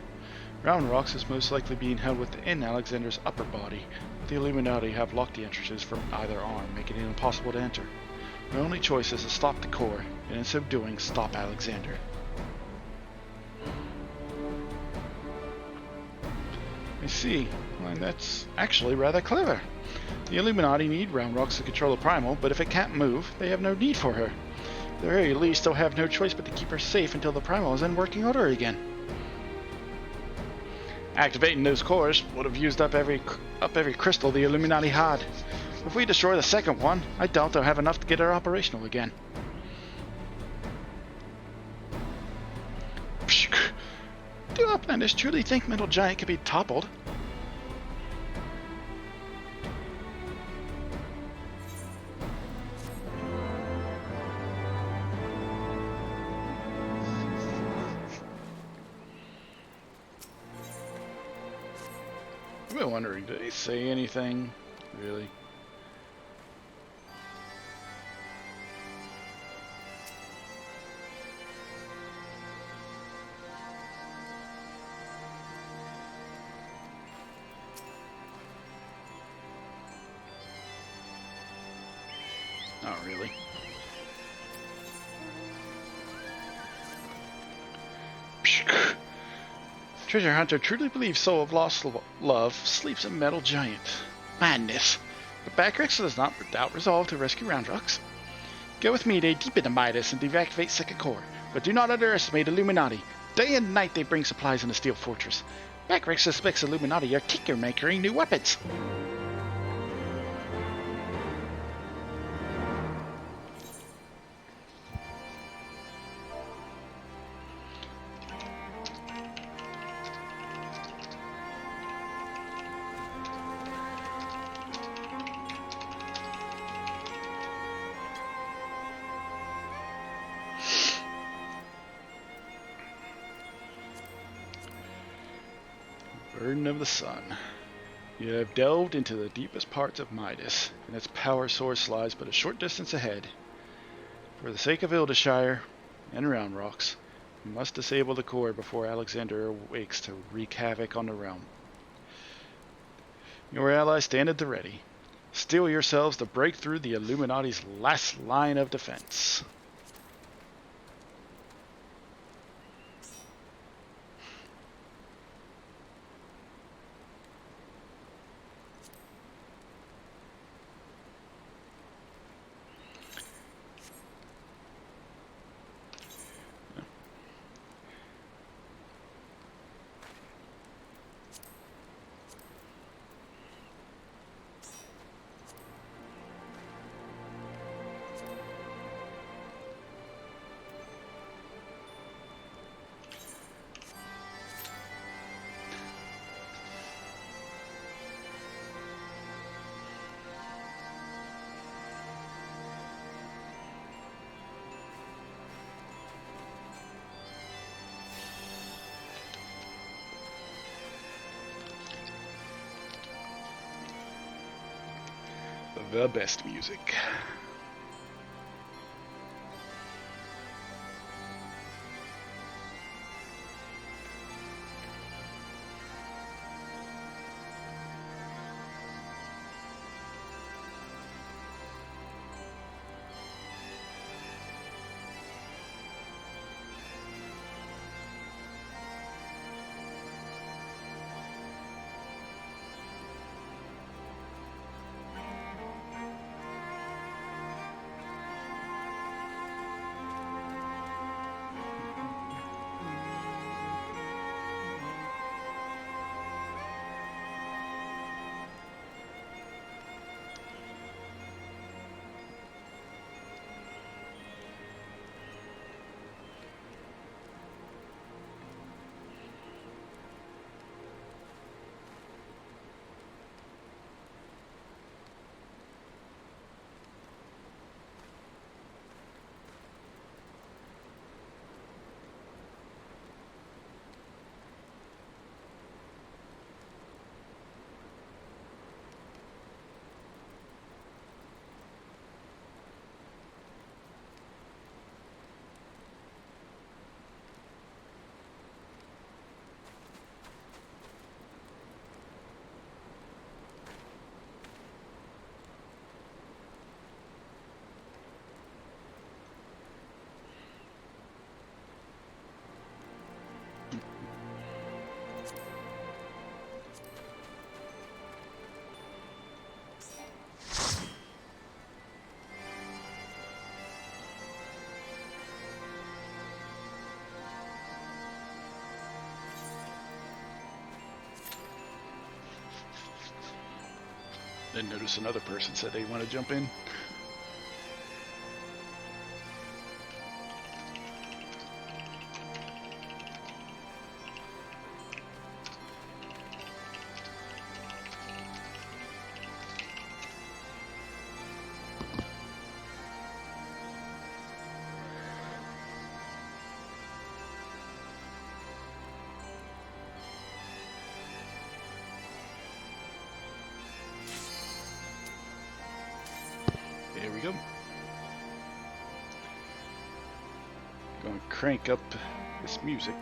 Round rocks is most likely being held within Alexander's upper body. The Illuminati have locked the entrances from either arm, making it impossible to enter. Our only choice is to stop the core, and in so doing, stop Alexander. I see. Well, that's actually rather clever. The Illuminati need round rocks to control the primal, but if it can't move, they have no need for her. At the very least, they'll have no choice but to keep her safe until the primal is in working order again. Activating those cores would have used up every crystal the Illuminati had. If we destroy the second one, I doubt they'll have enough to get her operational again. Do Uplanders truly think Metal Giant can be toppled? I've been wondering, did he say anything? Really? Not really. Treasure Hunter truly believes Soul of Lost Love sleeps in Metal Giant. Madness. But Backrix does not doubt resolve to rescue Roundrocks. Go with me to deep into Midas and deactivate Second Core, but do not underestimate Illuminati. Day and night they bring supplies in the Steel Fortress. Backrix suspects Illuminati are tinker-making new weapons. Burden of the Sun. You have delved into the deepest parts of Midas, and its power source lies but a short distance ahead. For the sake of Ildeshire and Round Rocks, you must disable the core before Alexander awakes to wreak havoc on the realm. Your allies stand at the ready. Steel yourselves to break through the Illuminati's last line of defense. The best music. Then notice another person said they want to jump in. There we go. Going to crank up this music.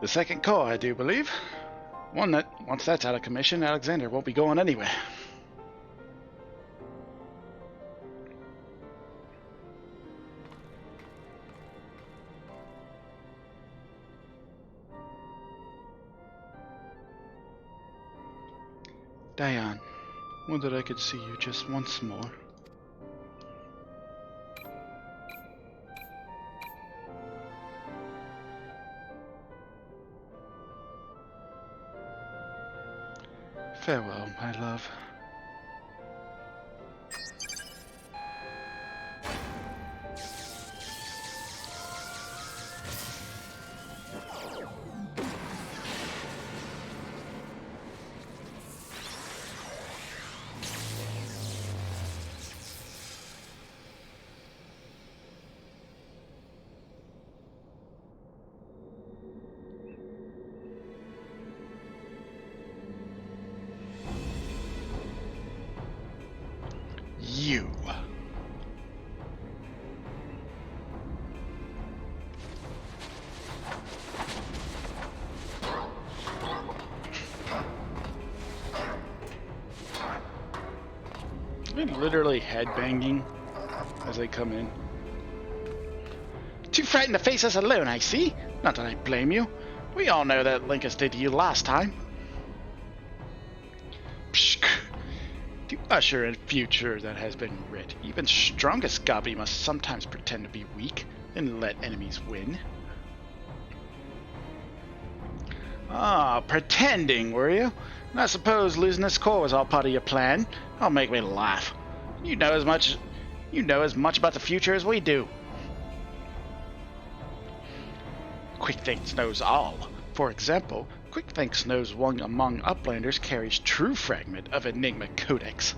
The second core, I do believe. One that, once that's out of commission, Alexander won't be going anywhere. Diane, would that I could see you just once more. Farewell, my love. You. They're literally headbanging as they come in. Too frightened to face us alone, I see. Not that I blame you. We all know that Linkus did to you last time. Pshk. To usher in future that has been writ, even strongest Gabi must sometimes pretend to be weak and let enemies win. Ah, pretending, were you? And I suppose losing this core was all part of your plan. Don't make me laugh. You know as much about the future as we do. QuickThinks knows all. For example, QuickThinks knows one among Uplanders carries true fragment of Enigma Codex.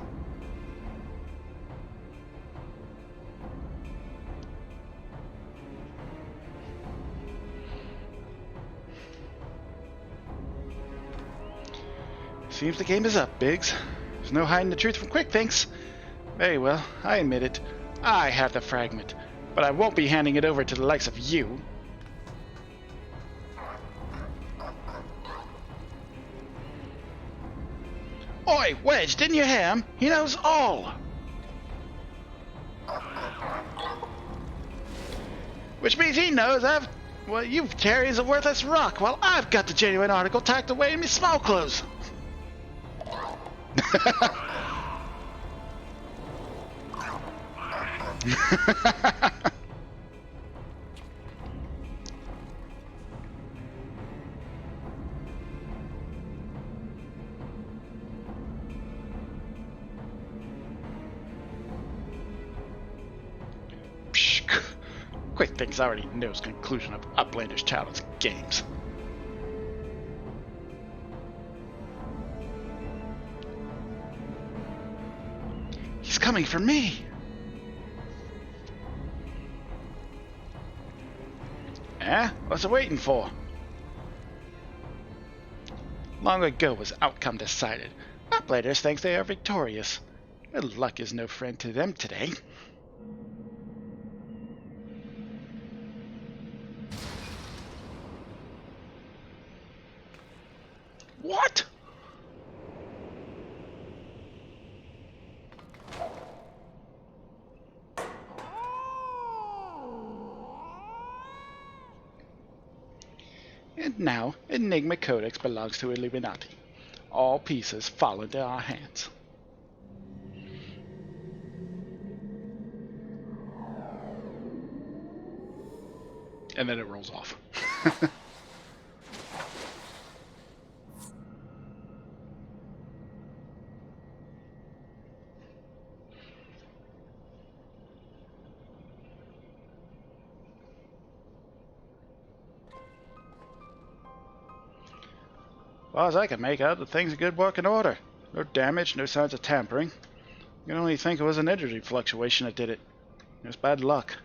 Seems the game is up, Biggs. There's no hiding the truth from QuickThinks. Very well, I admit it. I have the fragment, but I won't be handing it over to the likes of you. Oi, Wedge, didn't you hear him? He knows all! Which means he knows you Terry is a worthless rock, while I've got the genuine article tucked away in my small clothes. QuickThinks already knows conclusion of Uplander's childhood games. He's coming for me. Eh? What's it waiting for? Long ago was outcome decided. Uplanders thinks they are victorious. But luck is no friend to them today. What? And now, Enigma Codex belongs to Illuminati. All pieces fall into our hands. And then it rolls off. As far as I can make out, the thing's in good working order. No damage, no signs of tampering. You can only think it was an energy fluctuation that did it. It was bad luck.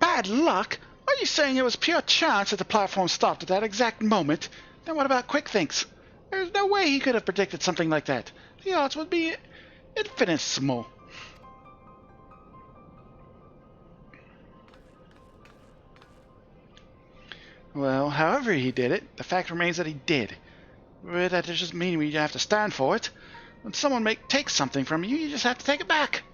Bad luck? Are you saying it was pure chance that the platform stopped at that exact moment? Then what about QuickThinks? There's no way he could have predicted something like that. The odds would be infinitesimal. Well, however he did it, the fact remains that he did. But that doesn't mean we have to stand for it. When someone takes something from you, you just have to take it back.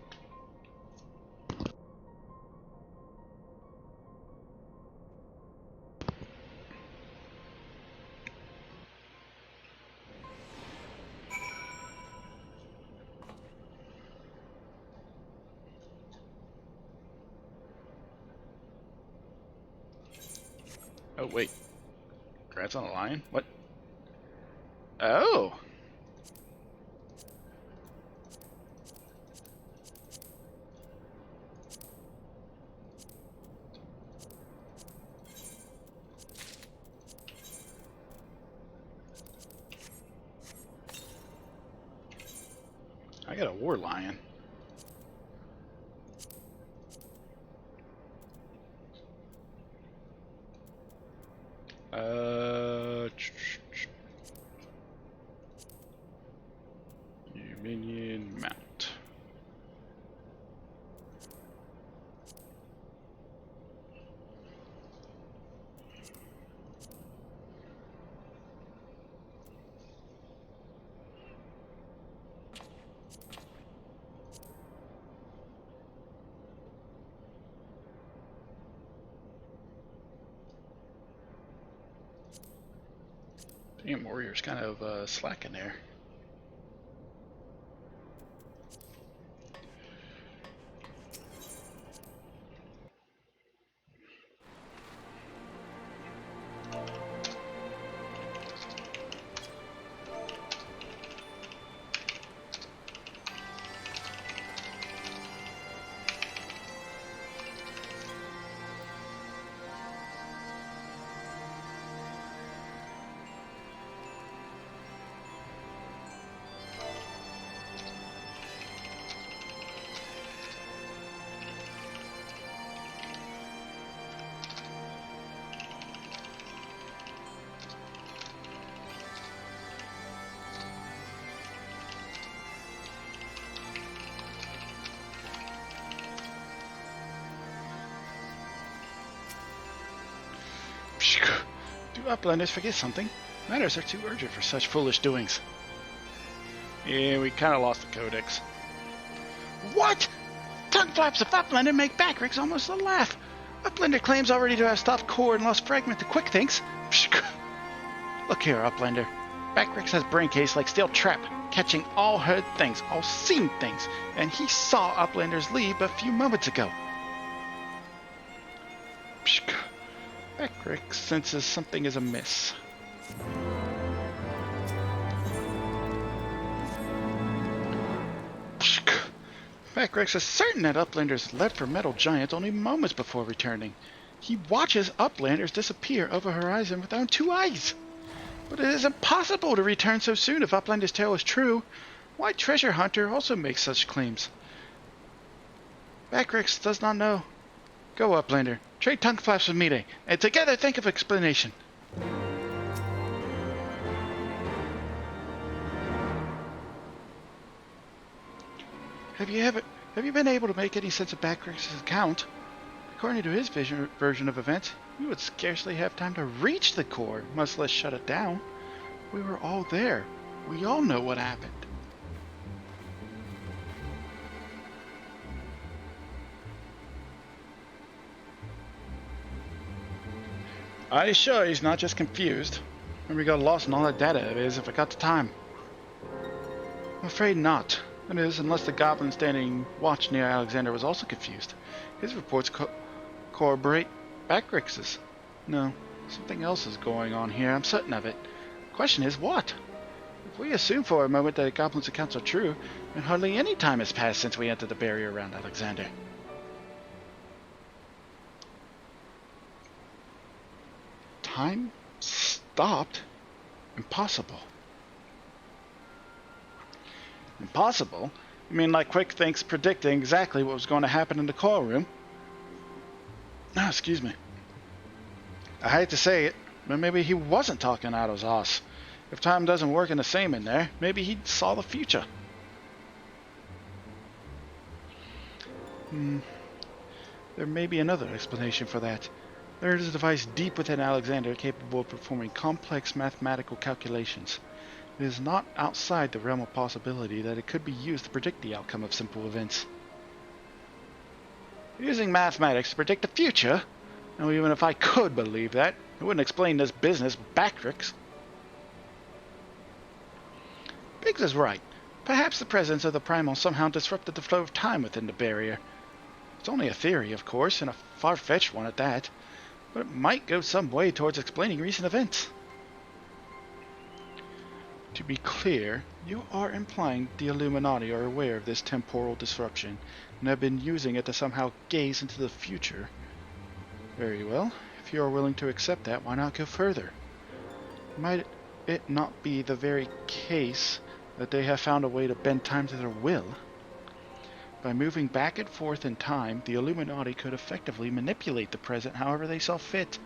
Oh, wait. Grant's on a lion? What? Oh! I got a war lion. Minion mount. Damn, warrior's kind of slacking there. Do uplanders forget something? Matters are too urgent for such foolish doings. Yeah, we kind of lost the codex. What? Tongue flaps of Uplander make Backrix almost a laugh. Uplander claims already to have stopped core and lost fragment to quick thinks. Look here, Uplander. Backrix has brain case like steel trap, catching all heard things, all seen things, and he saw Uplanders leave a few moments ago. Backrix senses something is amiss. Backrix is certain that Uplanders left for Metal Giant only moments before returning. He watches Uplanders disappear over horizon with own two eyes. But it is impossible to return so soon if Uplander's tale is true. Why Treasure Hunter also makes such claims? Backrix does not know. Go, Uplander. Trade tongue flaps with Mide, and together think of explanation. Have you been able to make any sense of Backrix's account? According to his version of events, we would scarcely have time to reach the core, much less shut it down. We were all there. We all know what happened. I sure he's not just confused. Maybe we got lost in all that data of his if I got the time. I'm afraid not. That is, unless the goblin standing watch near Alexander was also confused. His reports corroborate Backrix's. No, something else is going on here, I'm certain of it. The question is, what? If we assume for a moment that the goblin's accounts are true, then hardly any time has passed since we entered the barrier around Alexander. Time stopped? Impossible. Impossible? You mean like Quick Think's predicting exactly what was going to happen in the call room? No, excuse me. I hate to say it, but maybe he wasn't talking out of his ass. If time doesn't work in the same in there, maybe he saw the future. There may be another explanation for that. There is a device deep within Alexander capable of performing complex mathematical calculations. It is not outside the realm of possibility that it could be used to predict the outcome of simple events. Using mathematics to predict the future? Now, even if I could believe that, it wouldn't explain this business with Bactrix. Biggs is right. Perhaps the presence of the primal somehow disrupted the flow of time within the barrier. It's only a theory, of course, and a far-fetched one at that, but it might go some way towards explaining recent events. To be clear, you are implying the Illuminati are aware of this temporal disruption and have been using it to somehow gaze into the future. Very well. If you are willing to accept that, why not go further? Might it not be the very case that they have found a way to bend time to their will? By moving back and forth in time, the Illuminati could effectively manipulate the present however they saw fit.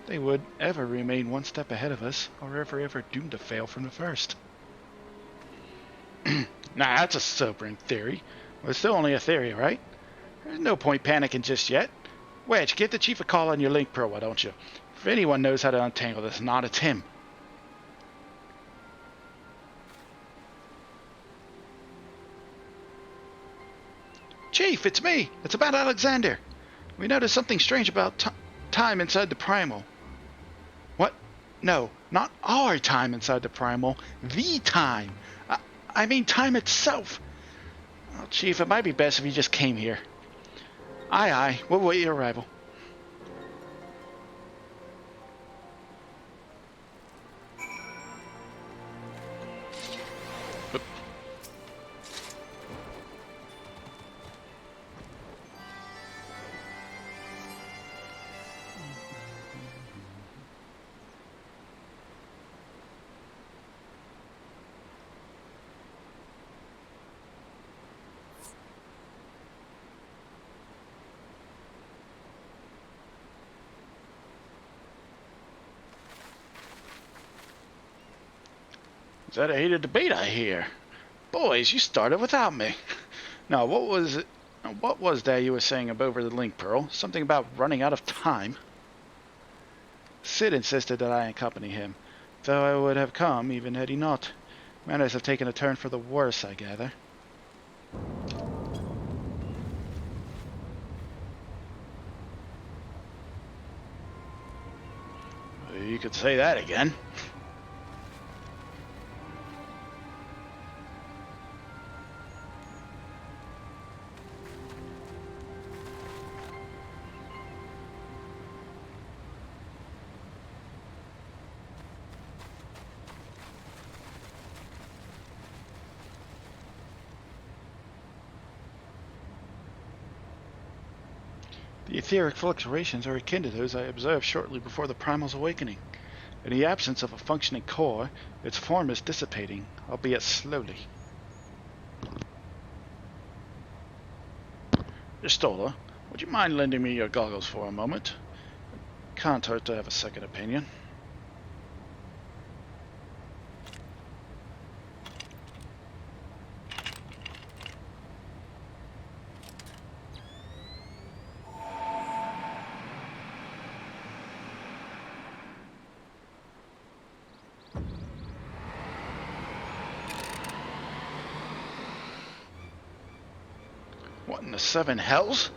They would ever remain one step ahead of us, or ever doomed to fail from the first. Nah, that's a sobering theory. Well, it's still only a theory, right? There's no point panicking just yet. Wedge, give the Chief a call on your Link Pro, why don't you? If anyone knows how to untangle this knot, it's him. Chief, it's me. It's about Alexander. We noticed something strange about time inside the Primal. What? No, not our time inside the Primal. The time. I mean time itself. Well, Chief, it might be best if you just came here. Aye, we'll wait your arrival. Is that a heated debate I hear? Boys, you started without me. Now, what was that you were saying over the Link Pearl? Something about running out of time? Sid insisted that I accompany him, though I would have come even had he not. Matters have taken a turn for the worse, I gather. You could say that again. The etheric fluctuations are akin to those I observed shortly before the Primal's awakening. In the absence of a functioning core, its form is dissipating, albeit slowly. Istola, would you mind lending me your goggles for a moment? Can't hurt to have a second opinion. What in the seven hells?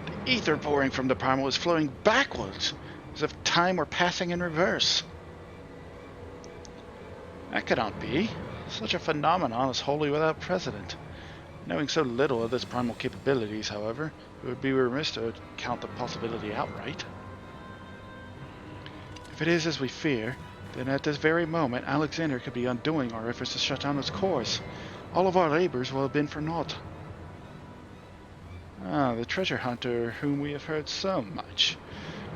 The ether pouring from the Primal is flowing backwards, as if time were passing in reverse. That cannot be. Such a phenomenon is wholly without precedent. Knowing so little of this Primal capabilities, however, it would be remiss to count the possibility outright. If it is as we fear, then at this very moment Alexander could be undoing our efforts to shut down its cores. All of our labors will have been for naught. Ah, the treasure hunter whom we have heard so much.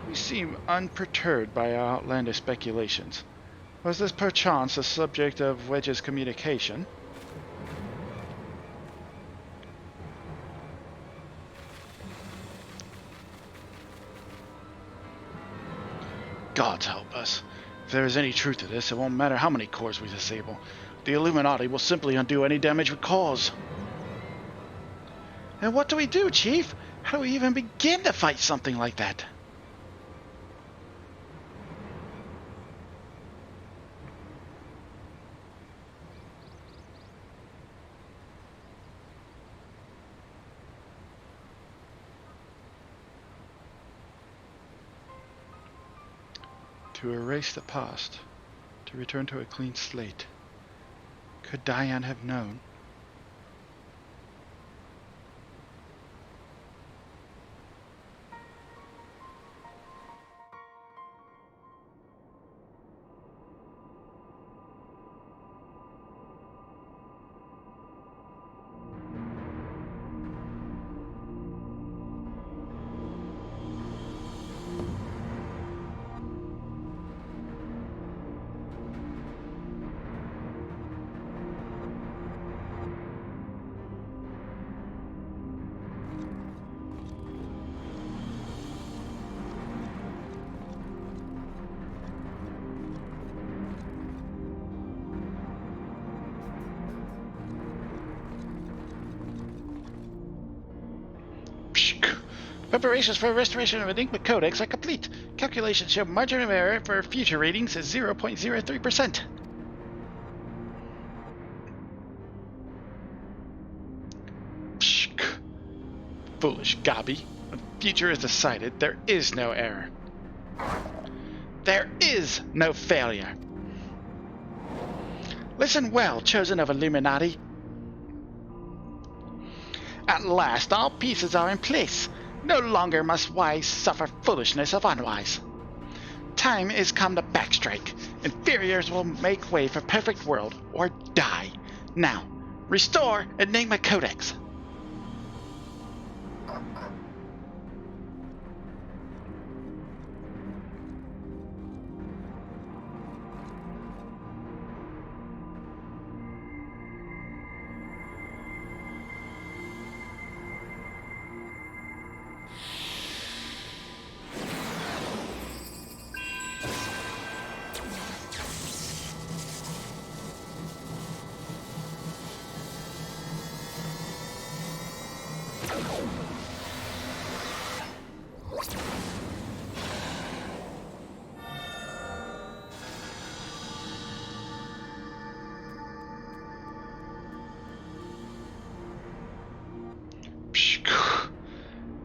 We seem unperturbed by our outlandish speculations. Was this perchance the subject of Wedge's communication? Gods help us. If there is any truth to this, it won't matter how many cores we disable. The Illuminati will simply undo any damage we cause. And what do we do, Chief? How do we even begin to fight something like that? To erase the past, to return to a clean slate. Could Diane have known? Preparations for restoration of Enigma Codex are complete. Calculations show margin of error for future readings is 0.03%. Pshk. Foolish Gabi. When future is decided, there is no error. There is no failure. Listen well, chosen of Illuminati. At last, all pieces are in place. No longer must wise suffer foolishness of unwise. Time is come to backstrike. Inferiors will make way for perfect world or die. Now, restore Enigma Codex.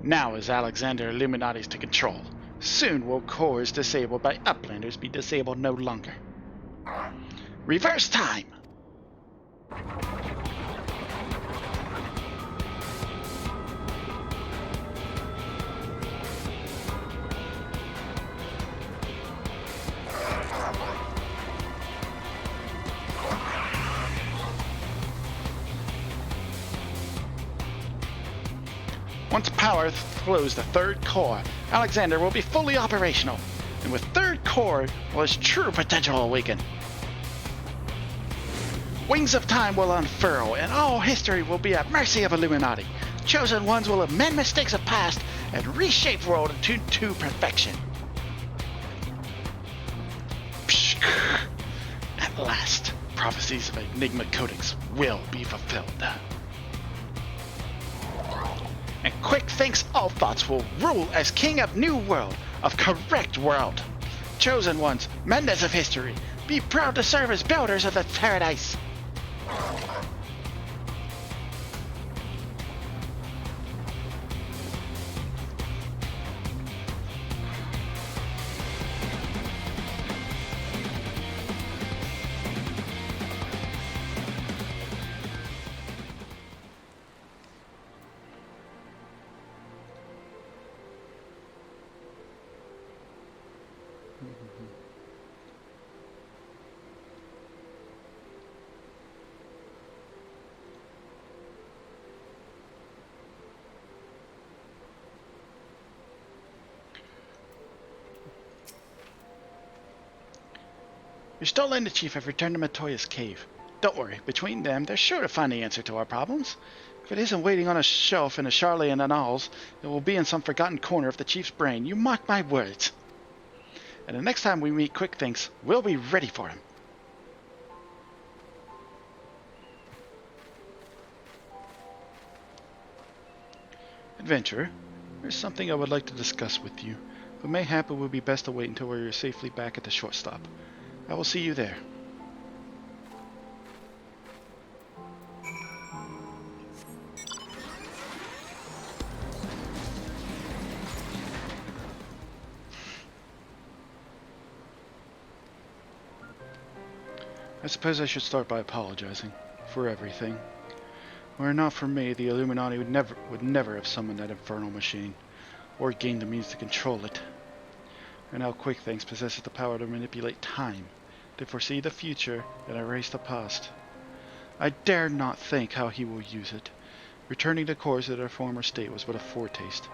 Now is Alexander Illuminati's to control. Soon will cores disabled by Uplanders be disabled no longer. Reverse time! Once power flows the third core, Alexander will be fully operational, and with third core will his true potential awaken. Wings of time will unfurl, and all history will be at mercy of Illuminati. Chosen ones will amend mistakes of past and reshape world to perfection. At last, prophecies of Enigma Codex will be fulfilled. And quick thinks all thoughts will rule as king of new world, of correct world. Chosen ones, menders of history, be proud to serve as builders of the paradise. Your Stola and the Chief have returned to Matoya's cave. Don't worry, between them, they're sure to find the answer to our problems. If it isn't waiting on a shelf in the Charlian Annals, it will be in some forgotten corner of the Chief's brain. You mark my words. And the next time we meet Quick Thinks, we'll be ready for him. Adventurer, there's something I would like to discuss with you, but mayhap it would be best to wait until we're safely back at the shortstop. I will see you there. I suppose I should start by apologizing for everything. Were it not for me, the Illuminati would never have summoned that infernal machine, or gained the means to control it. And now Quick Things possesses the power to manipulate time, to foresee the future and erase the past. I dare not think how he will use it. Returning the cores to their former state was but a foretaste.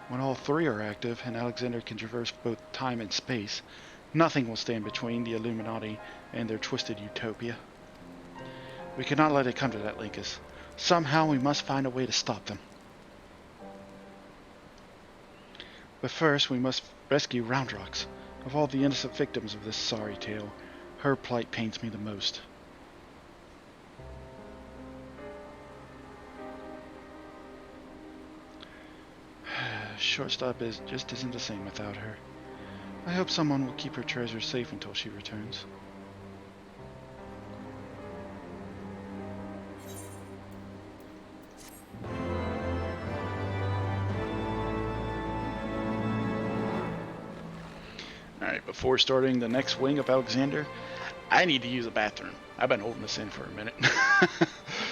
When all three are active, and Alexander can traverse both time and space, nothing will stand between the Illuminati and their twisted utopia. We cannot let it come to that, Linkus. Somehow we must find a way to stop them. But first we must rescue Roundrocks. Of all the innocent victims of this sorry tale, her plight pains me the most. Shortstop just isn't the same without her. I hope someone will keep her treasure safe until she returns. Alright, before starting the next wing of Alexander, I need to use a bathroom. I've been holding this in for a minute.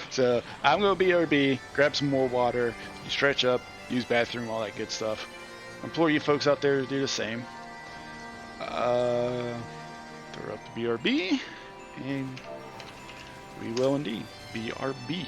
So I'm going to BRB, grab some more water, stretch up, use bathroom, all that good stuff. I implore you folks out there to do the same. Throw up the BRB, and we will indeed BRB.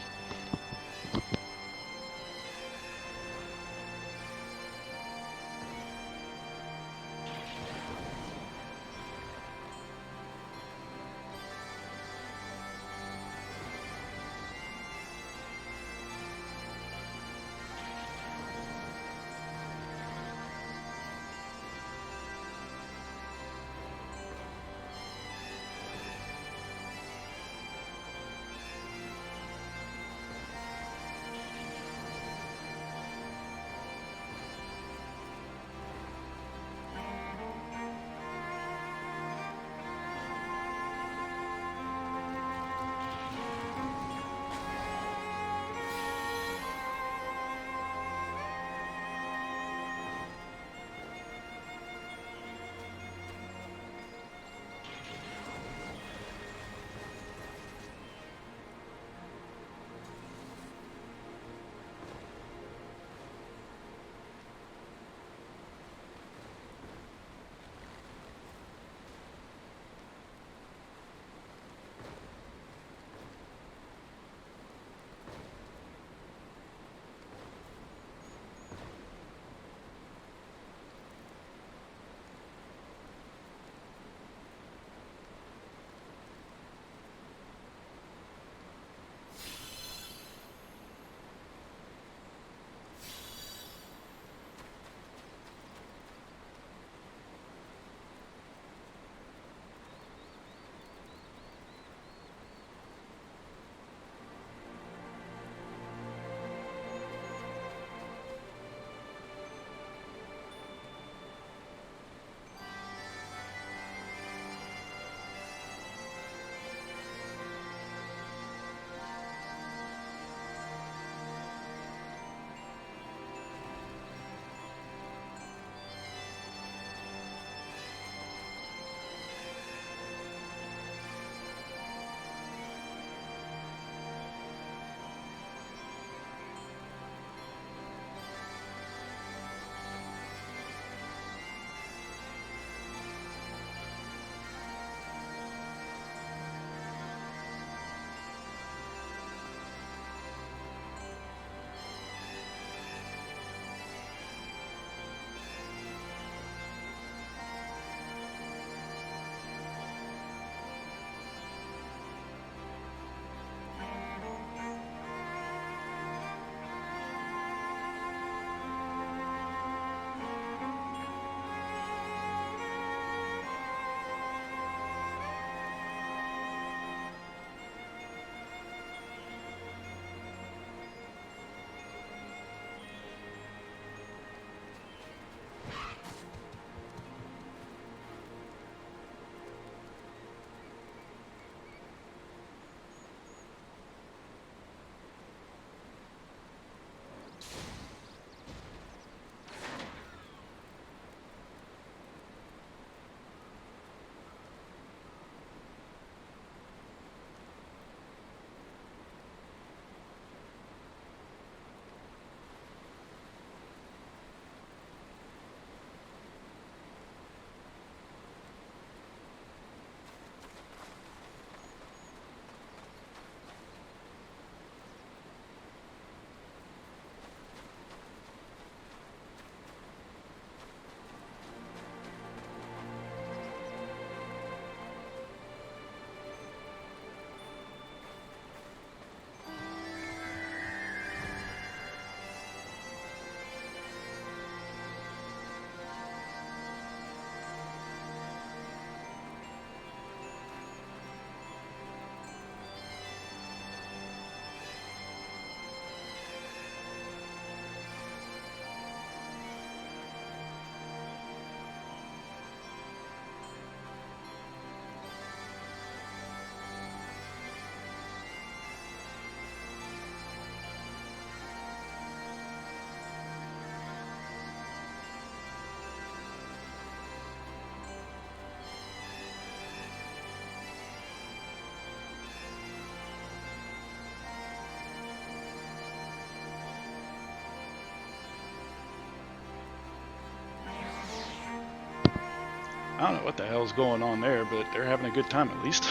I don't know what the hell's going on there, but they're having a good time at least.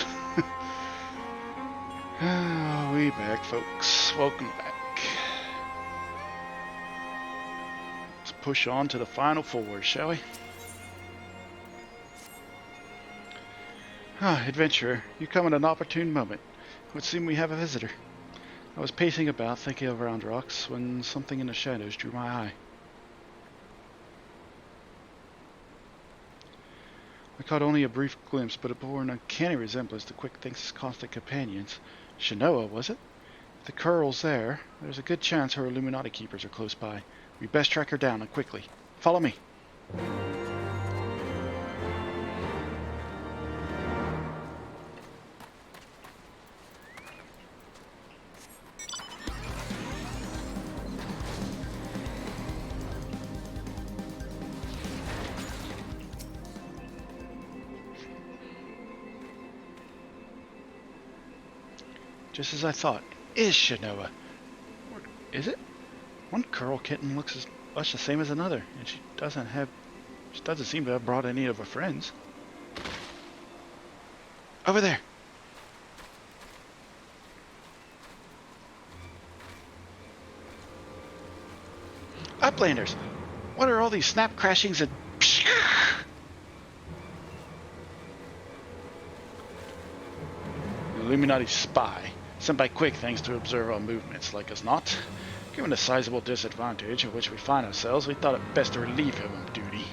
We back, folks. Welcome back. Let's push on to the final four, shall we? Adventurer, you come at an opportune moment. It would seem we have a visitor. I was pacing about, thinking of Round Rocks, when something in the shadows drew my eye. I caught only a brief glimpse, but it bore an uncanny resemblance to Quick Think's constant companions. Shanoa, was it? If the Curl's there, there's a good chance her Illuminati keepers are close by. We best track her down, and quickly. Follow me. Just as I thought. Is Shanoa? Or is it? One Curl kitten looks as much the same as another, and she doesn't seem to have brought any of her friends. Over there. Uplanders! What are all these snap crashings and... Illuminati spy, sent by Quick Things to observe our movements, like us not. Given the sizable disadvantage in which we find ourselves, we thought it best to relieve him of duty.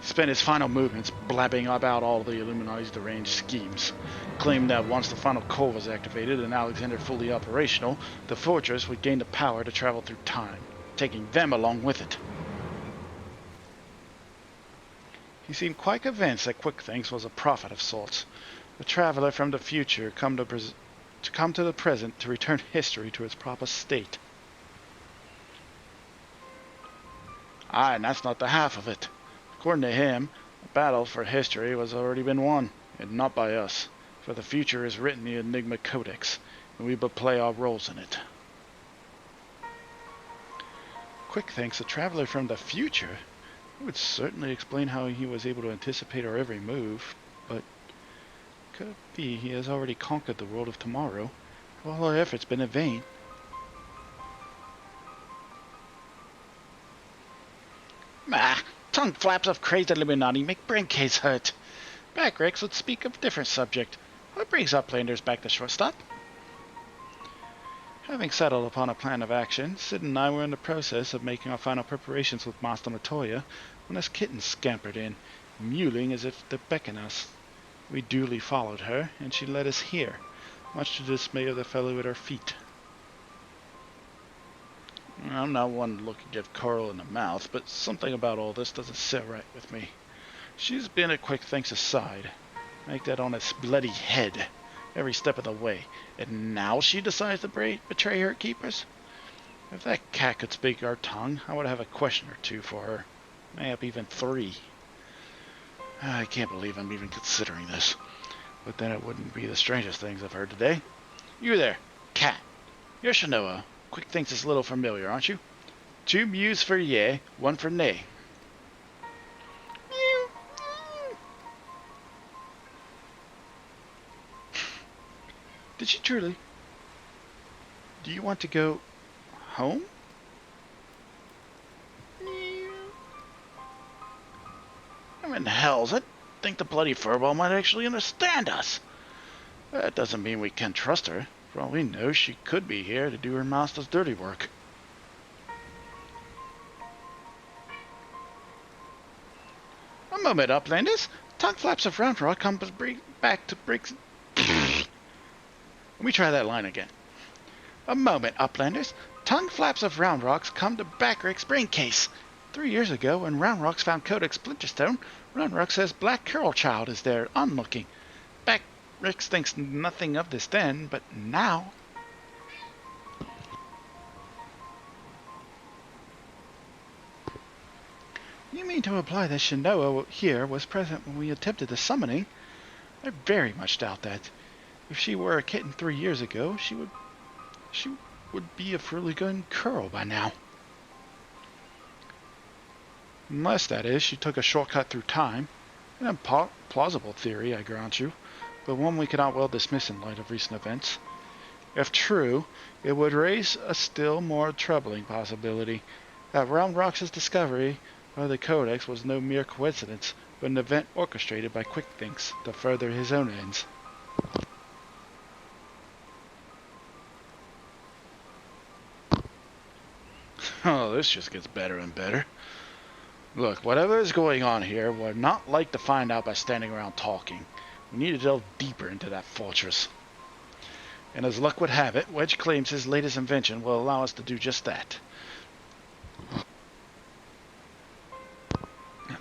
He spent his final movements blabbing about all the Illuminati's deranged schemes, claimed that once the final core was activated and Alexander fully operational, the fortress would gain the power to travel through time, taking them along with it. He seemed quite convinced that Quick Things was a prophet of sorts, a traveler from the future come to the present to return history to its proper state. Aye, and that's not the half of it. According to him, the battle for history has already been won, and not by us, for the future is written in the Enigma Codex, and we but play our roles in it. Quick Thinks, a traveler from the future? It would certainly explain how he was able to anticipate our every move, but could it be he has already conquered the world of tomorrow? Have all our efforts been in vain? Tongue flaps of crazed Illuminati make brain case hurt. Back, Rex, let's speak of a different subject. What brings Uplanders back to shortstop? Having settled upon a plan of action, Sid and I were in the process of making our final preparations with Master Matoya when this kitten scampered in, mewling as if to beckon us. We duly followed her, and she led us here, much to the dismay of the fellow at our feet. I'm not one to look and give Carl in the mouth, but something about all this doesn't sit right with me. She's been at Quick Thinks' side, make that on its bloody head, every step of the way, and now she decides to betray her keepers? If that cat could speak our tongue, I would have a question or two for her, maybe even 3. I can't believe I'm even considering this. But then it wouldn't be the strangest things I've heard today. You there, cat. You're Shanoa. Quick Thinks is a little familiar, aren't you? 2 mews for yea, 1 for nay. Did she truly? Do you want to go home? I'm in hell's I think the bloody furball might actually understand us. That doesn't mean we can't trust her. For all we know, she could be here to do her master's dirty work. A moment, Uplanders. Tongue flaps of Round Rock come back to break... Let me try that line again. A moment, Uplanders. Tongue flaps of Round Rocks come to Backrick's brain case. 3 years ago, when Round Rocks found Codex Splinterstone, Round Rock says Black Curl Child is there, onlooking. Backrick thinks nothing of this then, but now... You mean to imply that Shanoa here was present when we attempted the summoning? I very much doubt that. If she were a kitten 3 years ago, she would be a fairly good curl by now. Unless, that is, she took a shortcut through time. An plausible theory, I grant you, but one we cannot well dismiss in light of recent events. If true, it would raise a still more troubling possibility that Realm Rox's discovery of the Codex was no mere coincidence, but an event orchestrated by Quickthinks to further his own ends. Oh, this just gets better and better. Look, whatever is going on here, we're not like to find out by standing around talking. We need to delve deeper into that fortress. And as luck would have it, Wedge claims his latest invention will allow us to do just that.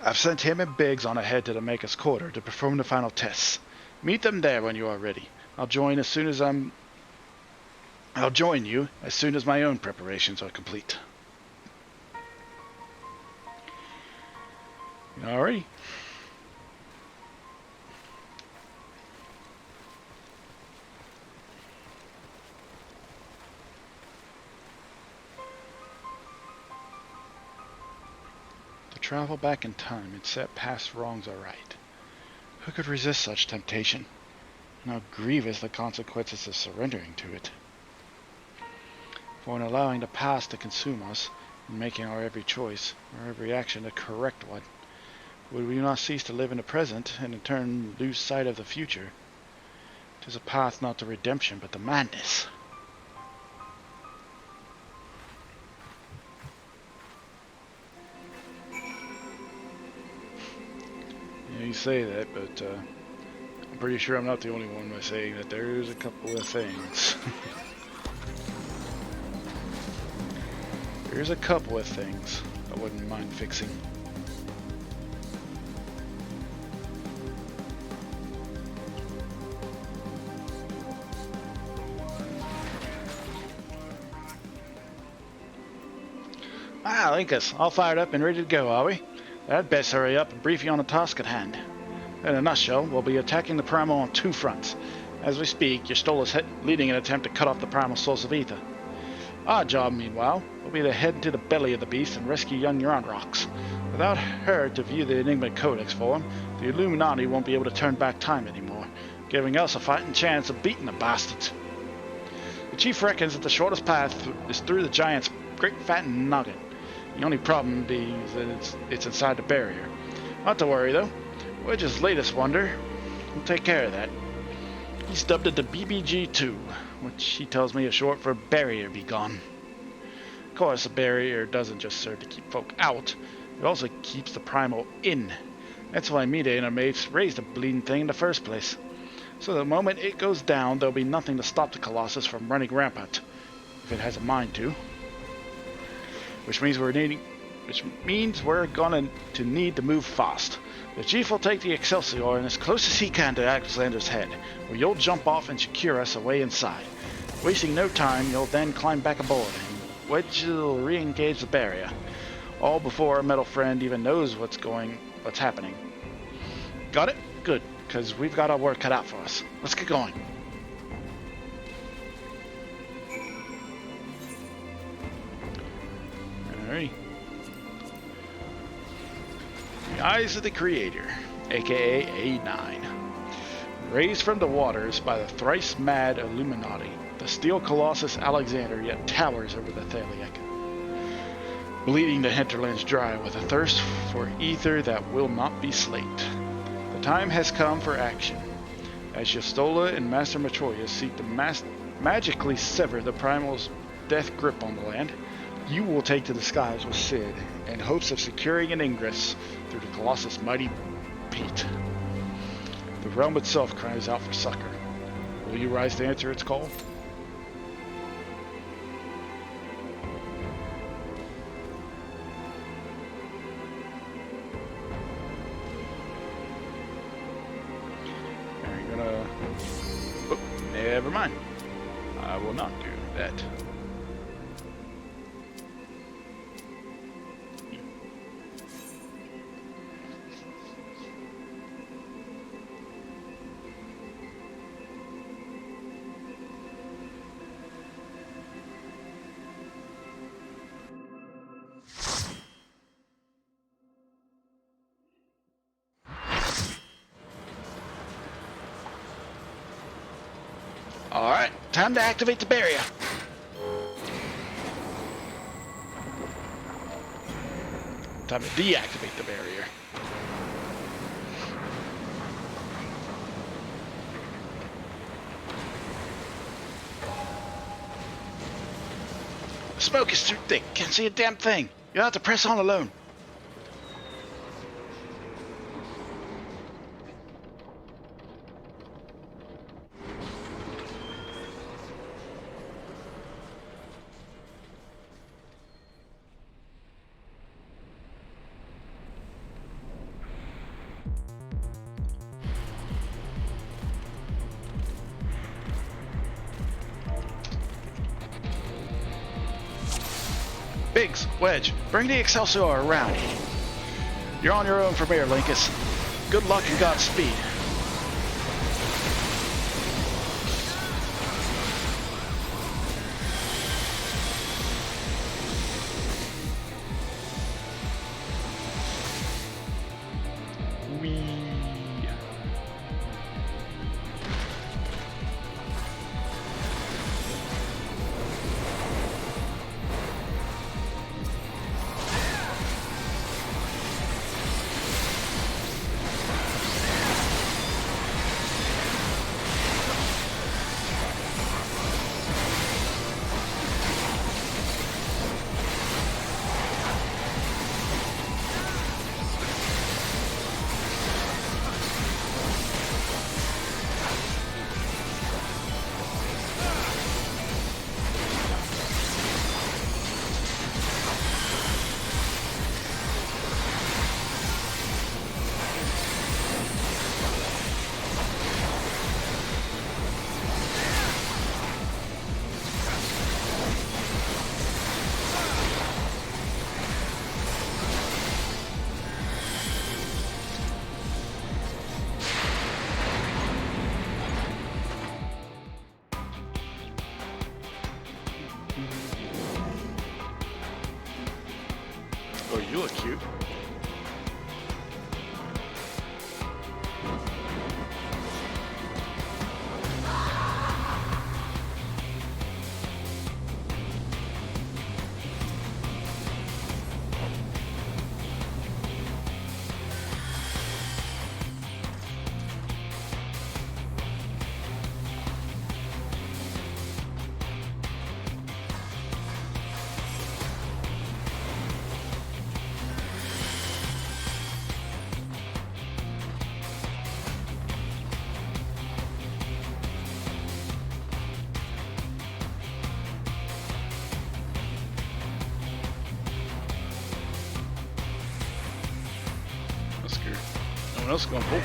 I've sent him and Biggs on ahead to the Maker's Quarter to perform the final tests. Meet them there when you are ready. I'll join you as soon as my own preparations are complete. Alrighty. To travel back in time and set past wrongs aright. Who could resist such temptation? And how grievous the consequences of surrendering to it. For in allowing the past to consume us, and making our every choice, our every action a correct one, would we not cease to live in the present, and in turn lose sight of the future? 'Tis a path not to redemption, but to madness. Yeah, you say that, but I'm pretty sure I'm not the only one by saying that there's a couple of things. There's a couple of things I wouldn't mind fixing. Ah, Linkus, all fired up and ready to go, are we? I'd best hurry up and brief you on the task at hand. In a nutshell, we'll be attacking the Primal on two fronts. As we speak, your Stoll is leading an attempt to cut off the Primal source of ether. Our job, meanwhile, will be to head into the belly of the beast and rescue young Neuron Without her to view the Enigma Codex for him, the Illuminati won't be able to turn back time anymore, giving us a fighting chance of beating the bastards. The chief reckons that the shortest path is through the giant's great fat nugget. The only problem being that it's inside the barrier. Not to worry, though. Wedge's latest wonder will take care of that. He's dubbed it the BBG-2, which he tells me is short for Barrier Be Gone. Of course, the barrier doesn't just serve to keep folk out, it also keeps the Primal in. That's why Mida and her mates raised the bleeding thing in the first place. So the moment it goes down, there'll be nothing to stop the Colossus from running rampant, if it has a mind to. Which means we're going to need to move fast. The chief will take the Excelsior and as close as he can to Alexander's head, where you'll jump off and secure us away inside. Wasting no time, you'll then climb back aboard, and Wedge will re-engage the barrier. All before our metal friend even knows what's happening. Got it? Good, because we've got our work cut out for us. Let's get going. Alright. The Eyes of the Creator, aka A9. Raised from the waters by the thrice-mad Illuminati, the steel colossus Alexander yet towers over the Thaliac, bleeding the hinterlands dry with a thirst for ether that will not be slaked. The time has come for action. As Yastola and Master Matroya seek to magically sever the Primal's death grip on the land, you will take to the skies with Sid in hopes of securing an ingress through the Colossus' mighty peat. The realm itself cries out for succor. Will you rise to answer its call? I'm gonna... Oh, never mind. I will not do that. Alright, time to activate the barrier. Time to deactivate the barrier. The smoke is too thick. Can't see a damn thing. You'll have to press on alone. Biggs, Wedge, bring the Excelsior around. You're on your own from here, Linkus. Good luck and Godspeed. Whee. Oh, you look cute. No one else is going to pull.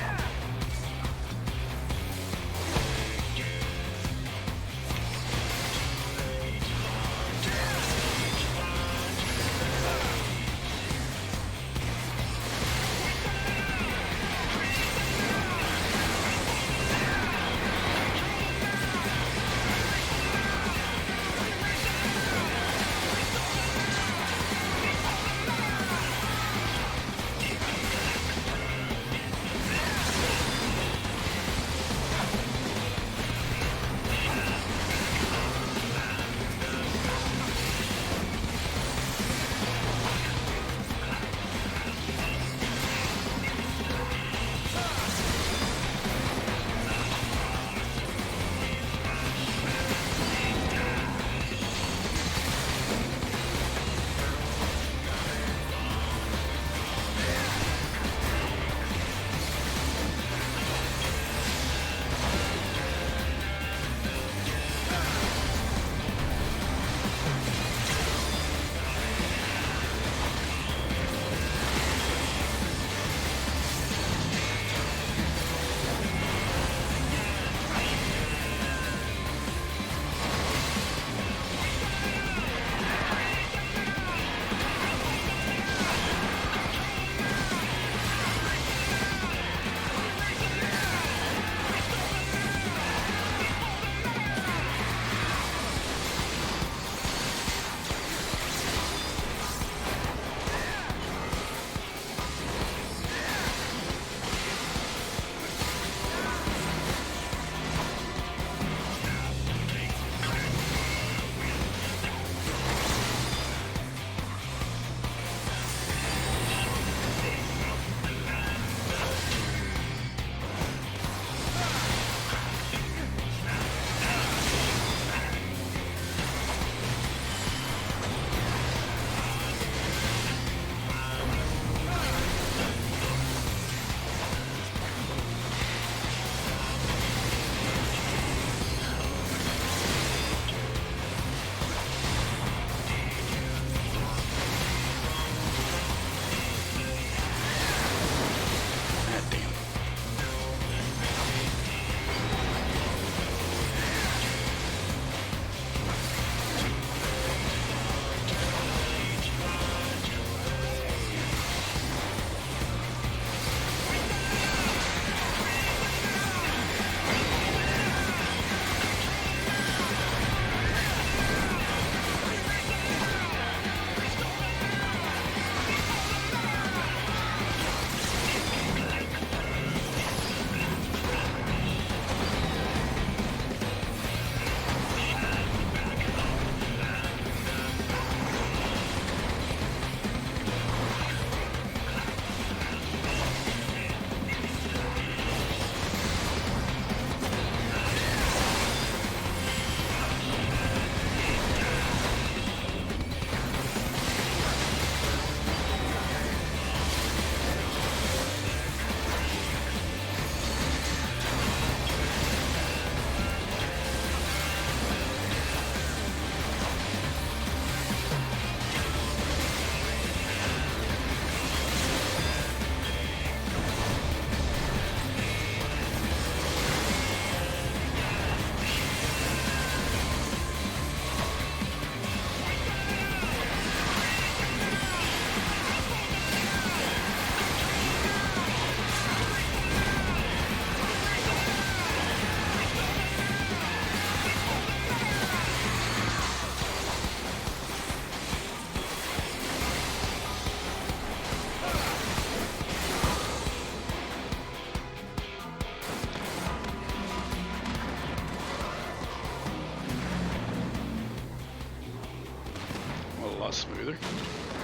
lot smoother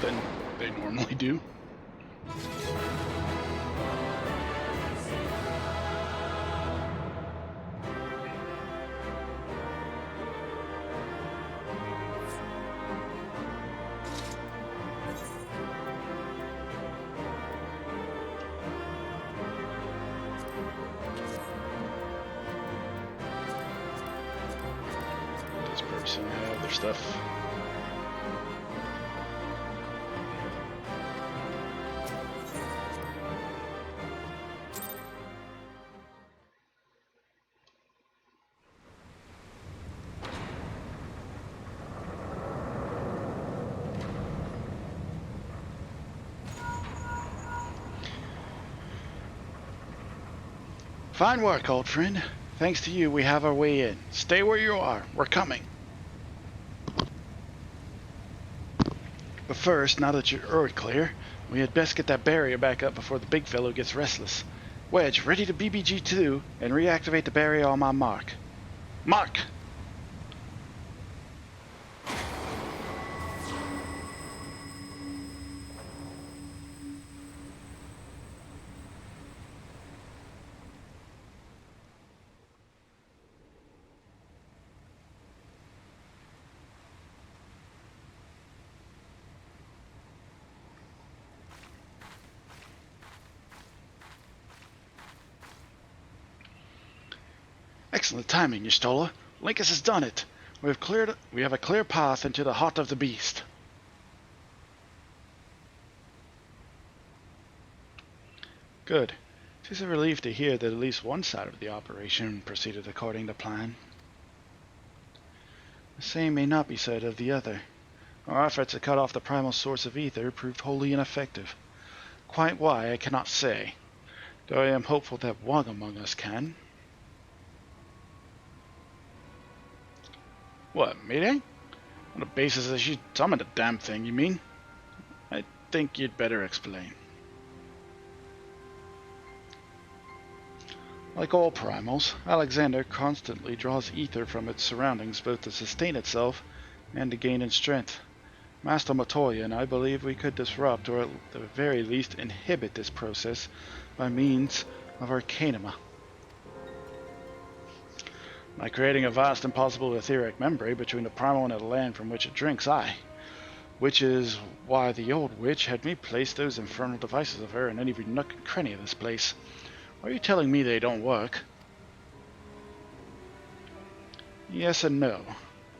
than they normally do. This person have their stuff. Fine work, old friend. Thanks to you, we have our way in. Stay where you are. We're coming. But first, now that you're clear, we had best get that barrier back up before the big fellow gets restless. Wedge, ready to BBG-2 and reactivate the barrier on my mark. Mark! Excellent timing, Y'shtola. Linkus has done it. We have a clear path into the heart of the beast. Good. It is a relief to hear that at least one side of the operation proceeded according to plan. The same may not be said of the other. Our efforts to cut off the primal source of ether proved wholly ineffective. Quite why, I cannot say, though I am hopeful that one among us can. What, Mayday? On the basis that she summoned the damn thing, you mean? I think you'd better explain. Like all primals, Alexander constantly draws ether from its surroundings both to sustain itself and to gain in strength. Master Matoya and I believe we could disrupt, or at the very least inhibit this process by means of Arcanima. By creating a vast impossible etheric membrane between the primal and the land from which it drinks, which is why the old witch had me place those infernal devices of her in any nook and cranny of this place. Are you telling me they don't work? Yes and no.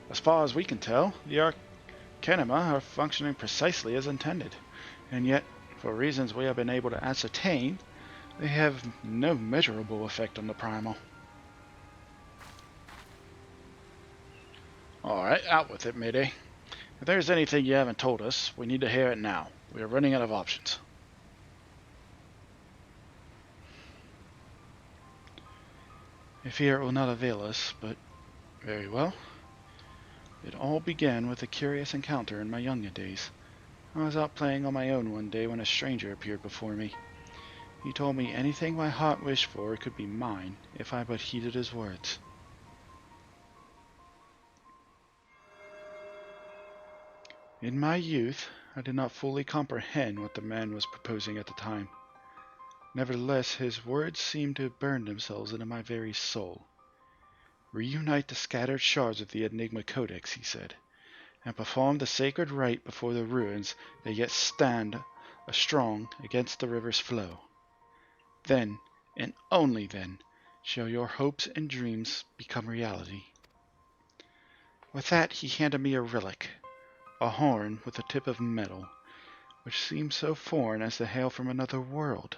As far as we can tell, the Arcanima are functioning precisely as intended, and yet, for reasons we have been able to ascertain, they have no measurable effect on the primal. Alright, out with it, Mayday. If there's anything you haven't told us, we need to hear it now. We are running out of options. I fear it will not avail us, but very well. It all began with a curious encounter in my younger days. I was out playing on my own one day when a stranger appeared before me. He told me anything my heart wished for could be mine if I but heeded his words. In my youth, I did not fully comprehend what the man was proposing at the time. Nevertheless, his words seemed to burn themselves into my very soul. Reunite the scattered shards of the Enigma Codex, he said, and perform the sacred rite before the ruins that yet stand strong against the river's flow. Then, and only then, shall your hopes and dreams become reality. With that, he handed me a relic, a horn with a tip of metal, which seemed so foreign as to hail from another world.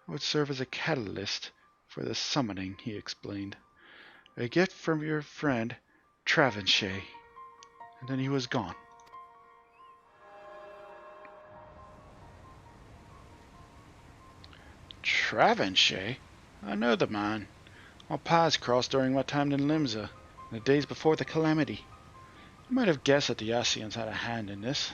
It would serve as a catalyst for the summoning, he explained. A gift from your friend, Travanshire. And then he was gone. Travanshire? I know the man. Our paths crossed during my time in Limsa, in the days before the calamity. I might have guessed that the Ascians had a hand in this.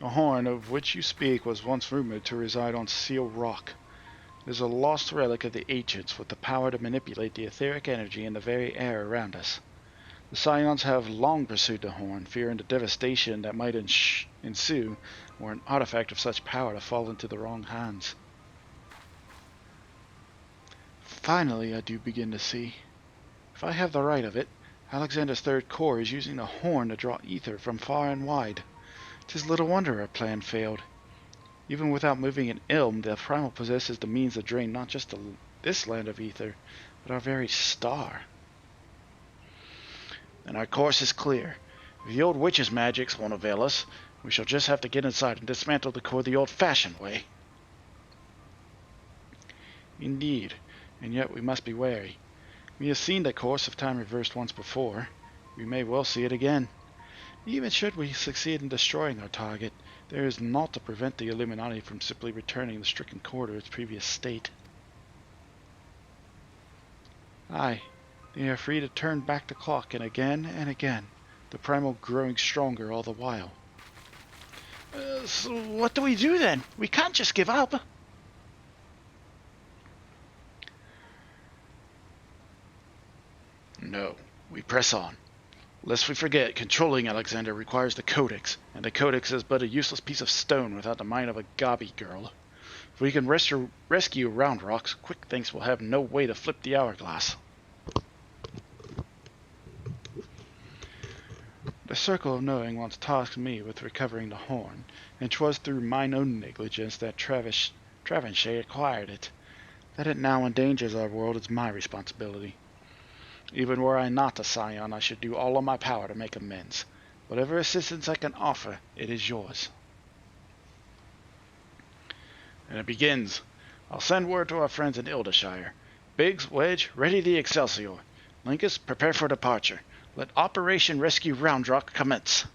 The horn of which you speak was once rumored to reside on Seal Rock. It is a lost relic of the ancients with the power to manipulate the etheric energy in the very air around us. The Scions have long pursued the horn, fearing the devastation that might ensue were an artifact of such power to fall into the wrong hands. Finally, I do begin to see. If I have the right of it, Alexander's Third Corps is using the horn to draw ether from far and wide. 'Tis little wonder our plan failed. Even without moving an ilm, the Primal possesses the means to drain not just this land of ether, but our very star. And our course is clear. If the old witch's magics won't avail us, we shall just have to get inside and dismantle the core the old-fashioned way. Indeed, and yet we must be wary. We have seen the course of time reversed once before. We may well see it again. Even should we succeed in destroying our target, there is naught to prevent the Illuminati from simply returning the stricken core to its previous state. Aye, they are free to turn back the clock, and again, the Primal growing stronger all the while. So what do we do then? We can't just give up. No, we press on. Lest we forget, controlling Alexander requires the Codex, and the Codex is but a useless piece of stone without the mind of a gobby girl. If we can rescue Round Rocks, Quick Thinks will have no way to flip the hourglass. The Circle of Knowing once tasked me with recovering the horn, and 'twas through mine own negligence that Travanchet acquired it. That it now endangers our world is my responsibility. Even were I not a Scion, I should do all in my power to make amends. Whatever assistance I can offer, it is yours. And it begins. I'll send word to our friends in Ildershire. Biggs, Wedge, ready the Excelsior. Linkus, prepare for departure. Let Operation Rescue Roundrock commence.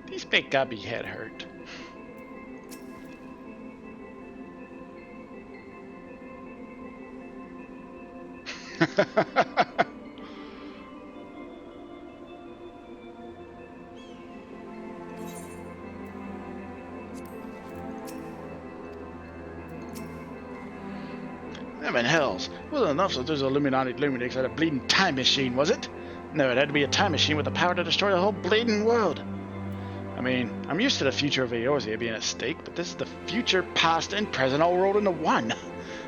These big gubby head hurt. Them in hells. Wasn't enough that those Illuminati lunatics had a bleeding time machine, was it? No, it had to be a time machine with the power to destroy the whole bleeding world. I mean, I'm used to the future of Eorzea being at stake, but this is the future, past, and present all rolled into one.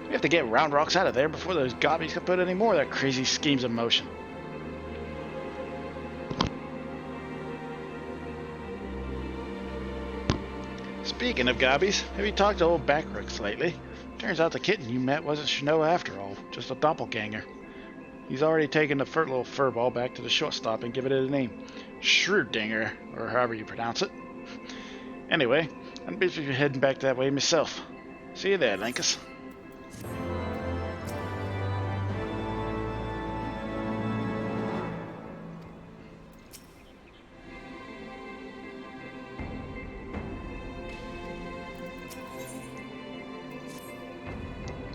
We have to get Round Rocks out of there before those gobbies can put any more of their crazy schemes in motion. Speaking of gobbies, have you talked to old Backrooks lately? Turns out the kitten you met wasn't Chino after all, just a doppelganger. He's already taken the little furball back to the shortstop and given it a name. Schrödinger, or however you pronounce it. Anyway, I'm busy heading back that way myself. See you there, Linkus.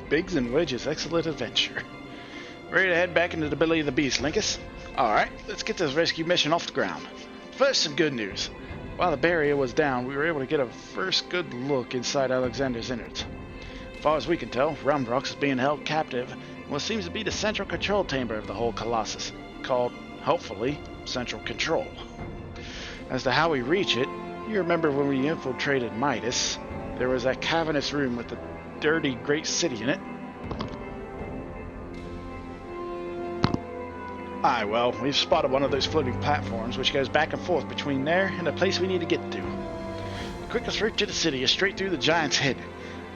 Biggs and Wedge's excellent adventure. Ready to head back into the belly of the beast, Linkus? Alright, let's get this rescue mission off the ground. First, some good news. While the barrier was down, we were able to get a first good look inside Alexander's innards. As far as we can tell, Roundrocks is being held captive in what seems to be the central control chamber of the whole Colossus, called, hopefully, Central Control. As to how we reach it, you remember when we infiltrated Midas, there was that cavernous room with the dirty great city in it. Aye, well, we've spotted one of those floating platforms which goes back and forth between there and the place we need to get to. The quickest route to the city is straight through the Giant's Head.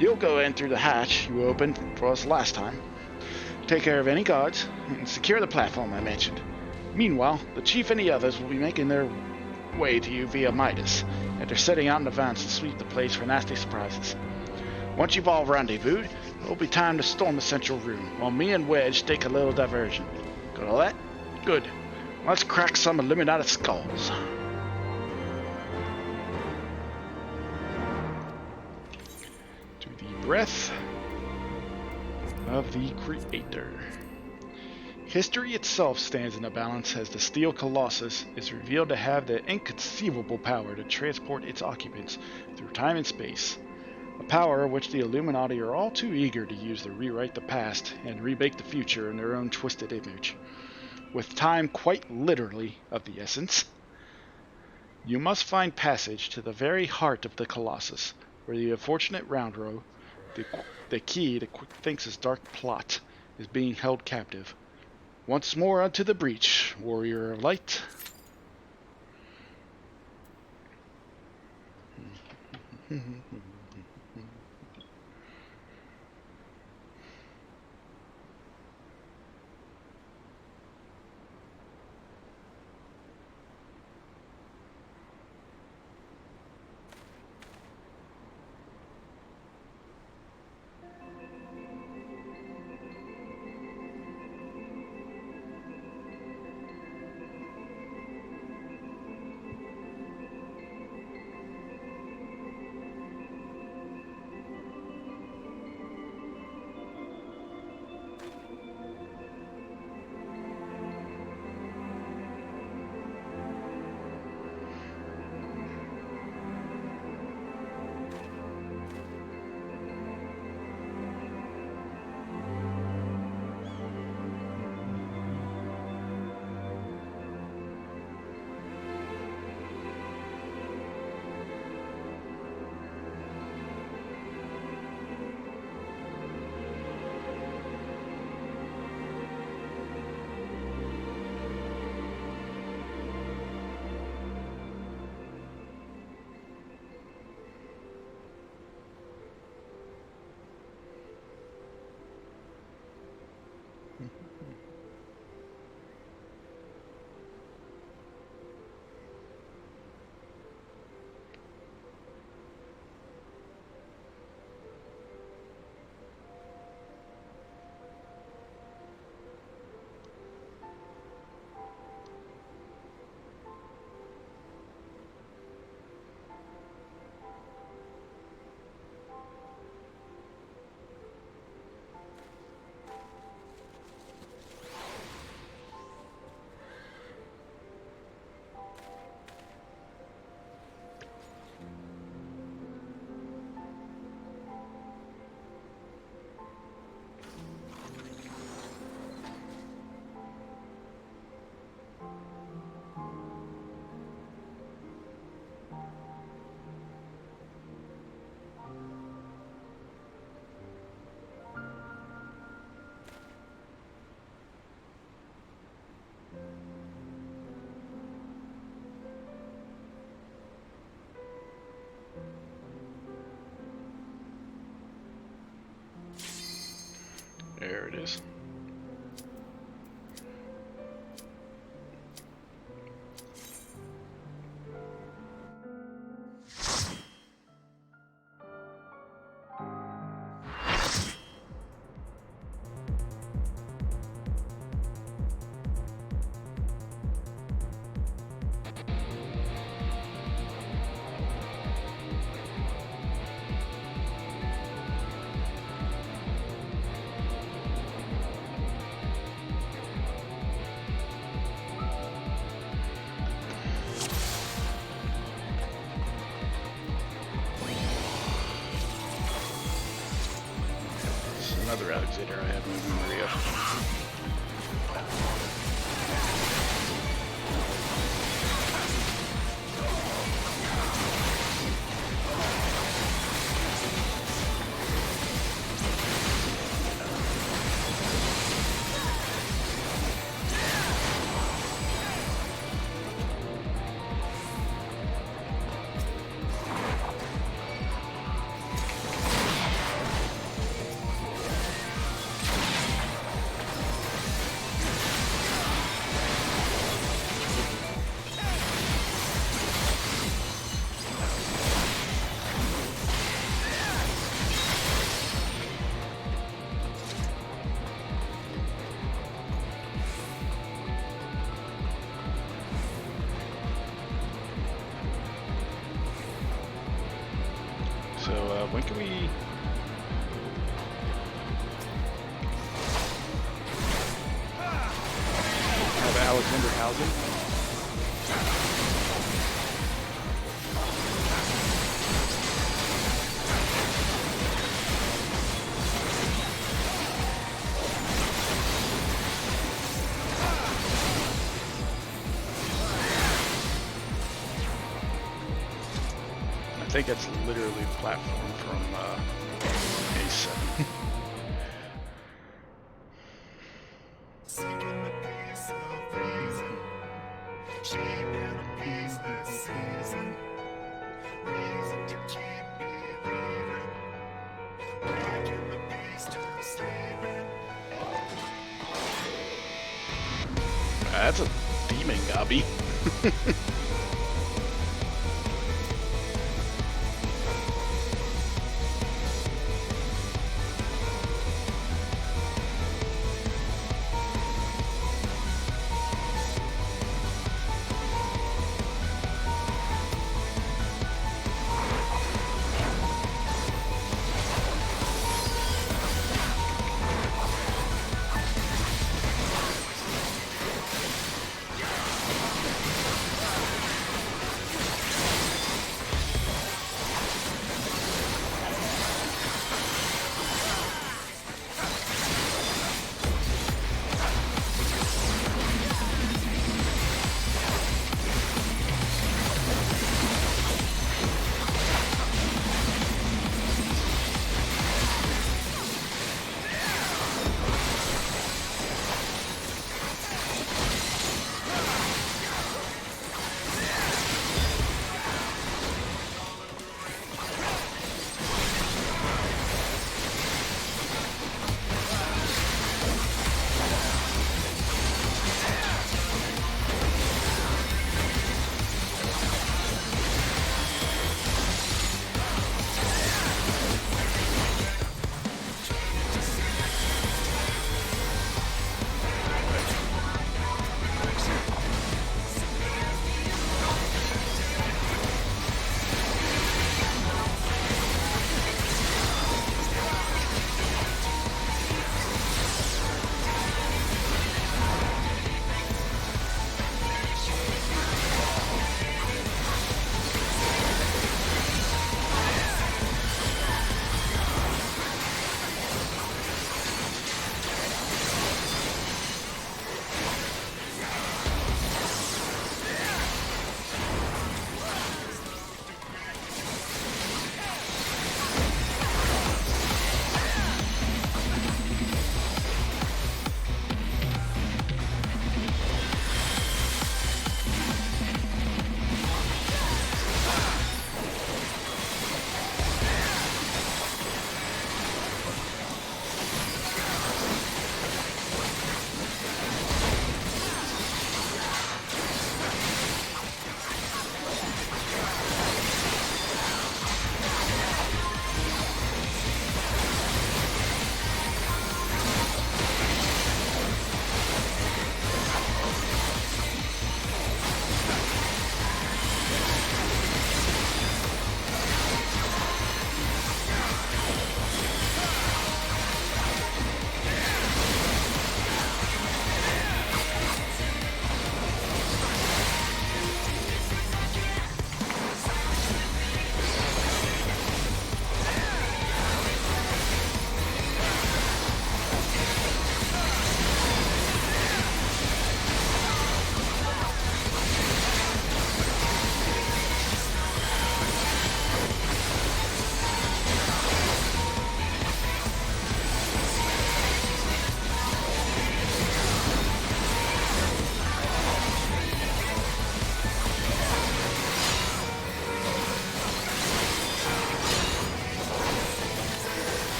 You'll go in through the hatch you opened for us last time. Take care of any guards and secure the platform I mentioned. Meanwhile, the chief and the others will be making their way to you via Midas, after setting out in advance to sweep the place for nasty surprises. Once you've all rendezvoused, it'll be time to storm the central room, while me and Wedge take a little diversion. Got all that? Good. Let's crack some Illuminati skulls. To the breath of the Creator. History itself stands in the balance as the Steel Colossus is revealed to have the inconceivable power to transport its occupants through time and space. A power which the Illuminati are all too eager to use to rewrite the past and remake the future in their own twisted image. With time quite literally of the essence, you must find passage to the very heart of the Colossus, where the unfortunate Roundrow, the key to Quickfinks' dark plot, is being held captive. Once more unto the breach, warrior of light. There it is. Another Alexander I have no memory of. So when can we? Have Alexander housing? I think that's literally the platform from A7. That's a demon gobby.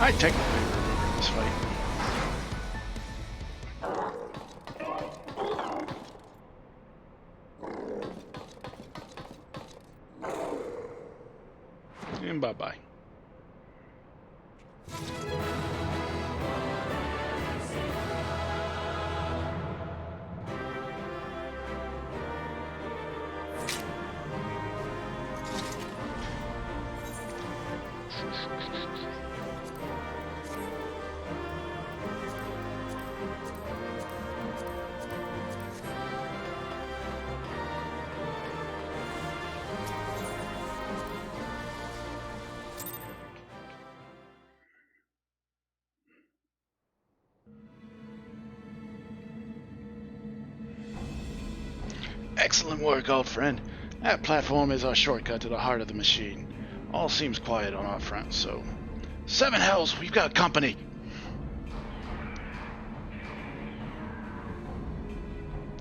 I technically remember this fight. And bye-bye. Excellent work, old friend. That platform is our shortcut to the heart of the machine. All seems quiet on our front, so... Seven hells, we've got company!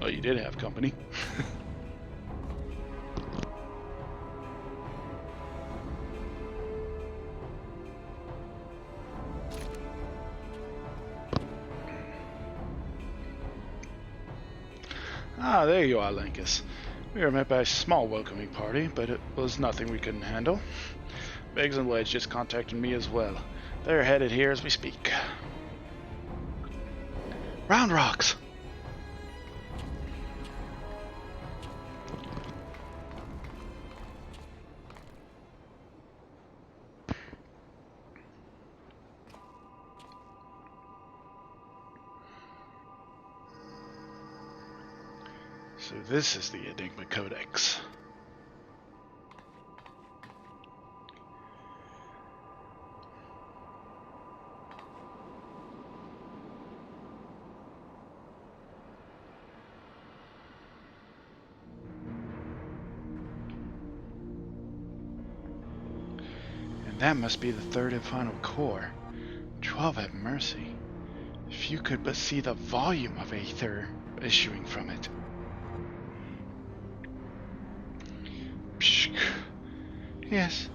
Oh, you did have company. Ah, there you are, Lankus. We were met by a small welcoming party, but it was nothing we couldn't handle. Biggs and Wedge just contacted me as well. They're headed here as we speak. Round Rocks! So this is the Enigma Codex. And that must be the third and final core. 12 at Mercy. If you could but see the volume of aether issuing from it. Yes,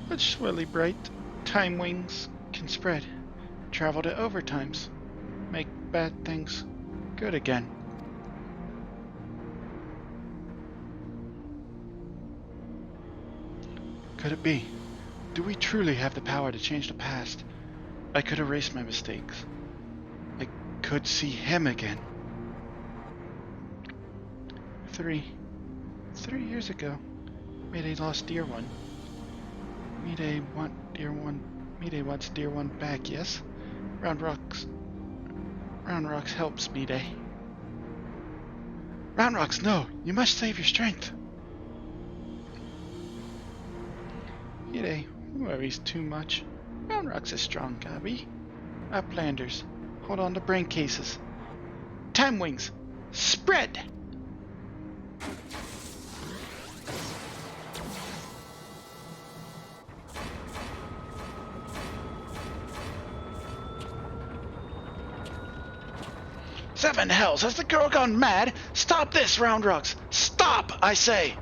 but swirly bright time wings can spread, travel to overtimes, make bad things good again. Could it be? Do we truly have the power to change the past? I could erase my mistakes. I could see him again. 3 years ago, Mayday lost Dear One. Mayday wants Dear One back, yes? Round Rocks helps Mayday. Round Rocks, no! You must save your strength! Mayday worries too much. Round Rocks is strong, Gabby. Uplanders, hold on to brain cases. Time wings, spread! Seven hells! Has the girl gone mad? Stop this, Round Rocks! Stop, I say!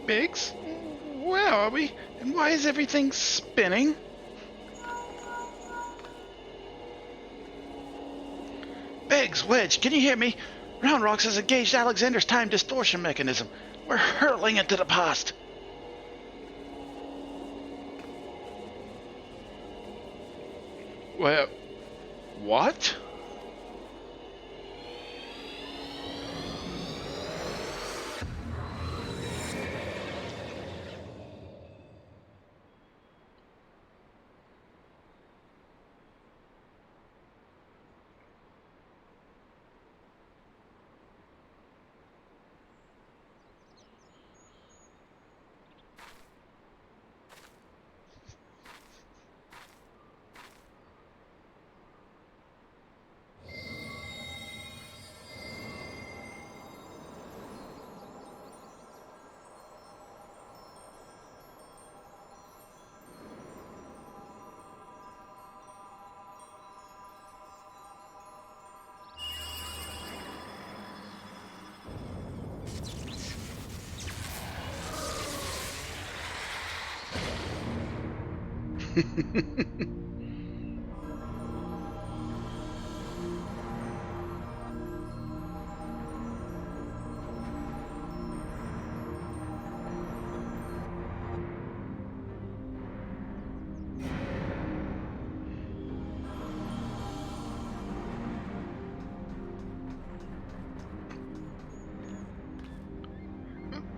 Biggs? Where are we? And why is everything spinning? Biggs, Wedge, can you hear me? Round Rocks has engaged Alexander's time distortion mechanism. We're hurtling into the past. Well, what?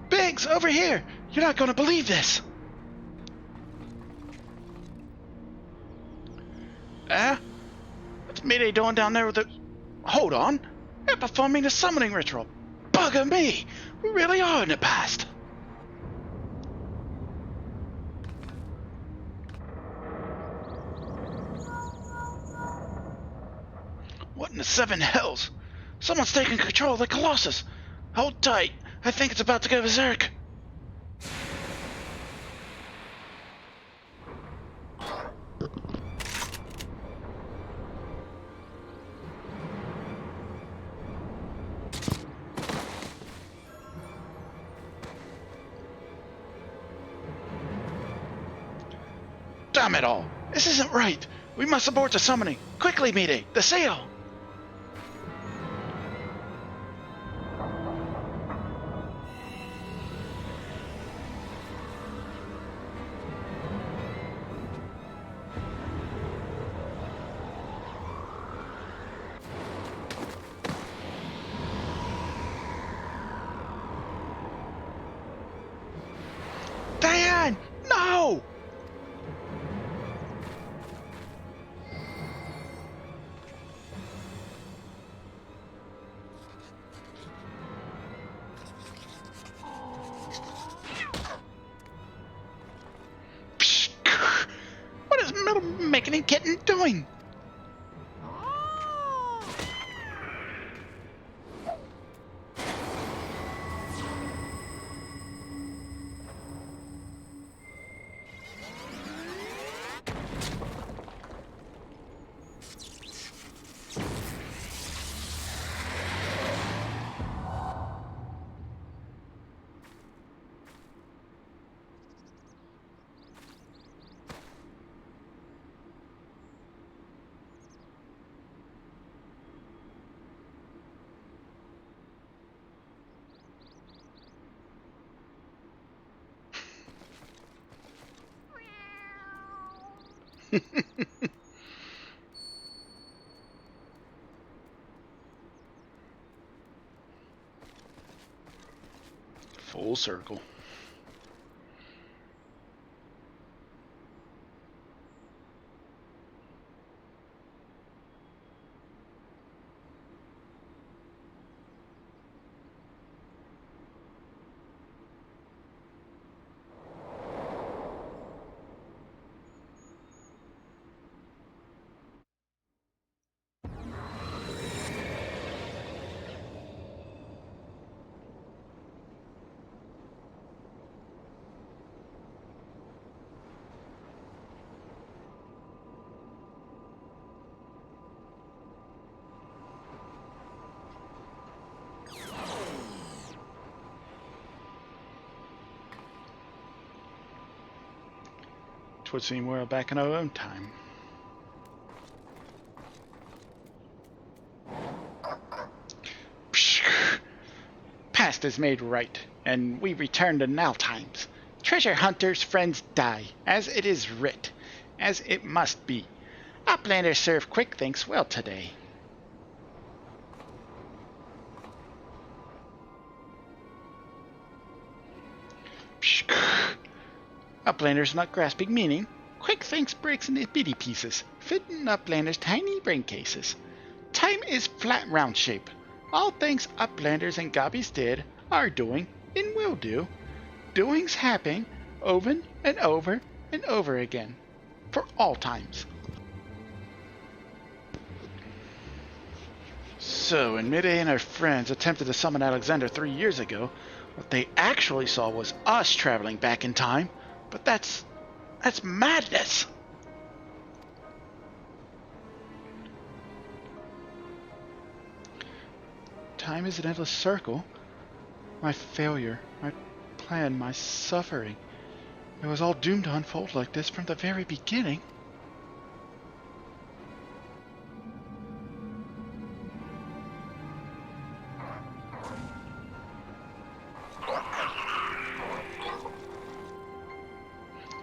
Biggs, over here! You're not going to believe this! What's Mayday doing down there with the... Hold on! They're performing a summoning ritual! Bugger me! We really are in the past! What in the seven hells? Someone's taking control of the Colossus! Hold tight! I think it's about to go berserk! Damn it all! This isn't right! We must abort the summoning! Quickly, Mayday! The sail! Diane! No! Psh, what is Metal Mechanic Kitten doing? Full circle. Twould seem we're back in our own time. Past is made right, and we return to now times. Treasure hunters' friends die, as it is writ, as it must be. Uplanders serve quick thinks well today. Uplanders not grasping meaning. Quick thinks breaks into bitty pieces, fitting Uplanders' tiny brain cases. Time is flat round shape. All things Uplanders and Gobbies did, are doing, and will do. Doings happen over and over and over again, for all times. So, when Mayday and her friends attempted to summon Alexander 3 years ago, what they actually saw was us traveling back in time. But that's madness. Time is an endless circle. My failure, my plan, my suffering. It was all doomed to unfold like this from the very beginning.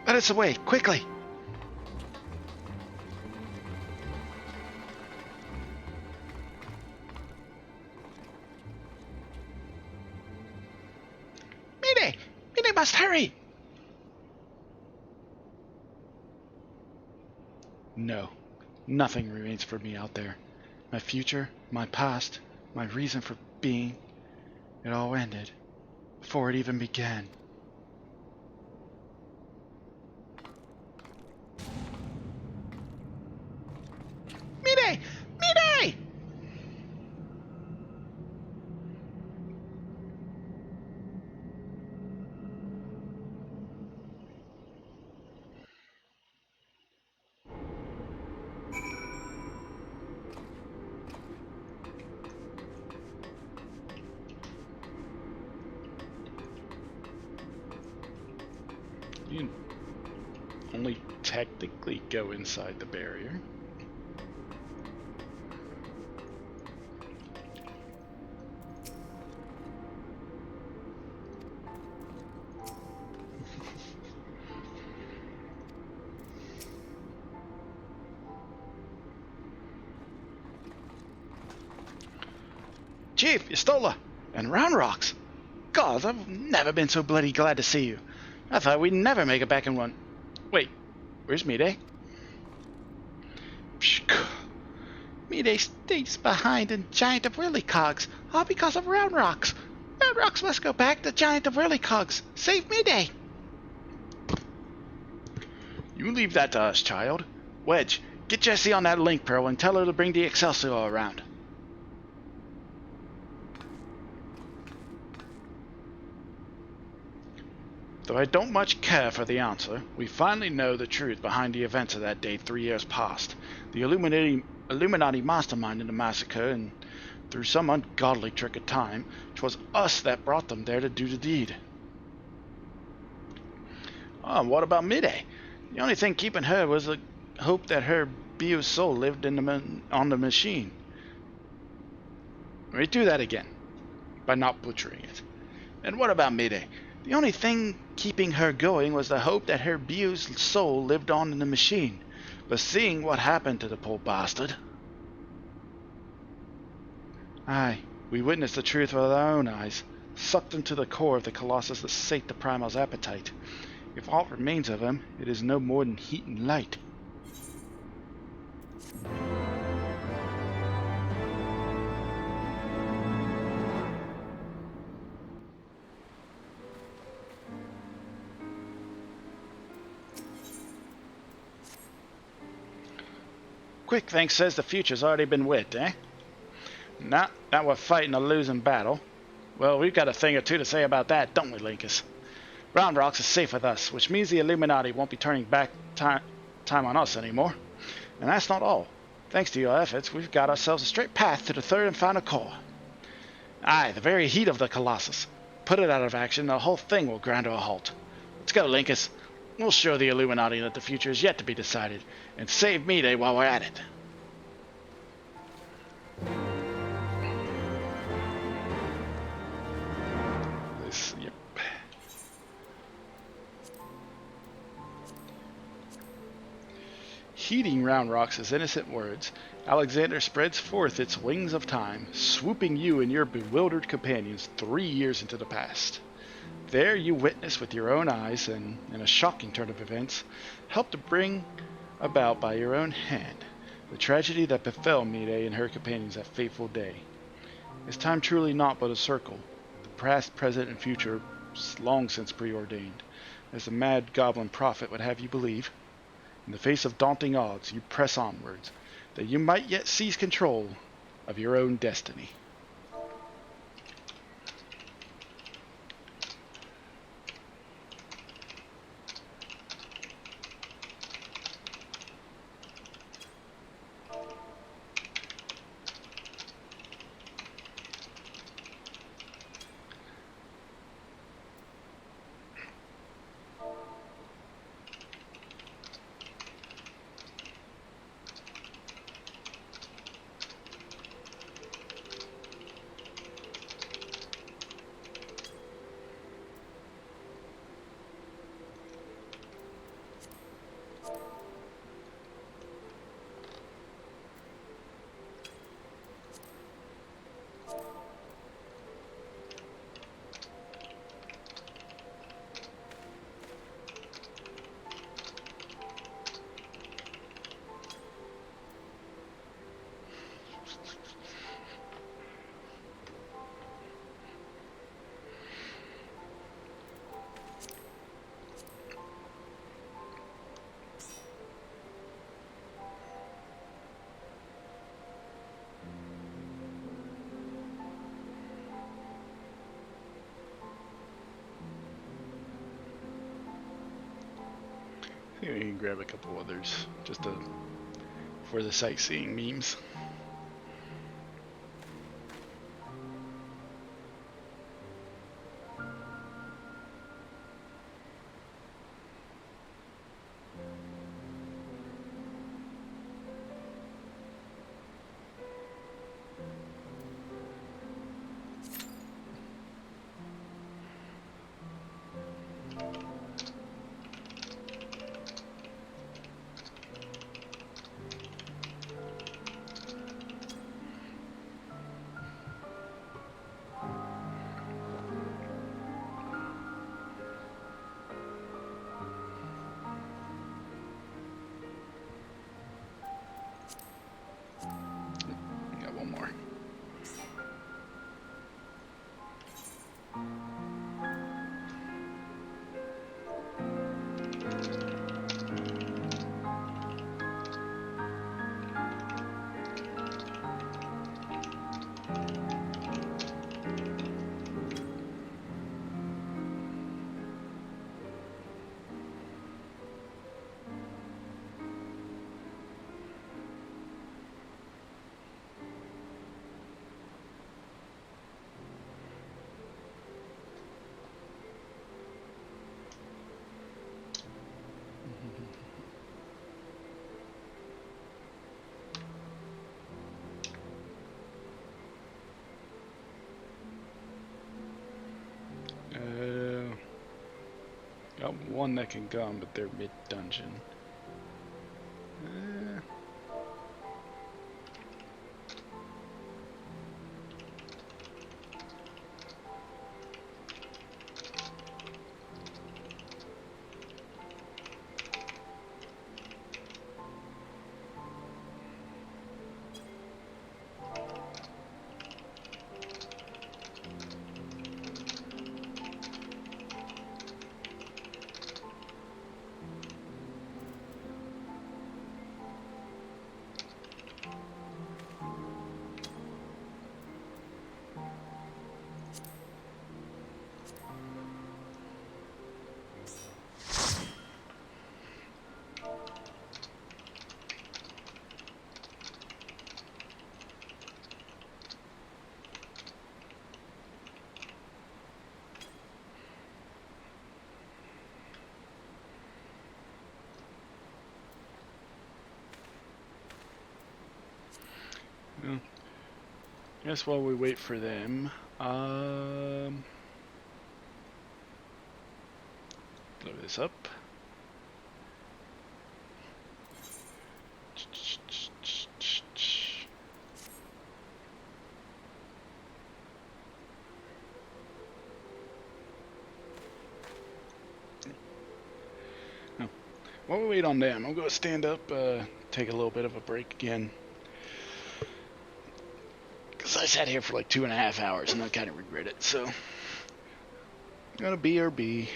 Let us away, quickly! Mayday! Mayday must hurry! No, nothing remains for me out there. My future, my past, my reason for being, it all ended before it even began. Mayday! Mayday! You can only technically go inside the barrier. Chief, Estola, and Round Rocks. God, I've never been so bloody glad to see you. I thought we'd never make it back in one. Wait, where's Mayday? Mayday stays behind in Giant of Whirlycogs, all because of Round Rocks. Round Rocks must go back to Giant of Whirlycogs. Save Mayday! You leave that to us, child. Wedge, get Jessie on that link pearl and tell her to bring the Excelsior around. Though I don't much care for the answer, we finally know the truth behind the events of that day 3 years past. The Illuminati masterminded the massacre, and through some ungodly trick of time, 'twas us that brought them there to do the deed. Oh, and what about Mayday? The only thing keeping her was the hope that her Bio's soul lived in on the machine. Let me do that again, by not butchering it. And what about Mayday? The only thing keeping her going was the hope that her Bio's soul lived on in the machine. But seeing what happened to the poor bastard... Aye, we witnessed the truth with our own eyes, sucked into the core of the Colossus that sate the Primal's appetite. If aught remains of him, it is no more than heat and light. Quick Thanks says the future's already been wit, eh? Nah, now we're fighting a losing battle. Well, we've got a thing or two to say about that, don't we, Linkus? Round Rocks is safe with us, which means the Illuminati won't be turning back time on us anymore. And that's not all. Thanks to your efforts, we've got ourselves a straight path to the third and final core. Aye, the very heat of the Colossus. Put it out of action, the whole thing will grind to a halt. Let's go, Linkus. We'll show the Illuminati that the future is yet to be decided, and save Mayday while we're at it. Yep. Heeding Round Rocks' innocent words, Alexander spreads forth its wings of time, swooping you and your bewildered companions 3 years into the past. There you witness with your own eyes, and, in a shocking turn of events, help to bring about by your own hand the tragedy that befell Mayday and her companions that fateful day. Is time truly not but a circle, the past, present, and future long since preordained, as the mad goblin prophet would have you believe? In the face of daunting odds, you press onwards, that you might yet seize control of your own destiny. think we can grab a couple others just for the sightseeing memes. Got one more. Got one that can gun, but they're mid-dungeon. Well, guess while we wait for them, blow this up. Oh. While we wait on them, I'm going to stand up, take a little bit of a break again. Because I sat here for like 2.5 hours and I kind of regret it, so. Got a BRB.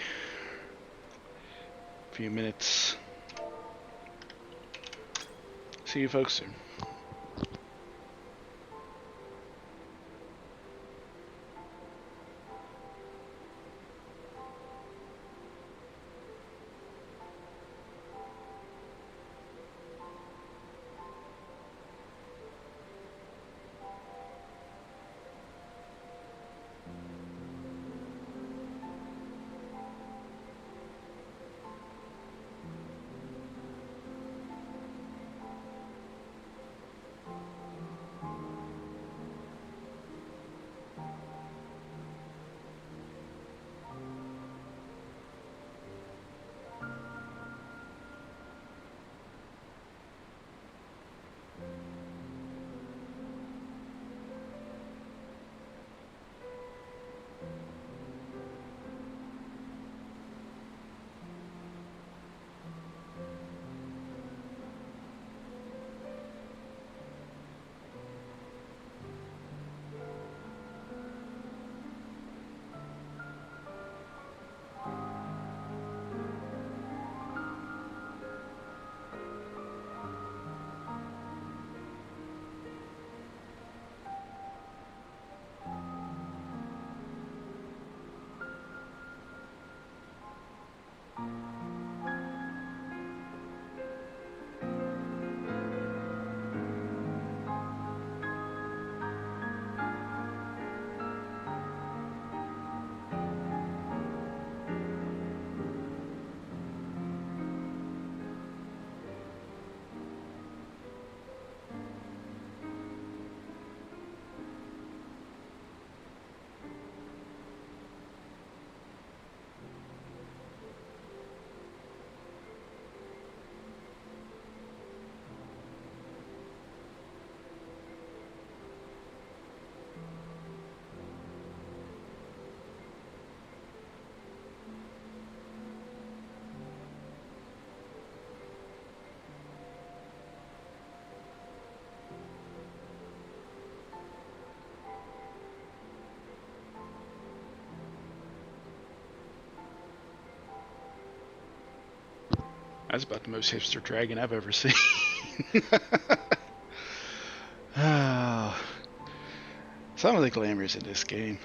A few minutes. See you folks soon. That's about the most hipster dragon I've ever seen. Some of the glamours in this game.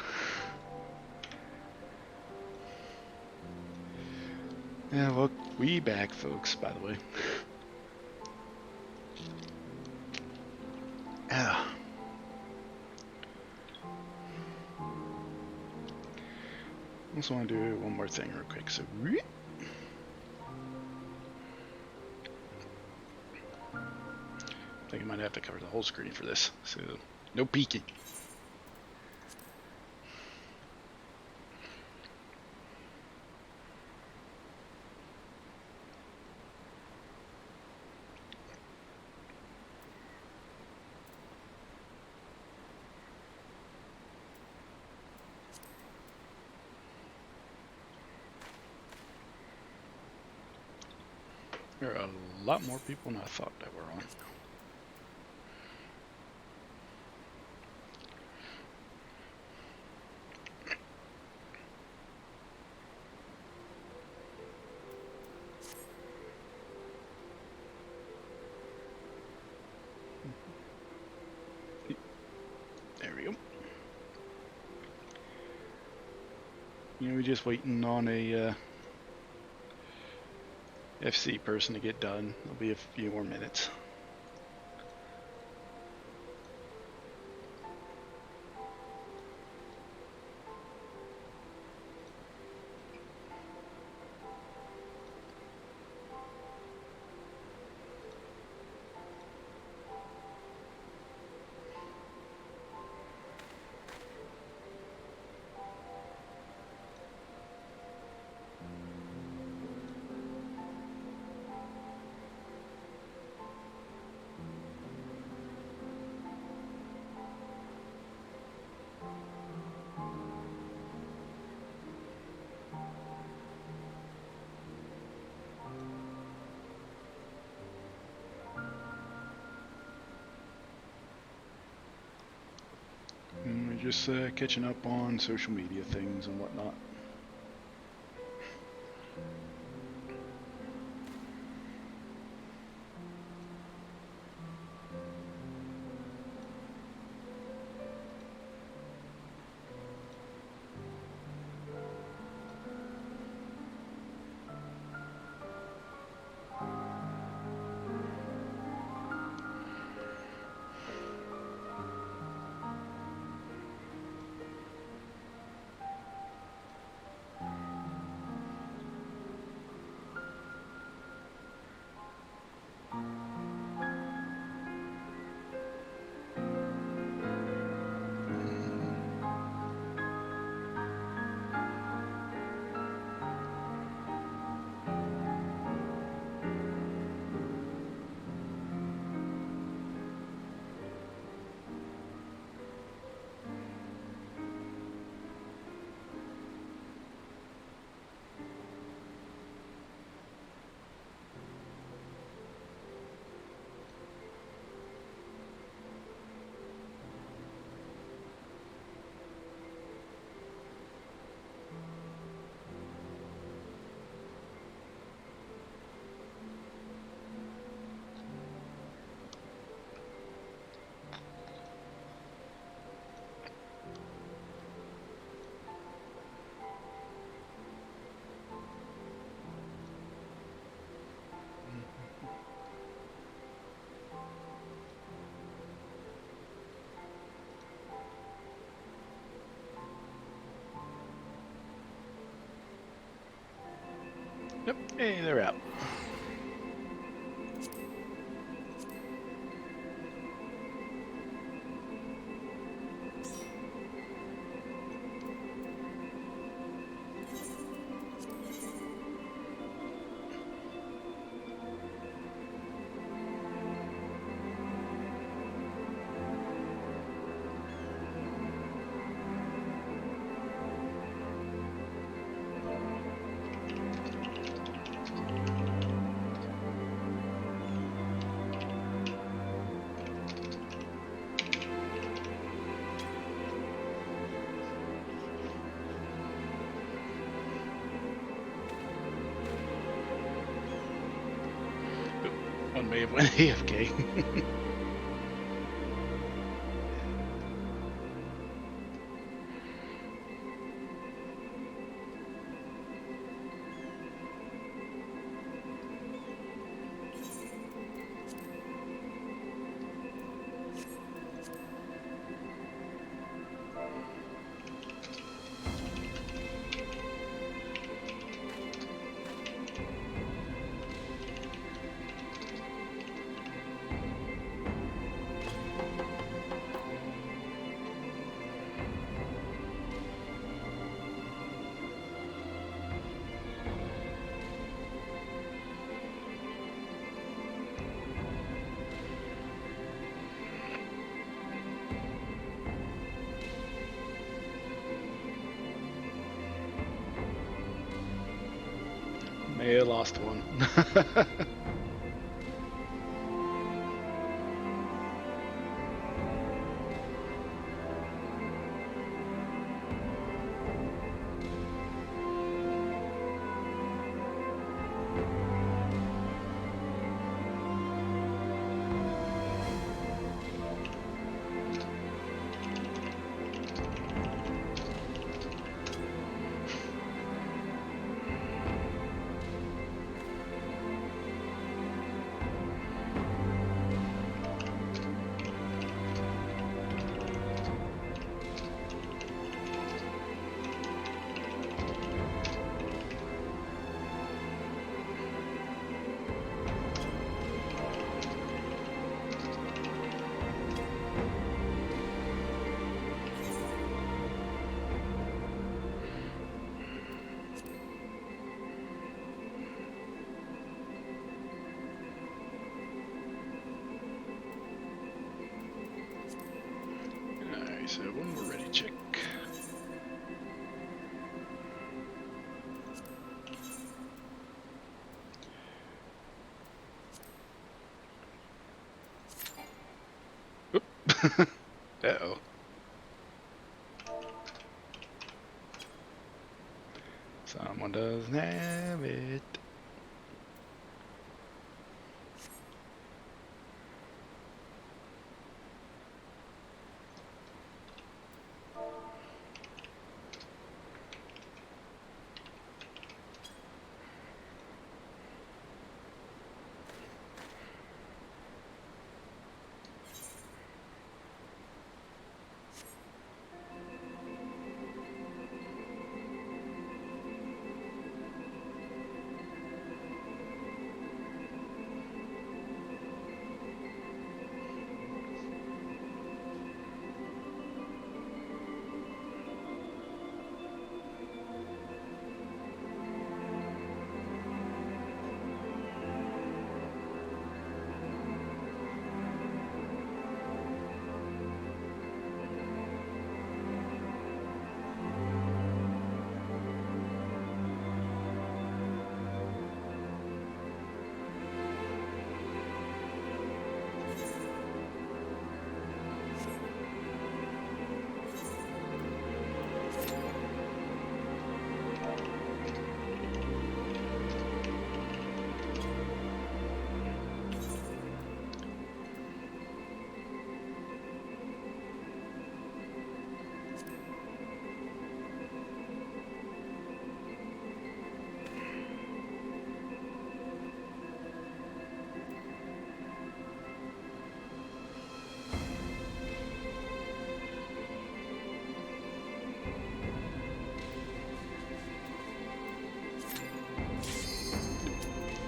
Yeah, well, we back, folks, by the way. Yeah. I just want to do one more thing real quick. So, I think I might have to cover the whole screen for this. So, no peeking. There are a lot more people than I thought that were on. There we go. You know, we're just waiting on a FC person to get done. It'll be a few more minutes. And we're just catching up on social media things and whatnot. Yep, hey, they're out. may have went AFK. May have lost one. Alright, so when we're ready, check. Oop. Uh-oh. Someone doesn't have it.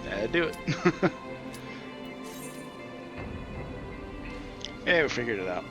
That'd do it. Yeah, we figured it out.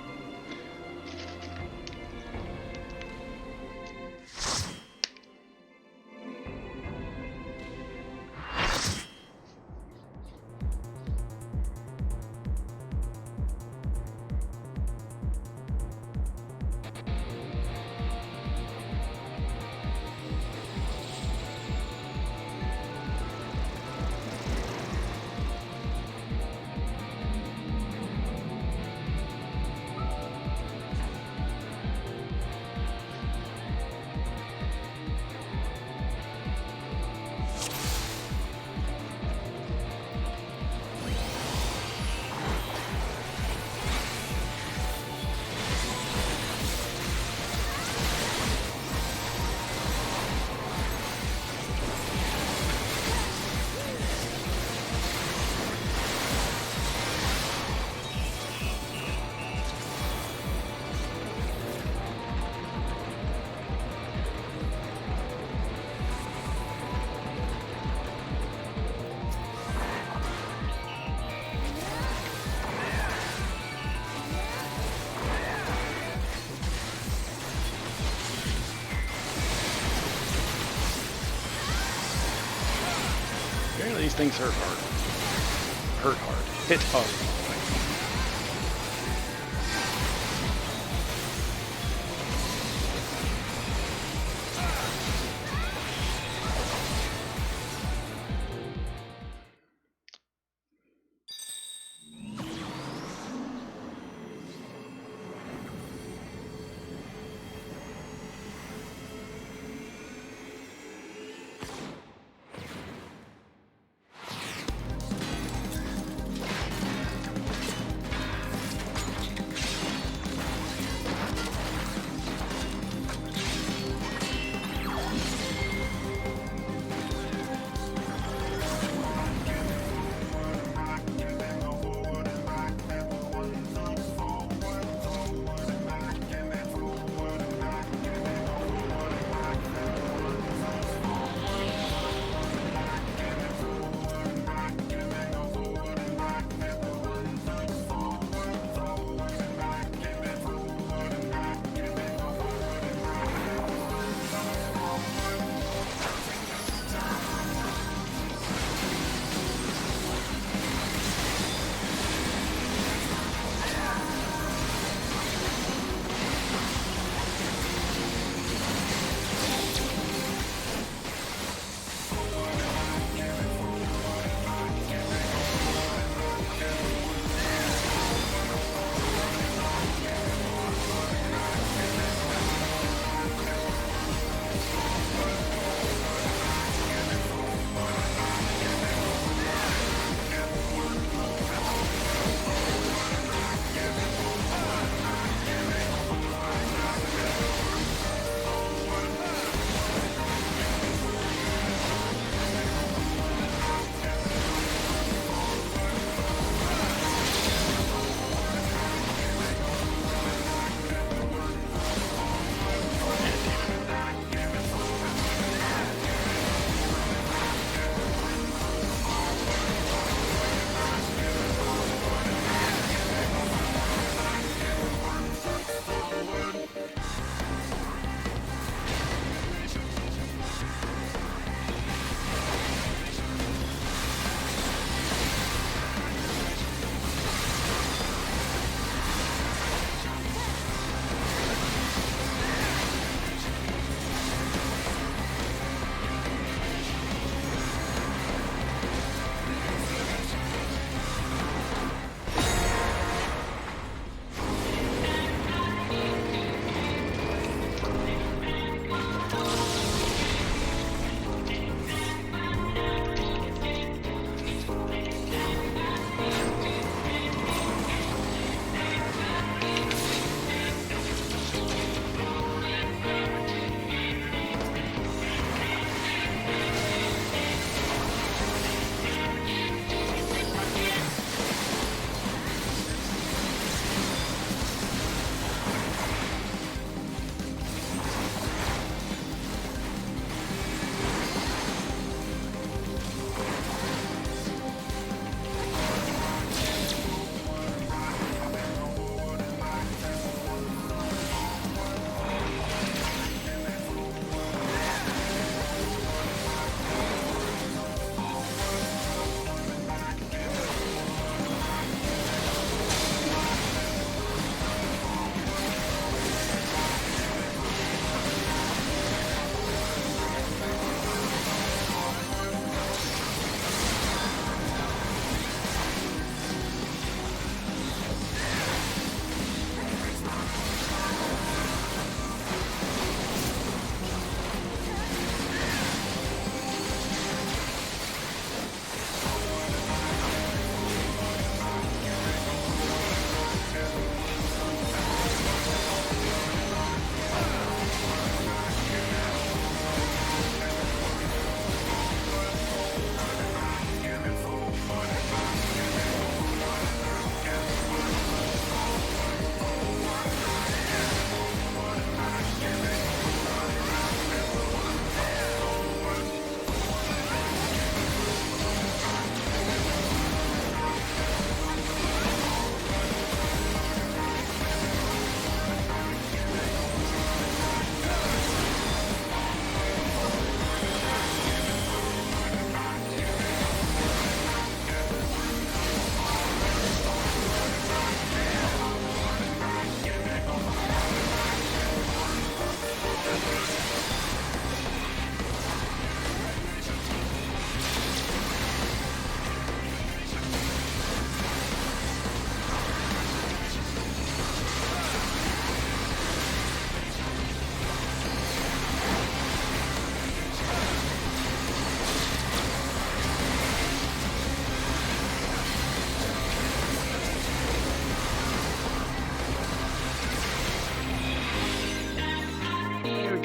things hurt hard. Hurt hard. Hit hard.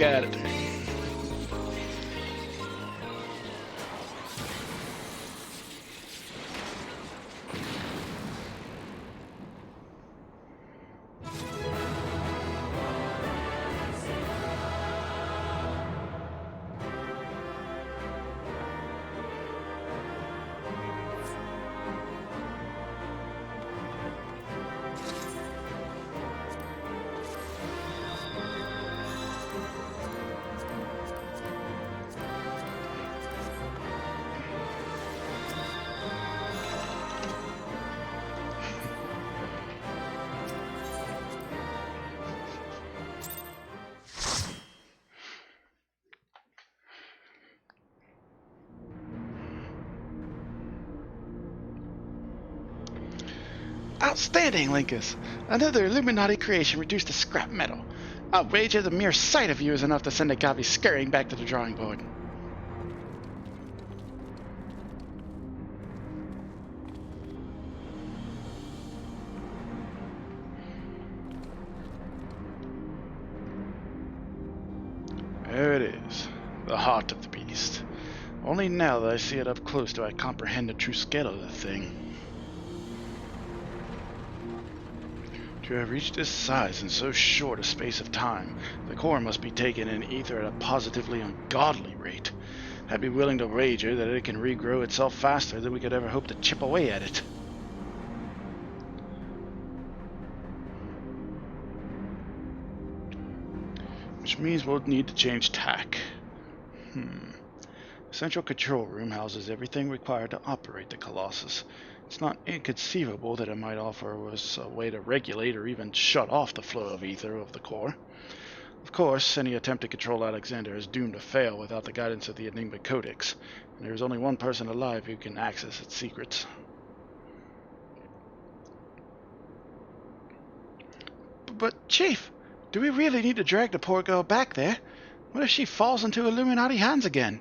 back at it. Outstanding, Linkus! Another Illuminati creation reduced to scrap metal. Outrage at the mere sight of you is enough to send a Gavi scurrying back to the drawing board. There it is, the heart of the beast. Only now that I see it up close do I comprehend the true scale of the thing. To have reached this size in so short a space of time, the core must be taken in ether at a positively ungodly rate. I'd be willing to wager that it can regrow itself faster than we could ever hope to chip away at it. Which means we'll need to change tack. The central control room houses everything required to operate the Colossus. It's not inconceivable that it might offer us a way to regulate or even shut off the flow of ether of the core. Of course, any attempt to control Alexander is doomed to fail without the guidance of the Enigma Codex, and there is only one person alive who can access its secrets. But, Chief, do we really need to drag the poor girl back there? What if she falls into Illuminati hands again?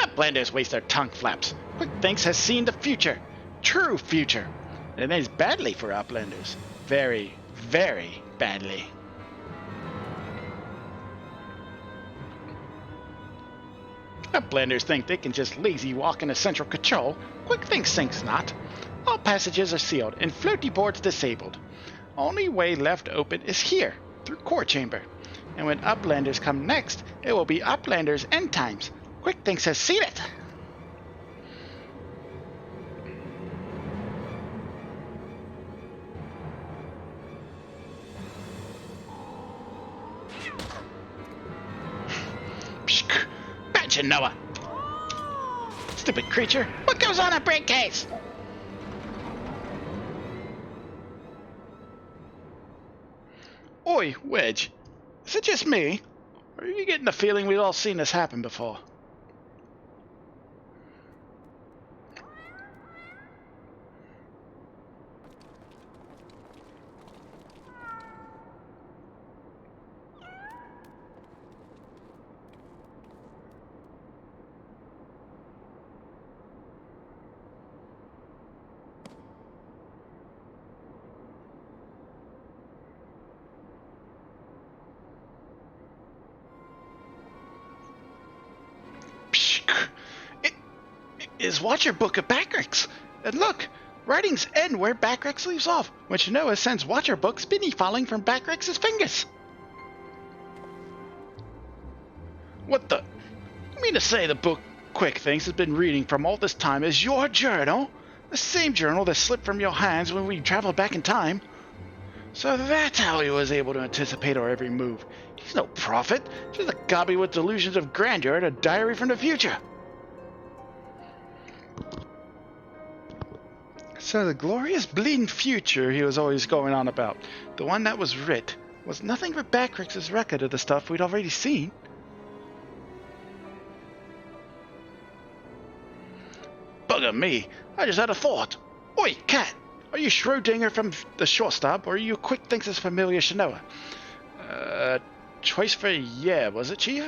Outlanders waste their tongue flaps. Quick Thinks has seen the future. True future. And it ends badly for Outlanders. Very, very badly. Outlanders think they can just lazy walk into central control. Quick Thinks not. All passages are sealed and floaty boards disabled. Only way left open is here, through core chamber. And when Uplanders come next, it will be Uplanders end times. Quick Thinks has seen it. Badge Noah. Stupid creature. What goes on a break case? Oi, Wedge. Is it just me? Or are you getting the feeling we've all seen this happen before? Is Watcher Book of Backrix. And look, writings end where Backrix leaves off, which Noah sends Watcher Book spinny falling from Backrix's fingers. What the? You mean to say the book Quick Things has been reading from all this time is your journal? The same journal that slipped from your hands when we traveled back in time? So that's how he was able to anticipate our every move. He's no prophet, just a gobby with delusions of grandeur and a diary from the future. So the glorious bleeding future he was always going on about, the one that was writ, was nothing but Backrix's record of the stuff we'd already seen. Bugger me, I just had a thought. Oi, cat, are you Schrodinger from the shortstop, or are you Quick Thinks' familiar Shanoa? choice for a yeah, was it, Chief?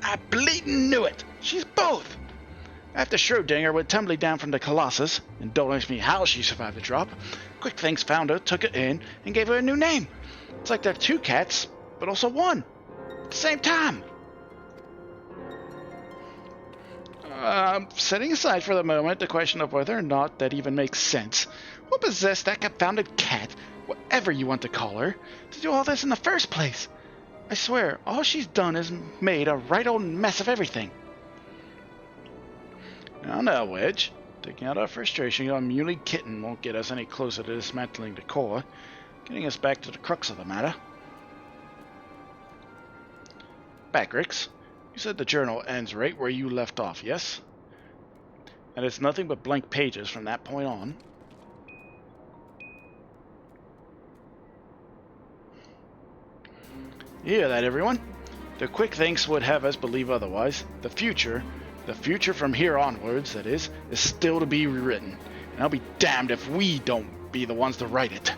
I bleeding knew it! She's both! After Schrodinger went tumbling down from the Colossus, and don't ask me how she survived the drop, Quick Things found her, took her in, and gave her a new name. It's like they're two cats, but also one. At the same time. Setting aside for the moment the question of whether or not that even makes sense, what possessed that confounded cat, whatever you want to call her, to do all this in the first place? I swear, all she's done is made a right old mess of everything. Now, Wedge. Taking out our frustration on Muley Kitten won't get us any closer to dismantling the core, getting us back to the crux of the matter. Backrix, you said the journal ends right where you left off, yes? And it's nothing but blank pages from that point on. You hear that, everyone? The Quick Thinks would have us believe otherwise. The future from here onwards, that is still to be rewritten. And I'll be damned if we don't be the ones to write it.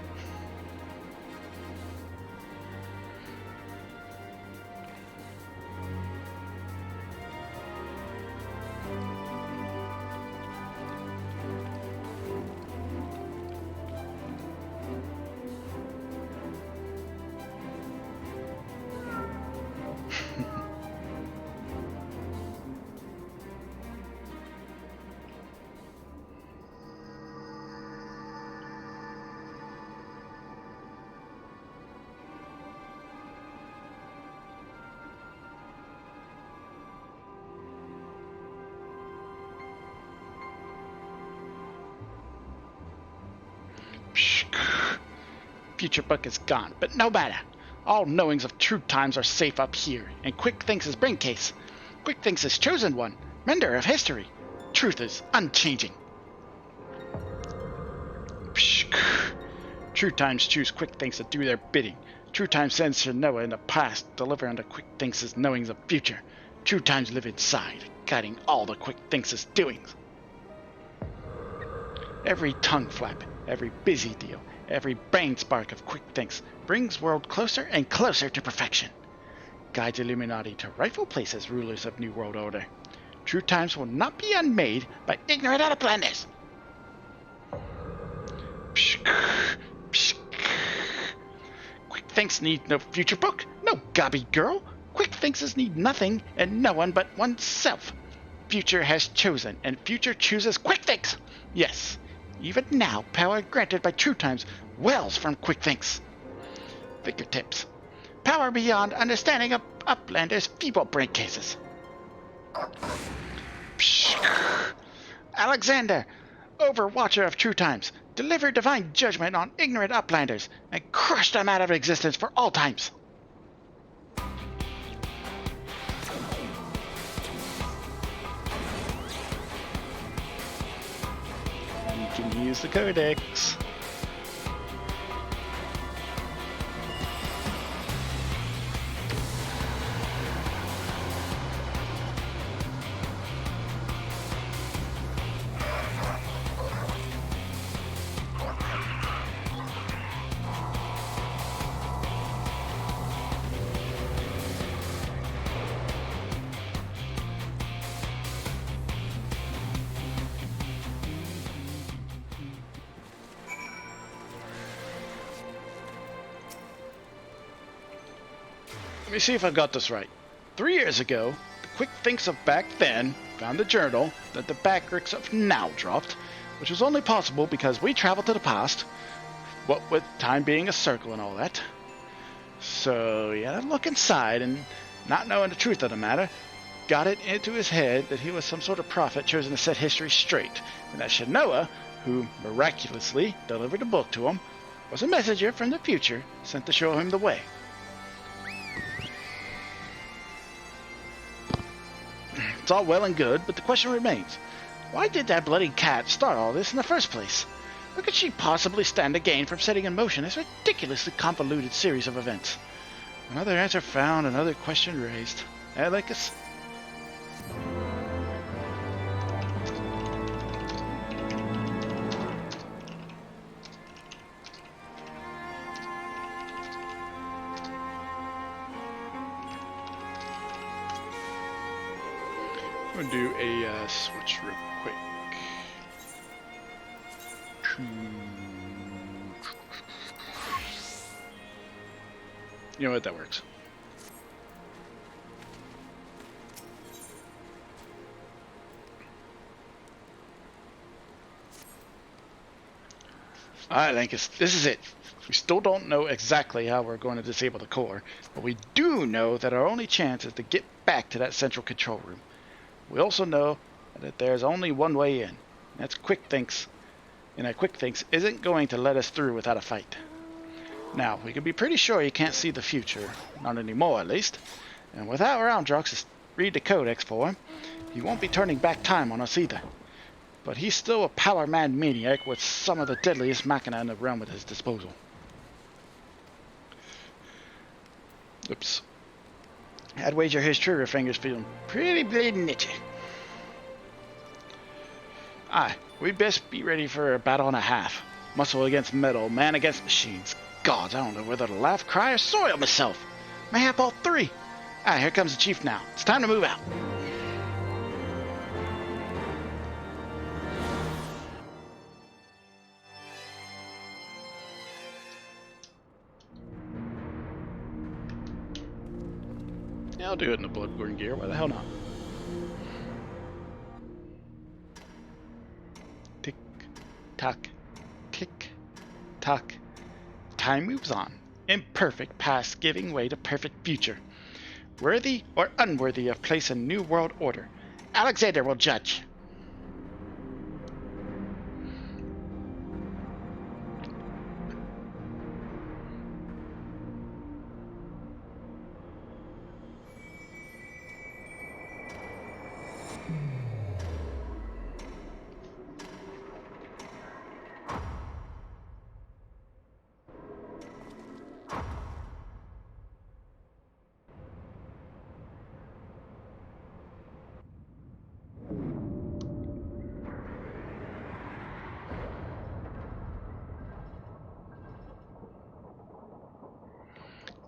Future book is gone, but no matter. All knowings of true times are safe up here, and Quick Thinks' brain case. Quick Thinks' chosen one, mender of history. Truth is unchanging. True times choose Quick Thinks to do their bidding. True times sends Shanoa in the past, deliver unto Quick Thinks' knowings of future. True times live inside, guiding all the Quick Thinks' doings. Every tongue flap, every busy deal, every brain spark of Quick Thinks brings world closer and closer to perfection. Guides Illuminati to rightful places, rulers of New World Order. True times will not be unmade by ignorant outlanders. Quick Thinks need no future book, no gobby girl. Quick Thinks need nothing and no one but oneself. Future has chosen, and future chooses Quick Thinks. Yes. Even now, power granted by True Times wells from Quick Thinks. Fingertips. Power beyond understanding of Uplander's feeble brain cases. Alexander, Overwatcher of True Times, deliver divine judgment on ignorant Uplanders and crush them out of existence for all times. Can use the codex. Let me see if I got this right. 3 years ago, the Quick Thinks of back then found a journal that the Backrix of now dropped, which was only possible because we traveled to the past, what with time being a circle and all that. So he had a look inside and, not knowing the truth of the matter, got it into his head that he was some sort of prophet chosen to set history straight, and that Shanoa, who miraculously delivered the book to him, was a messenger from the future sent to show him the way. It's all well and good, but the question remains. Why did that bloody cat start all this in the first place? How could she possibly stand to gain from setting in motion this ridiculously convoluted series of events? Another answer found, another question raised. Alecus? I'm gonna do a switch real quick. You know what? That works. Alright, Linkus, this is it. We still don't know exactly how we're going to disable the core, but we do know that our only chance is to get back to that central control room. We also know that there's only one way in. That's Quick Thinks, and that Quick Thinks isn't going to let us through without a fight. Now, we can be pretty sure he can't see the future, not anymore at least, and without Roundrox to read the codex for him, he won't be turning back time on us either. But he's still a power-mad maniac with some of the deadliest machina in the realm at his disposal. Oops. I'd wager his trigger fingers feeling pretty bleeding itchy. Aye, we best be ready for a battle and a half. Muscle against metal, man against machines. Gods, I don't know whether to laugh, cry, or soil myself. Mayhap all three. Aye, here comes the chief now. It's time to move out. Yeah, I'll do it in the Bloodborne gear. Why the hell not? Tick, tock, tick, tock. Time moves on. Imperfect past giving way to perfect future. Worthy or unworthy of place in new world order. Alexander will judge.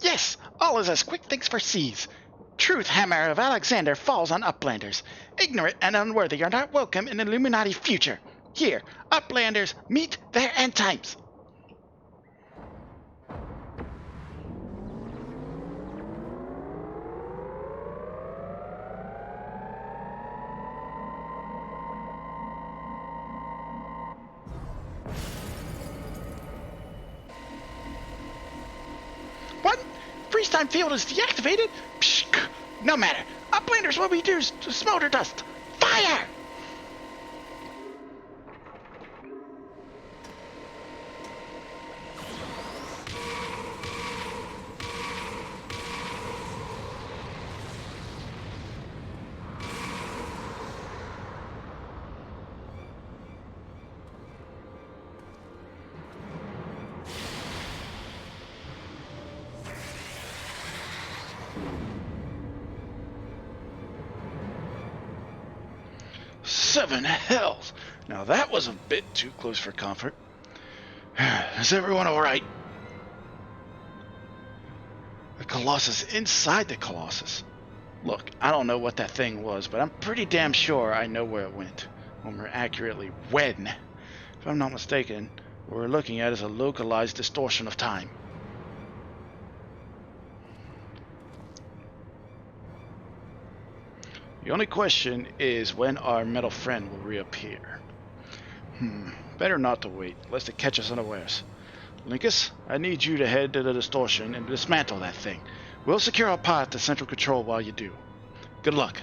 Yes, all is as Quick Thinks foresees. Truth hammer of Alexander falls on Uplanders. Ignorant and unworthy are not welcome in Illuminati future. Here, Uplanders meet their end times. What? Freeze time field is deactivated? Psh, no matter. Uplanders will be reduced to smolder dust. Fire! Seven hells! Now that was a bit too close for comfort. Is everyone alright? The Colossus inside the Colossus. Look, I don't know what that thing was, but I'm pretty damn sure I know where it went. Or more accurately, when. If I'm not mistaken, what we're looking at is a localized distortion of time. The only question is when our metal friend will reappear. Better not to wait, lest it catch us unawares. Linkus, I need you to head to the distortion and dismantle that thing. We'll secure our path to central control while you do. Good luck.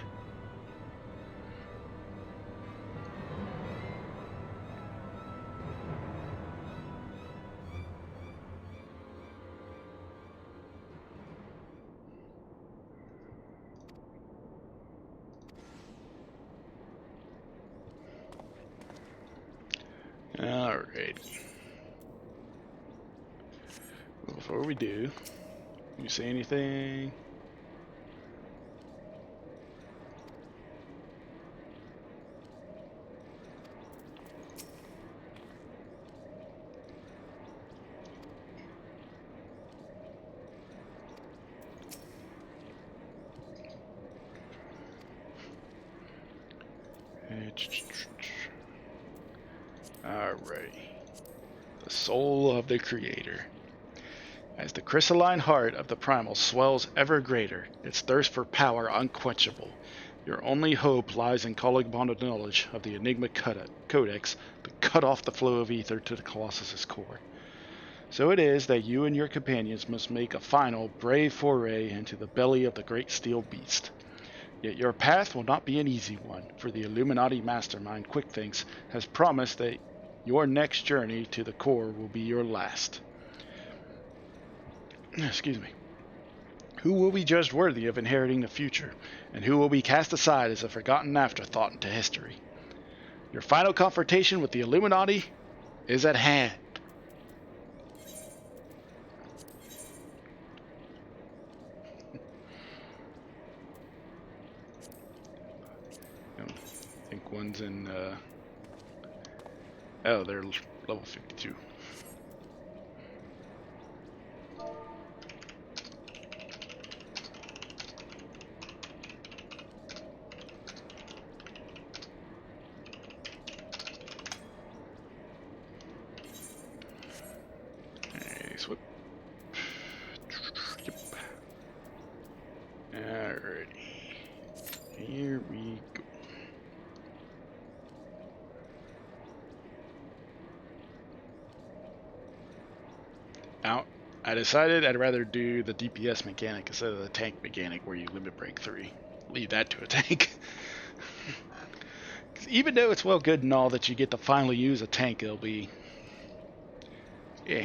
Alrighty. Before we do, you say anything? Alrighty. The soul of the Creator. As the crystalline heart of the primal swells ever greater, its thirst for power unquenchable, your only hope lies in calling upon the knowledge of the Enigma Codex to cut off the flow of ether to the Colossus's core. So it is that you and your companions must make a final, brave foray into the belly of the great steel beast. Yet your path will not be an easy one, for the Illuminati mastermind QuickThinks has promised that your next journey to the core will be your last. Excuse me. Who will be judged worthy of inheriting the future, and who will be cast aside as a forgotten afterthought into history? Your final confrontation with the Illuminati is at hand. I think one's in, oh, they're level 52. Swip. Yep. Alrighty. Here we go. Out. I decided I'd rather do the DPS mechanic instead of the tank mechanic where you limit break 3. Leave that to a tank. Even though it's well good and all that you get to finally use a tank, it'll be... yeah.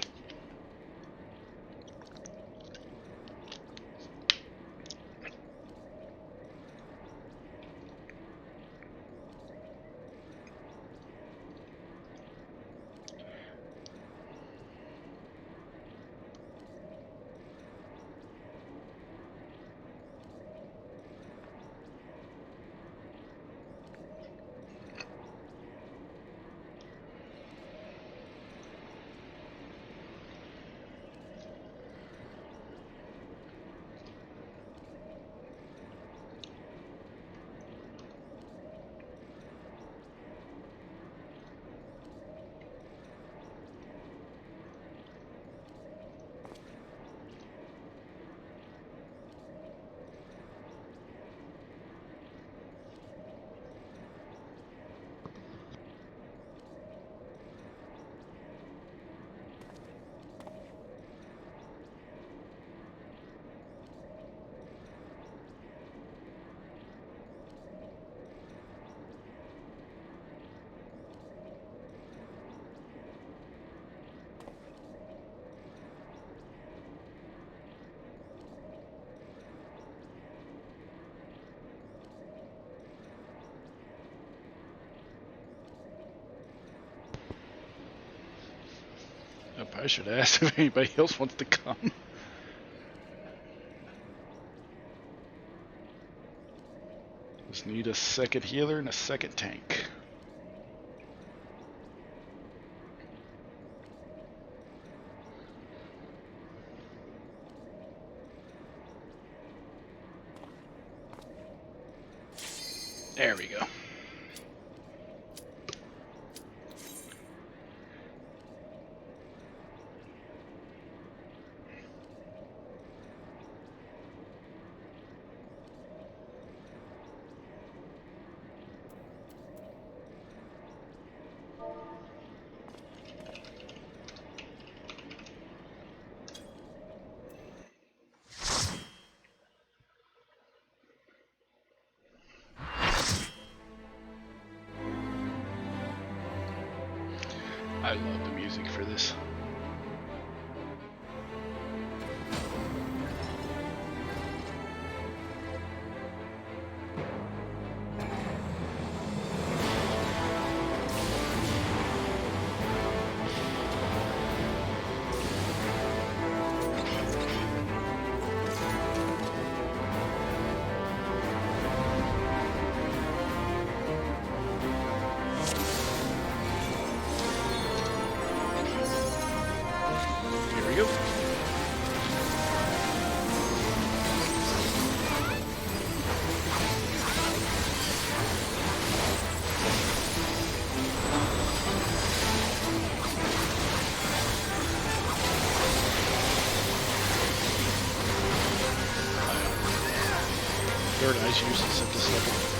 I should ask if anybody else wants to come. Just need a second healer and a second tank. There we go. I love the music for this. Bird Eyes useless at this level.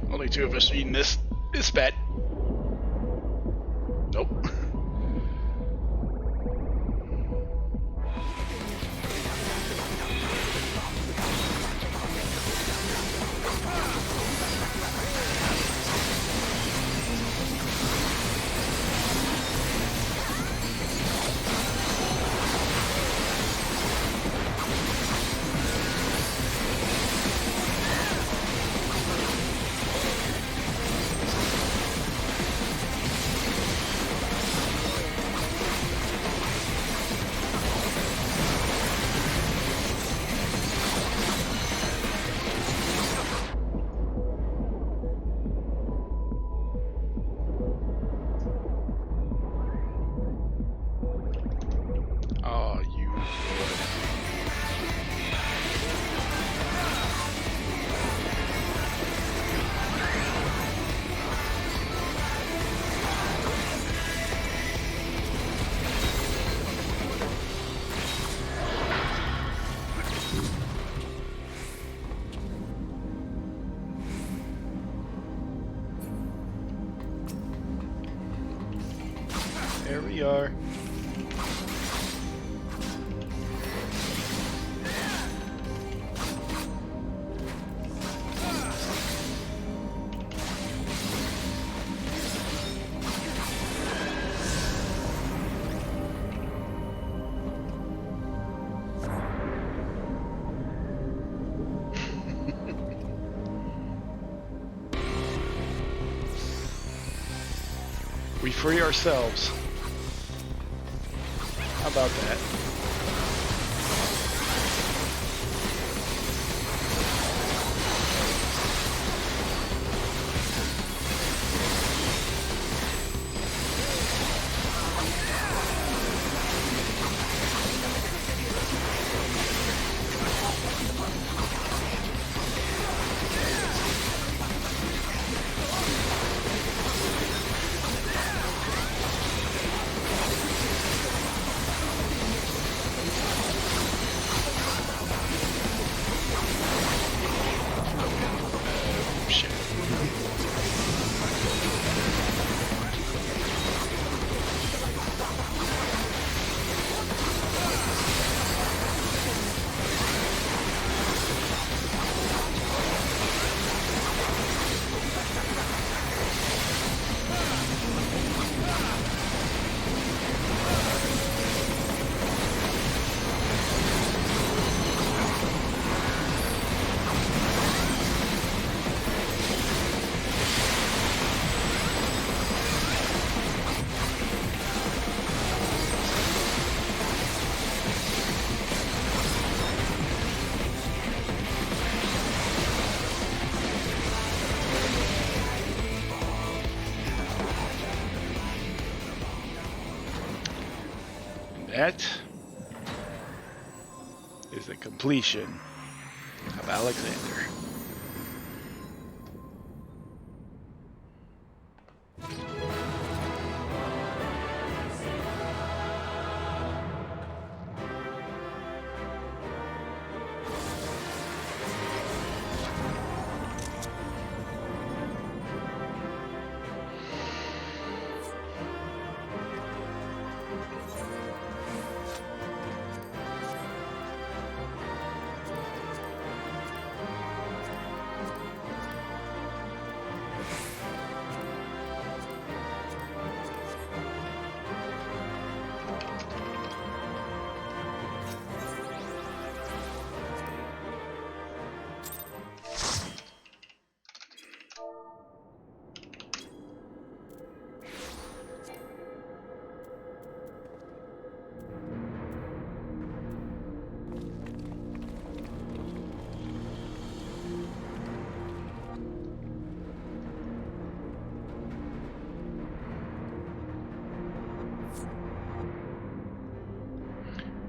Only two of us eating this bet. Nope. Oh, you. There we are. We free ourselves. How about that? that is the completion of Alexander.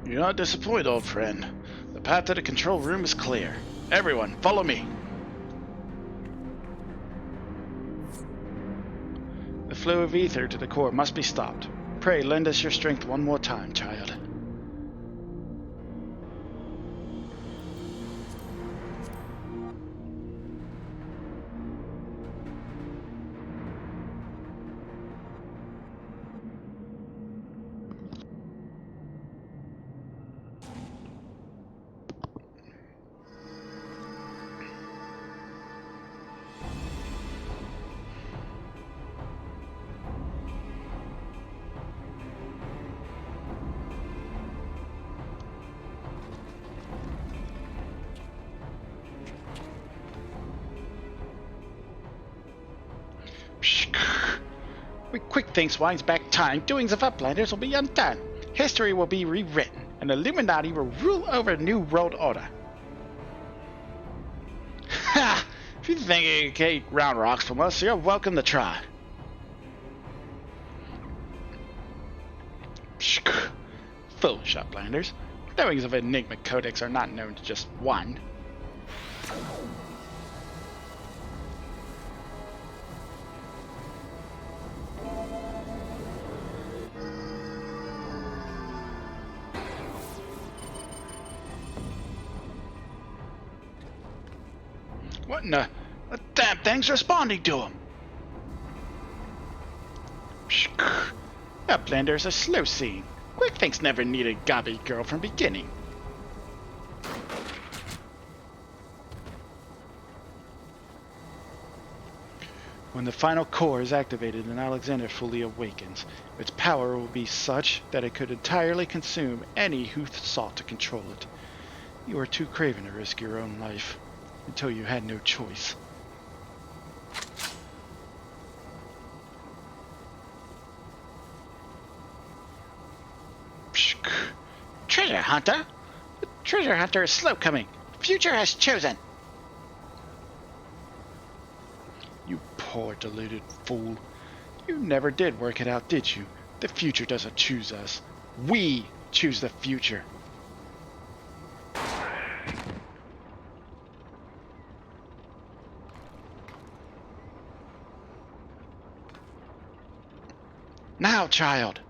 You're not disappointed, old friend. The path to the control room is clear. Everyone, follow me. The flow of ether to the core must be stopped. Pray lend us your strength one more time, child. Quick things winds back time. Doings of Uplanders will be undone. History will be rewritten, and the Illuminati will rule over the New World Order. Ha! If you think you can take round rocks from us, you're welcome to try. Foolish Uplanders. Doings of Enigma Codex are not known to just one. What in the damn thing's responding to him? Uplanders are slow seeing. Quick things never needed gobby girl from beginning. When the final core is activated and Alexander fully awakens, its power will be such that it could entirely consume any who sought to control it. You are too craven to risk your own life until you had no choice. Treasure hunter? The treasure hunter is slow coming. Future has chosen. You poor deluded fool. You never did work it out, did you? The future doesn't choose us. We choose the future. Now, child.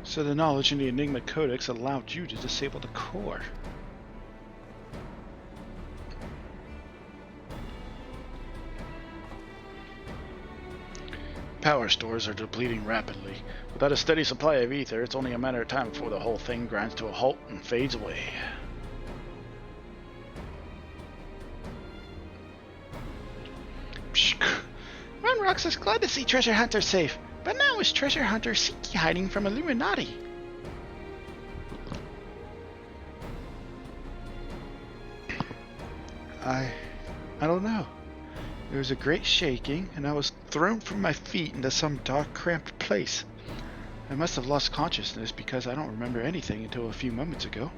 So the knowledge in the Enigma Codex allowed you to disable the core. Power stores are depleting rapidly. Without a steady supply of ether, it's only a matter of time before the whole thing grinds to a halt and fades away. Runrock is glad to see Treasure Hunter safe, but now is Treasure Hunter Siki hiding from Illuminati? I don't know. There was a great shaking, and I was thrown from my feet into some dark, cramped place. I must have lost consciousness because I don't remember anything until a few moments ago.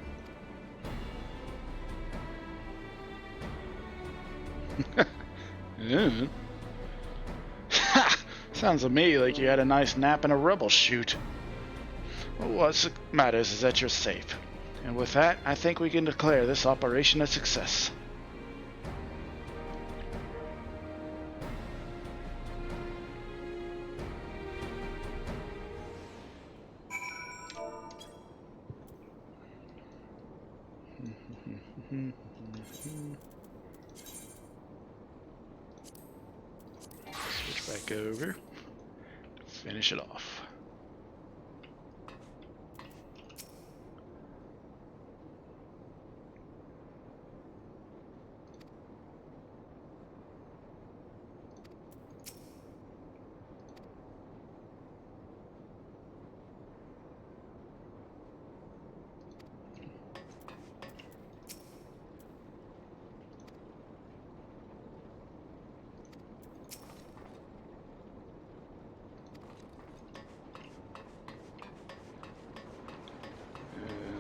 Yeah. Ha! Sounds to me like you had a nice nap in a rubble chute. Well, what matters is that you're safe. And with that, I think we can declare this operation a success. Switch back over to finish it off.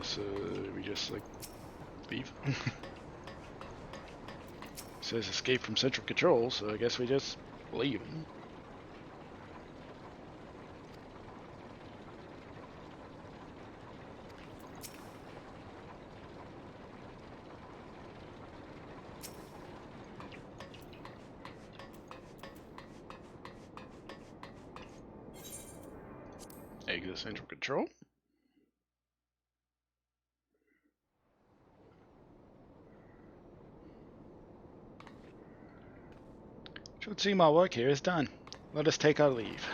So we just like leave. Says escape from central control, so I guess we just leave. Exit central control. Should seem our work here is done. Let us take our leave.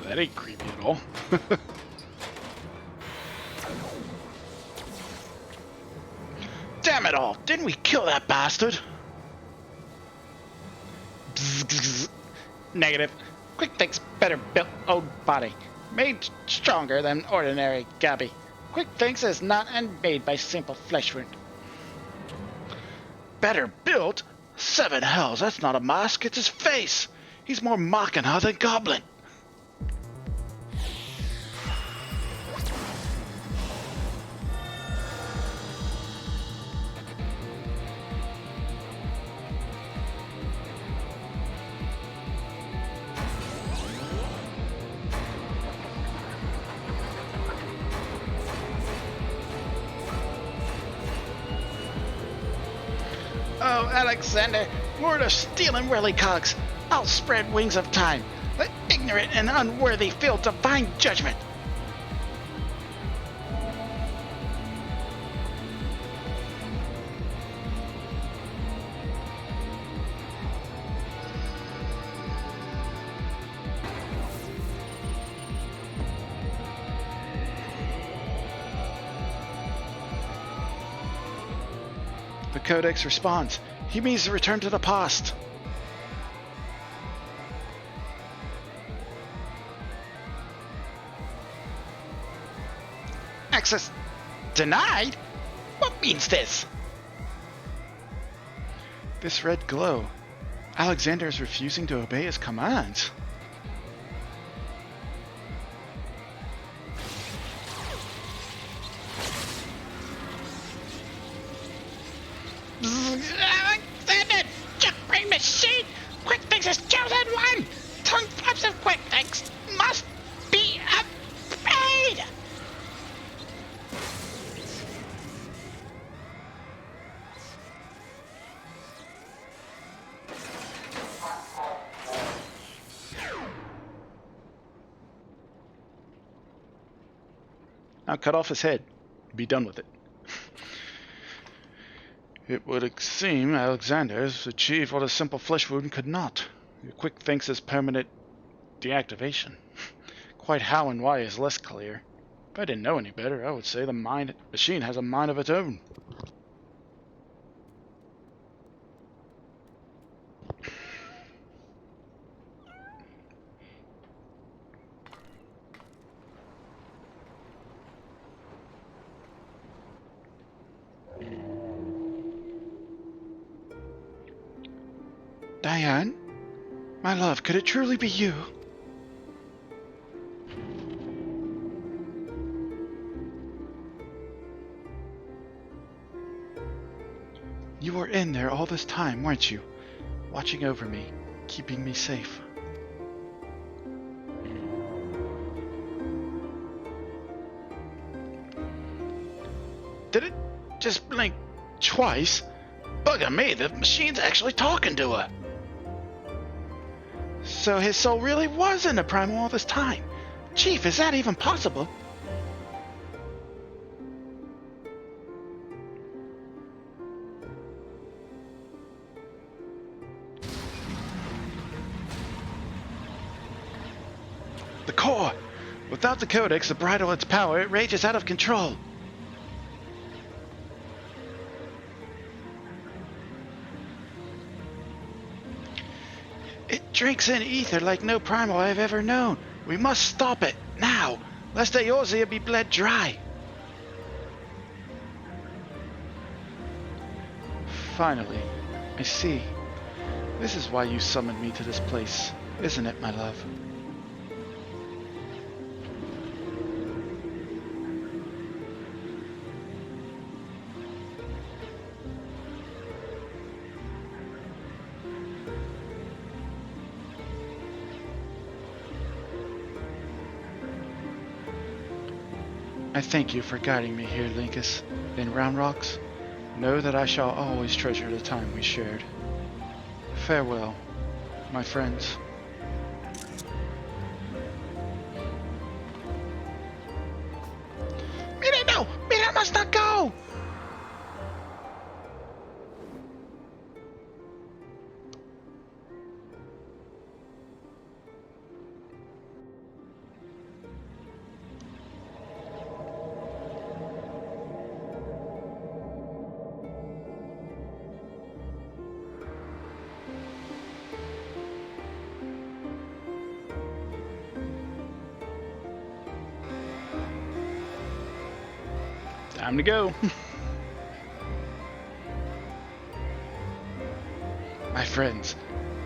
That ain't creepy at all. Damn it all! Didn't we kill that bastard? Negative. Quick Fix better built old body. Made stronger than ordinary Gabby. Quick Fix is not made by simple flesh wound. Better built? Seven hells, that's not a mask, it's his face. He's more mocking her than Goblin. Oh, Alexander, word of stealing Relicogs. I'll spread wings of time. Let ignorant and unworthy feel divine judgment. The Codex responds. He means to return to the past. Access denied? What means this? This red glow. Alexander is refusing to obey his commands. Alexander, Brain Machine! Quick Fix is chosen one! Tongue flaps of Quick Fix must Now cut off his head. Be done with it. It would seem Alexander has achieved what a simple flesh wound could not. Your quick thinks is permanent deactivation. Quite how and why is less clear. If I didn't know any better, I would say the machine has a mind of its own. Diane? My love, could it truly be you? You were in there all this time, weren't you? Watching over me, keeping me safe. Did it just blink twice? Bugger me, the machine's actually talking to her. So his soul really was in the primal all this time. Chief, is that even possible? The core! Without the codex to bridle its power, it rages out of control. It drinks in ether like no primal I've ever known. We must stop it, now, lest Eorzea be bled dry. Finally, I see. This is why you summoned me to this place, isn't it, my love? I thank you for guiding me here, Linkus. In Round Rocks, know that I shall always treasure the time we shared. Farewell, my friends. Mira, no! Mira must not go! Time to go. My friends,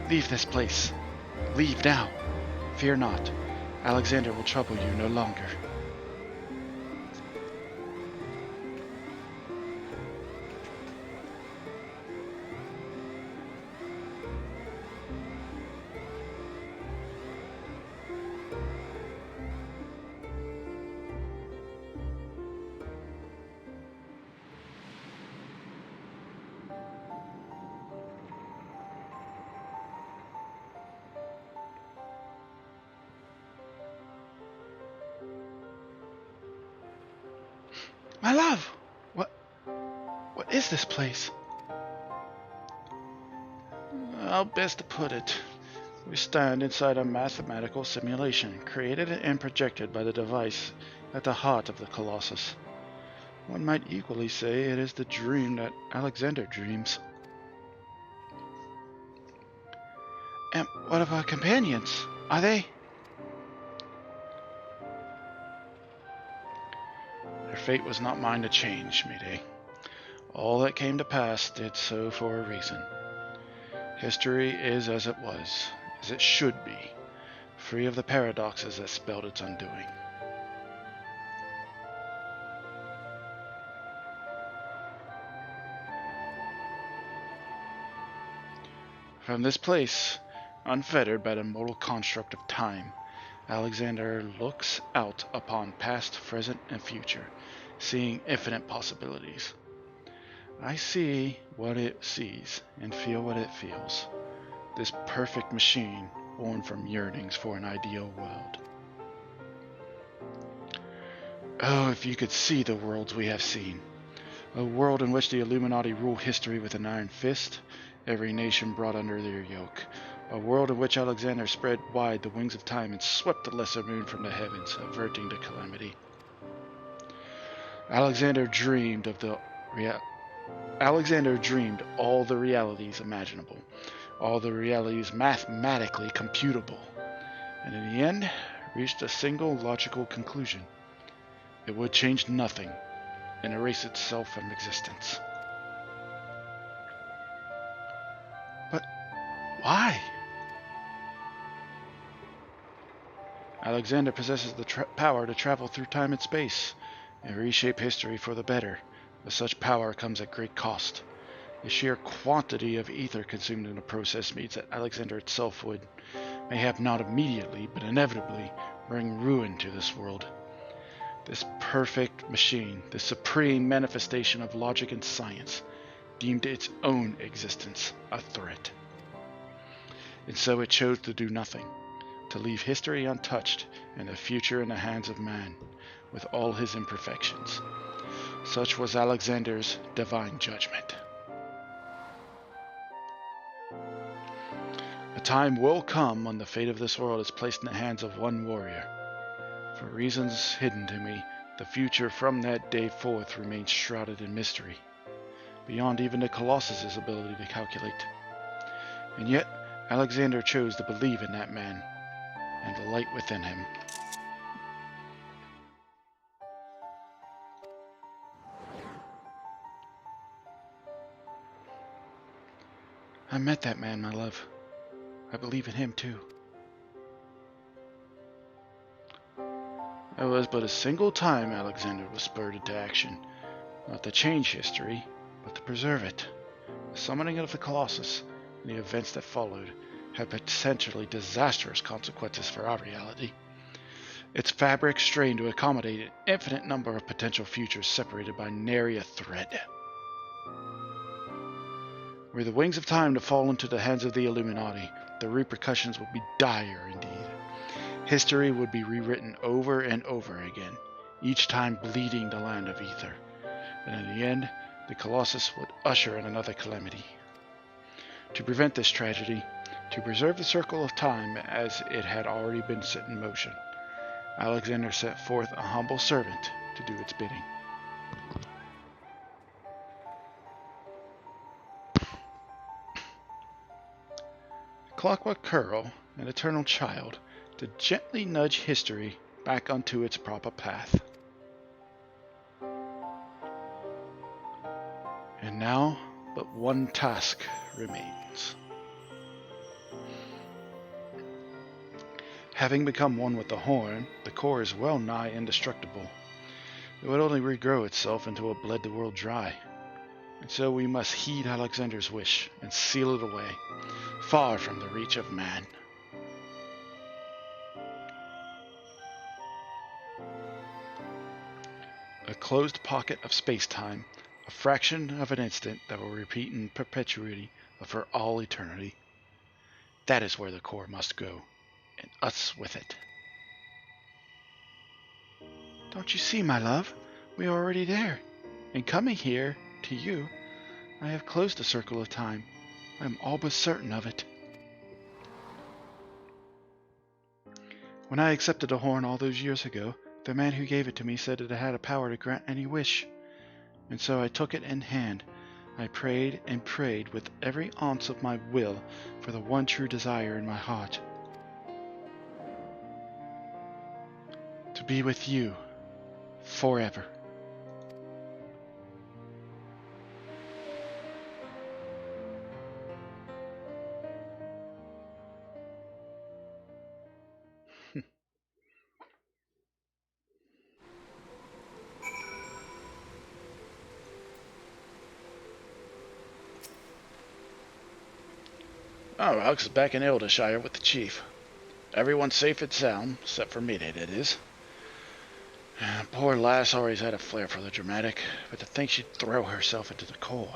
leave this place. Leave now. Fear not. Alexander will trouble you no longer. My love! What is this place? How best to put it? We stand inside a mathematical simulation, created and projected by the device at the heart of the Colossus. One might equally say it is the dream that Alexander dreams. And what of our companions? Are they? Their fate was not mine to change, Mayday. All that came to pass did so for a reason. History is as it was, as it should be, free of the paradoxes that spelled its undoing. From this place, unfettered by the mortal construct of time, Alexander looks out upon past, present, and future, seeing infinite possibilities. I see what it sees and feel what it feels. This perfect machine born from yearnings for an ideal world. Oh, if you could see the worlds we have seen. A world in which the Illuminati rule history with an iron fist, every nation brought under their yoke. A world in which Alexander spread wide the wings of time and swept the lesser moon from the heavens, averting the calamity. Alexander dreamed all the realities imaginable, all the realities mathematically computable, and in the end reached a single logical conclusion. It would change nothing and erase itself from existence. But why? Alexander possesses the power to travel through time and space and reshape history for the better, but such power comes at great cost. The sheer quantity of ether consumed in the process means that Alexander itself would, mayhap not immediately, but inevitably, bring ruin to this world. This perfect machine, this supreme manifestation of logic and science, deemed its own existence a threat. And so it chose to do nothing, to leave history untouched and the future in the hands of man, with all his imperfections. Such was Alexander's divine judgment. A time will come when the fate of this world is placed in the hands of one warrior. For reasons hidden to me, the future from that day forth remains shrouded in mystery, beyond even the Colossus's ability to calculate. And yet, Alexander chose to believe in that man, and the light within him. I met that man, my love. I believe in him too. It was but a single time Alexander was spurred into action, not to change history, but to preserve it. The summoning of the Colossus and the events that followed had potentially disastrous consequences for our reality. Its fabric strained to accommodate an infinite number of potential futures separated by nary a thread. Were the wings of time to fall into the hands of the Illuminati, the repercussions would be dire indeed. History would be rewritten over and over again, each time bleeding the land of ether. And in the end, the Colossus would usher in another calamity. To prevent this tragedy, to preserve the circle of time as it had already been set in motion, Alexander sent forth a humble servant to do its bidding. A clockwork curl, an eternal child, to gently nudge history back onto its proper path. And now, but one task remains. Having become one with the horn, the core is well nigh indestructible. It would only regrow itself until it bled the world dry. And so we must heed Alexander's wish and seal it away, far from the reach of man. A closed pocket of space-time, a fraction of an instant that will repeat in perpetuity for all eternity. That is where the core must go, and us with it. Don't you see, my love? We are already there. In coming here, to you, I have closed the circle of time. I am all but certain of it. When I accepted the horn all those years ago, the man who gave it to me said that it had a power to grant any wish. And so I took it in hand. I prayed and prayed with every ounce of my will for the one true desire in my heart. To be with you forever. Oh, Alex is back in Eldershire with the chief. Everyone's safe and sound, except for Mayday, that is. Poor lass always had a flair for the dramatic, but to think she'd throw herself into the core.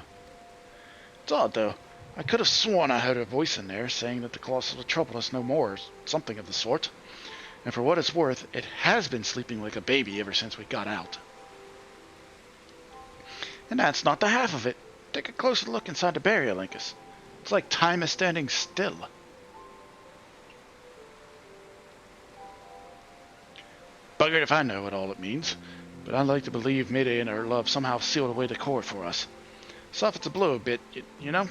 It's odd, though. I could have sworn I heard her voice in there, saying that the Colossus will trouble us no more, or something of the sort. And for what it's worth, it has been sleeping like a baby ever since we got out. And that's not the half of it. Take a closer look inside the barrier, Linkus. It's like time is standing still. Buggered if I know what all it means, but I'd like to believe Mayday and her love somehow sealed away the cord for us. Softens the blow a bit, you know?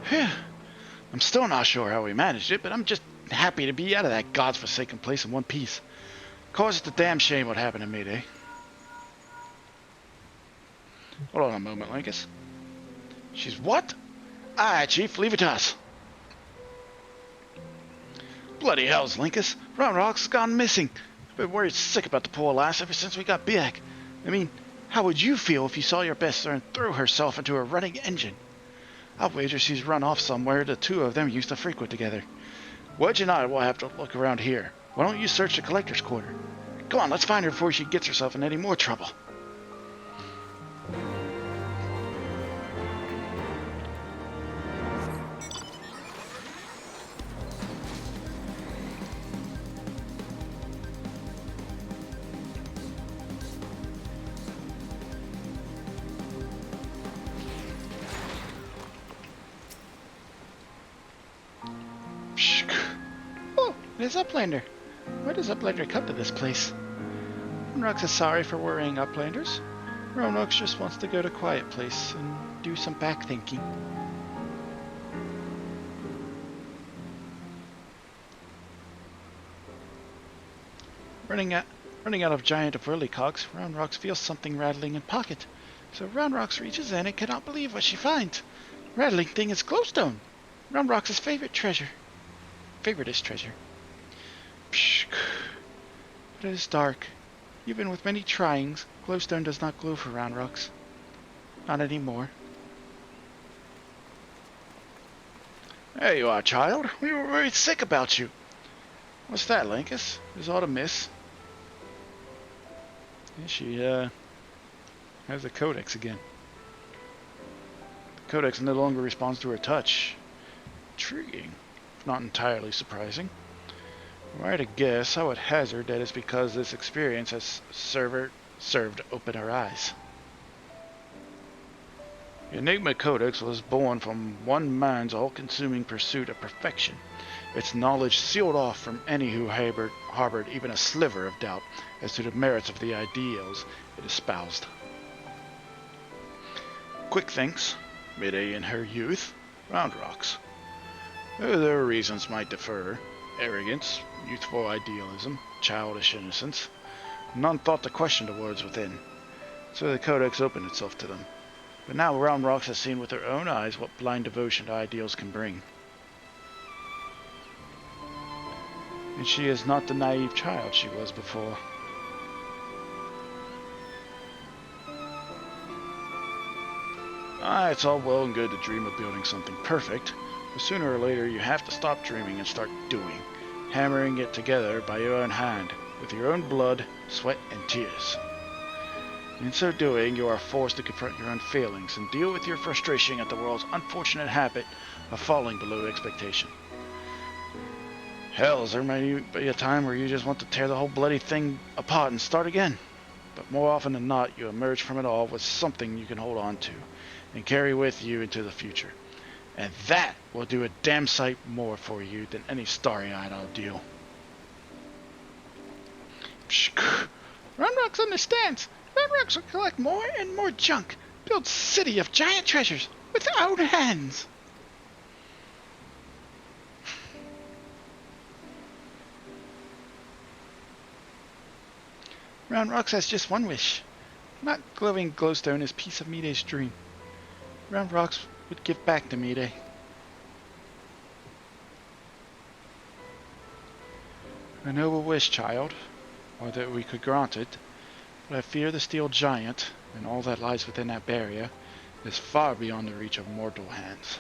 Phew. I'm still not sure how we managed it, but I'm just happy to be out of that godforsaken place in one piece. Of course, it's a damn shame what happened to Mayday. Hold on a moment, Linkus. She's what? Aye, Chief, leave it to us. Bloody hells, Linkus. Round Rock's gone missing. I've been worried sick about the poor lass ever since we got back. I mean, how would you feel if you saw your best friend throw herself into a running engine? I'll wager she's run off somewhere the two of them used to frequent together. Wedge and I will have to look around here. Why don't you search the collector's quarter? Come on, let's find her before she gets herself in any more trouble. Oh, there's Uplander. Why does Uplander come to this place? Roanoke's is sorry for worrying Uplanders. Roanoke just wants to go to a quiet place and do some back thinking. Running out of giant of whirlycocks, Roanoke feels something rattling in pocket. So Roanoke reaches in and cannot believe what she finds. Rattling thing is glowstone. Roanoke's favoriteest treasure. Psh, but it is dark. Even with many tryings, glowstone does not glow for Roanoke. Not anymore. There you are, child. We were worried sick about you. What's that, Linkus? Is aught amiss? Yeah, she has the codex again. The codex no longer responds to her touch. Intriguing, if not entirely surprising. Were I to guess, I would hazard that it's because this experience has served to open her eyes. The Enigma Codex was born from one mind's all-consuming pursuit of perfection, its knowledge sealed off from any who harbored even a sliver of doubt as to the merits of the ideals it espoused. Quick thinks, Mayday in her youth, Round Rocks. Though their reasons might differ, arrogance, youthful idealism, childish innocence, none thought to question the words within, so the Codex opened itself to them. But now Round Rocks has seen with her own eyes what blind devotion to ideals can bring. And she is not the naive child she was before. It's all well and good to dream of building something perfect, but sooner or later you have to stop dreaming and start doing, hammering it together by your own hand, with your own blood, sweat, and tears. In so doing, you are forced to confront your own failings and deal with your frustration at the world's unfortunate habit of falling below expectation. Hell, there may be a time where you just want to tear the whole bloody thing apart and start again. But more often than not, you emerge from it all with something you can hold on to and carry with you into the future. And that will do a damn sight more for you than any starry-eyed ideal. Round understands. Round will collect more and more junk, build city of giant treasures with our own hands. Round Rocks has just one wish. Not glowing glowstone is piece of Miday's dream. Round Rocks would give back to Miday. A noble wish, child, or that we could grant it, but I fear the steel giant, and all that lies within that barrier, is far beyond the reach of mortal hands.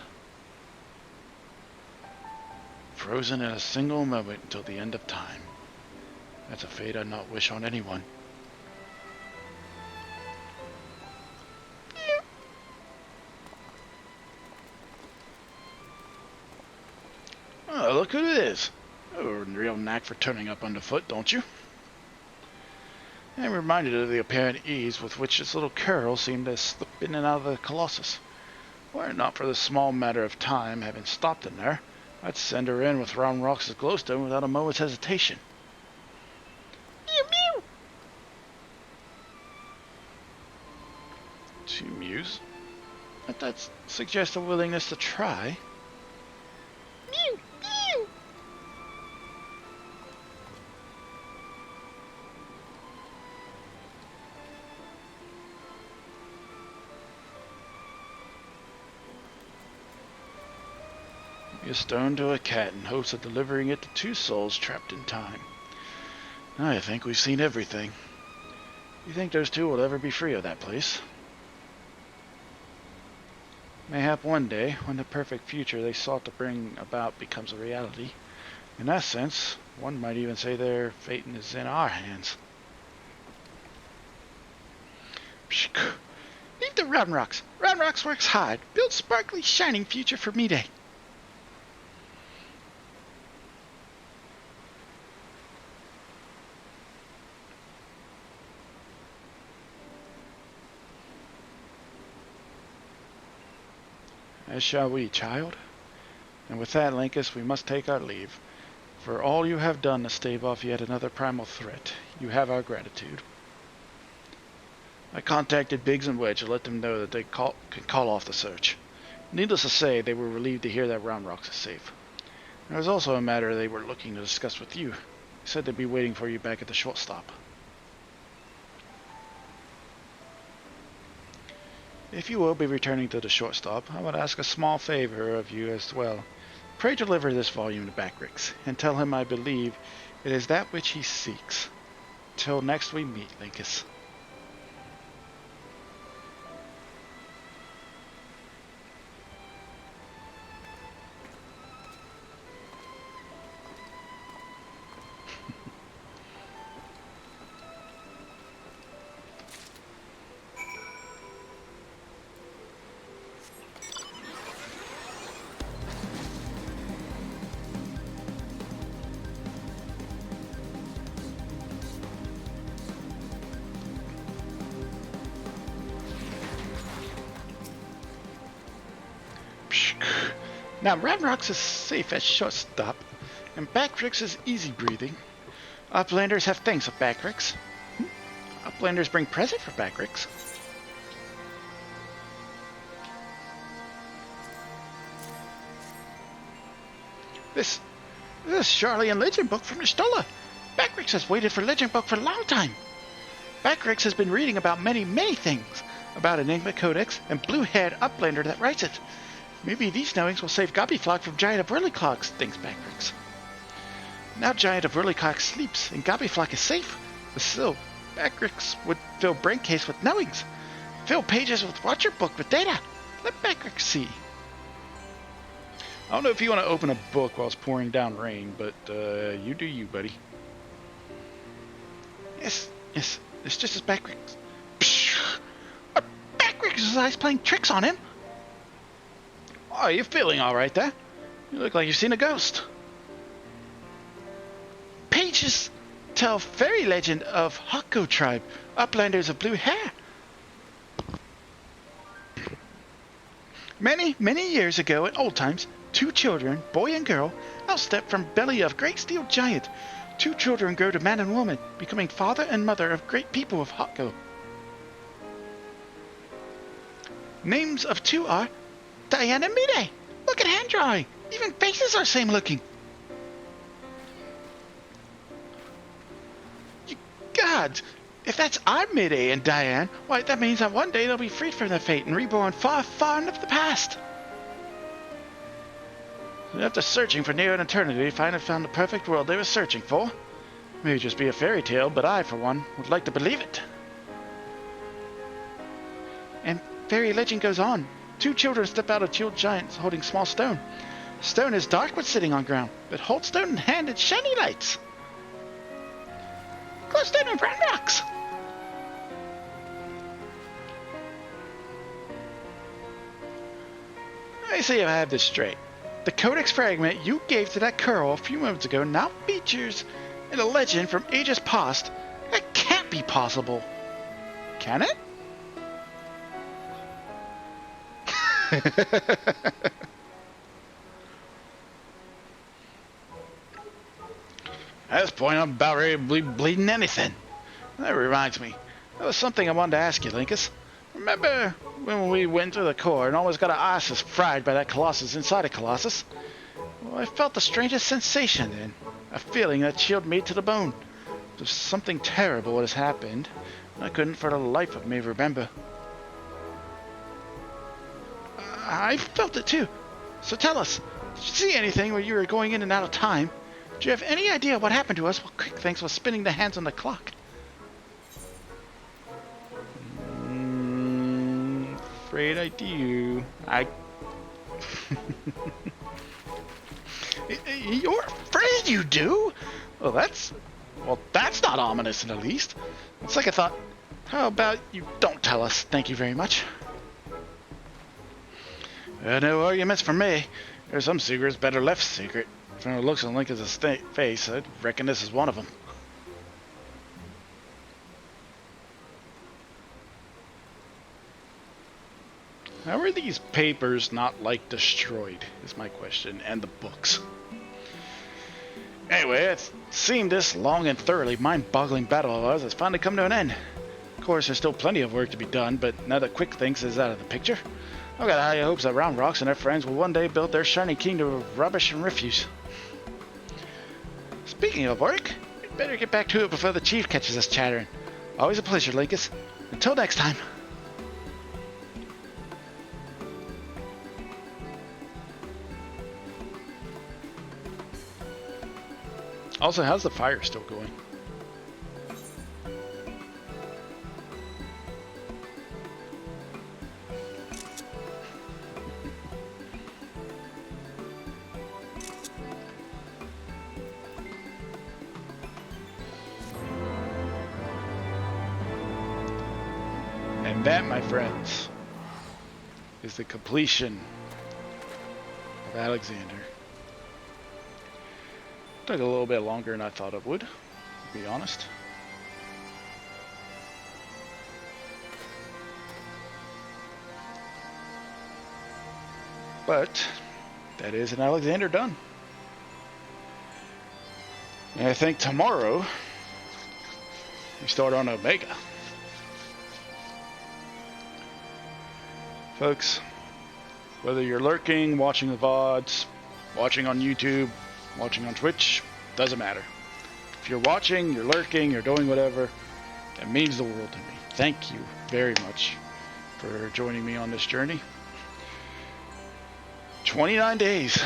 Frozen in a single moment until the end of time. That's a fate I'd not wish on anyone. Oh, look who it is. Oh, real knack for turning up underfoot, don't you? I'm reminded of the apparent ease with which this little curl seemed to slip in and out of the Colossus. Were it not for the small matter of time having stopped in there, I'd send her in with Round Rock's glowstone without a moment's hesitation. Mew mew! To muse? That suggests a willingness to try. Mew mew! A stone to a cat in hopes of delivering it to two souls trapped in time. I think we've seen everything. You think those two will ever be free of that place? Mayhap one day, when the perfect future they sought to bring about becomes a reality. In that sense, one might even say their fate is in our hands. Leave the Round Rocks. Round Rocks works hard. Build sparkly, shining future for me day. As shall we, child. And with that, Linkus, we must take our leave. For all you have done to stave off yet another primal threat, you have our gratitude. I contacted Biggs and Wedge to let them know that they can call off the search. Needless to say, they were relieved to hear that Round Rocks is safe. There was also a matter they were looking to discuss with you. They said they'd be waiting for you back at the shortstop. If you will be returning to the shortstop, I would ask a small favor of you as well. Pray deliver this volume to Backrix, and tell him I believe it is that which he seeks. Till next we meet, Linkus. Now, Round Rocks is safe at shortstop, and Backrix is easy breathing. Uplanders have things of Backrix. Uplanders bring present for Backrix. This is Charlie and Legend Book from Nistola. Backrix has waited for Legend Book for a long time. Backrix has been reading about many, many things. About Enigma Codex and blue-haired Uplander that writes it. Maybe these knowings will save Gobbyflock from Giant of Whirlyclogs, thinks Backrix. Now Giant of Whirlyclog sleeps and Gobbyflock is safe. But still, Backrix would fill Braincase with knowings. Fill pages with Watcher Book with data. Let Backrix see. I don't know if you want to open a book while it's pouring down rain, but you do you, buddy. Yes, it's just as Backrix. Are Backrix's eyes playing tricks on him? Oh, you're feeling all right there. You look like you've seen a ghost. Pages tell fairy legend of Hako tribe, uplanders of blue hair. Many, many years ago in old times, two children, boy and girl, outstepped from belly of great steel giant. Two children grow to man and woman, becoming father and mother of great people of Hako. Names of two are Diane and Mide. Look at hand drawing. Even faces are same looking. You gods, if that's our Mide and Diane, why that means that one day they'll be freed from their fate and reborn far, far into the past. After searching for near an eternity, finally found the perfect world they were searching for. May just be a fairy tale, but I, for one, would like to believe it. And fairy legend goes on. Two children step out of chilled giants holding small stone. Stone is dark when sitting on ground, but hold stone in hand and shiny lights. Glowstone and Round Rocks. Let me see if I have this straight. The codex fragment you gave to that girl a few moments ago now features in a legend from ages past. That can't be possible. Can it? At this point, I'm about ready to bleeding anything. That reminds me. There was something I wanted to ask you, Linkus. Remember when we went through the core and almost got our asses fried by that Colossus inside a Colossus? Well, I felt the strangest sensation then. A feeling that chilled me to the bone. There's something terrible has happened. I couldn't for the life of me remember. I felt it too. So tell us, did you see anything where you were going in and out of time? Do you have any idea what happened to us while Quick Thanks was spinning the hands on the clock? Afraid I do. You're afraid you do? Well, that's not ominous in the least. It's like I thought, how about you don't tell us? Thank you very much. No arguments for me. There's some secrets better left secret. From the looks on Lincoln's face, I reckon this is one of them. How are these papers not, like, destroyed, is my question, and the books. Anyway, it seemed this long and thoroughly mind-boggling battle of ours has finally come to an end. Of course, there's still plenty of work to be done, but now that Quick Thinks is out of the picture, I've got high hopes that Round Rocks and their friends will one day build their shiny kingdom of rubbish and refuse. Speaking of work, we'd better get back to it before the chief catches us chattering. Always a pleasure, Linkus. Until next time. Also, how's the fire still going? And that, my friends, is the completion of Alexander. Took a little bit longer than I thought it would, to be honest. But that is an Alexander done. And I think tomorrow we start on Omega. Folks, whether you're lurking, watching the VODs, watching on YouTube, watching on Twitch, doesn't matter. If you're watching, you're lurking, you're doing whatever, it means the world to me. Thank you very much for joining me on this journey. 29 days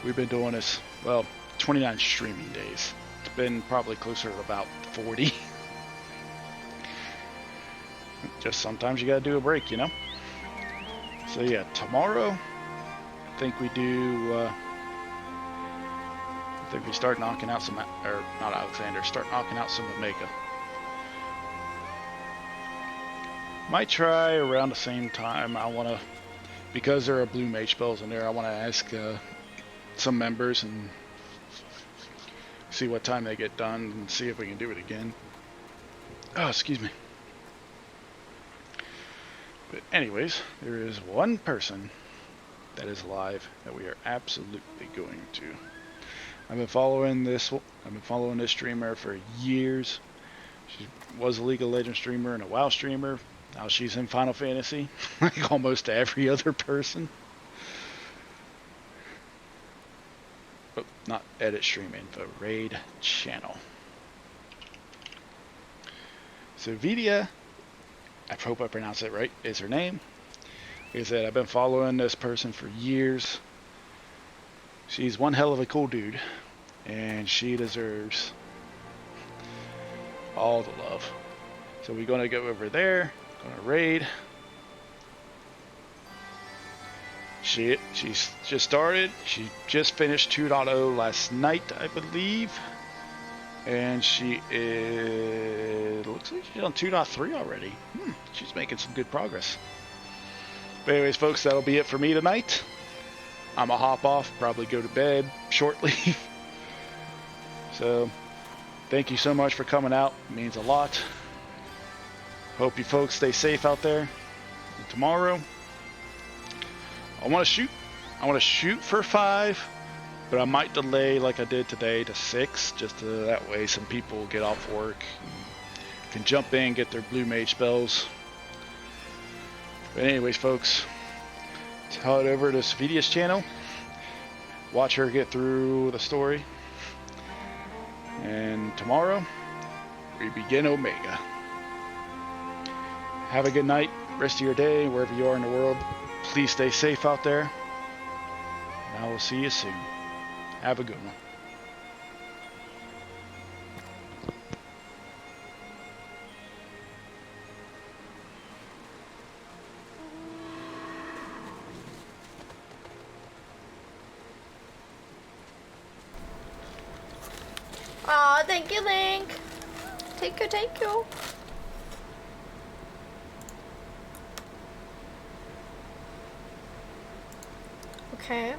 we've been doing this. Well, 29 streaming days. It's been probably closer to about 40. Just sometimes you gotta do a break, you know? So yeah, tomorrow, I think we do... I think we start knocking out some, or not Alexander, start knocking out some Omega. Might try around the same time. I want to, because there are blue mage spells in there, I want to ask some members and see what time they get done and see if we can do it again. Oh, excuse me. But anyways, there is one person that is alive that we are absolutely going to. I've been following this streamer for years. She was a League of Legends streamer and a WoW streamer. Now she's in Final Fantasy, like almost every other person. But not edit streaming, the raid channel. So Vidia, I hope I pronounced it right, is her name. Like I said, I've been following this person for years. She's one hell of a cool dude, and she deserves all the love. So we're gonna go over there, gonna raid. She's just started. She just finished 2.0 last night, I believe, and she is, looks like she's on 2.3 already. She's making some good progress. But anyways, folks, that'll be it for me tonight. I'm going to hop off, probably go to bed shortly. So, thank you so much for coming out. It means a lot. Hope you folks stay safe out there. And tomorrow, I want to shoot for 5, but I might delay like I did today to 6, just to, that way some people get off work and can jump in, get their blue mage spells. But anyways, folks, let's head over to Sophidia's channel. Watch her get through the story. And tomorrow, we begin Omega. Have a good night, rest of your day, wherever you are in the world. Please stay safe out there. And I will see you soon. Have a good one. Aw, thank you, Link. Take you, take you. Okay.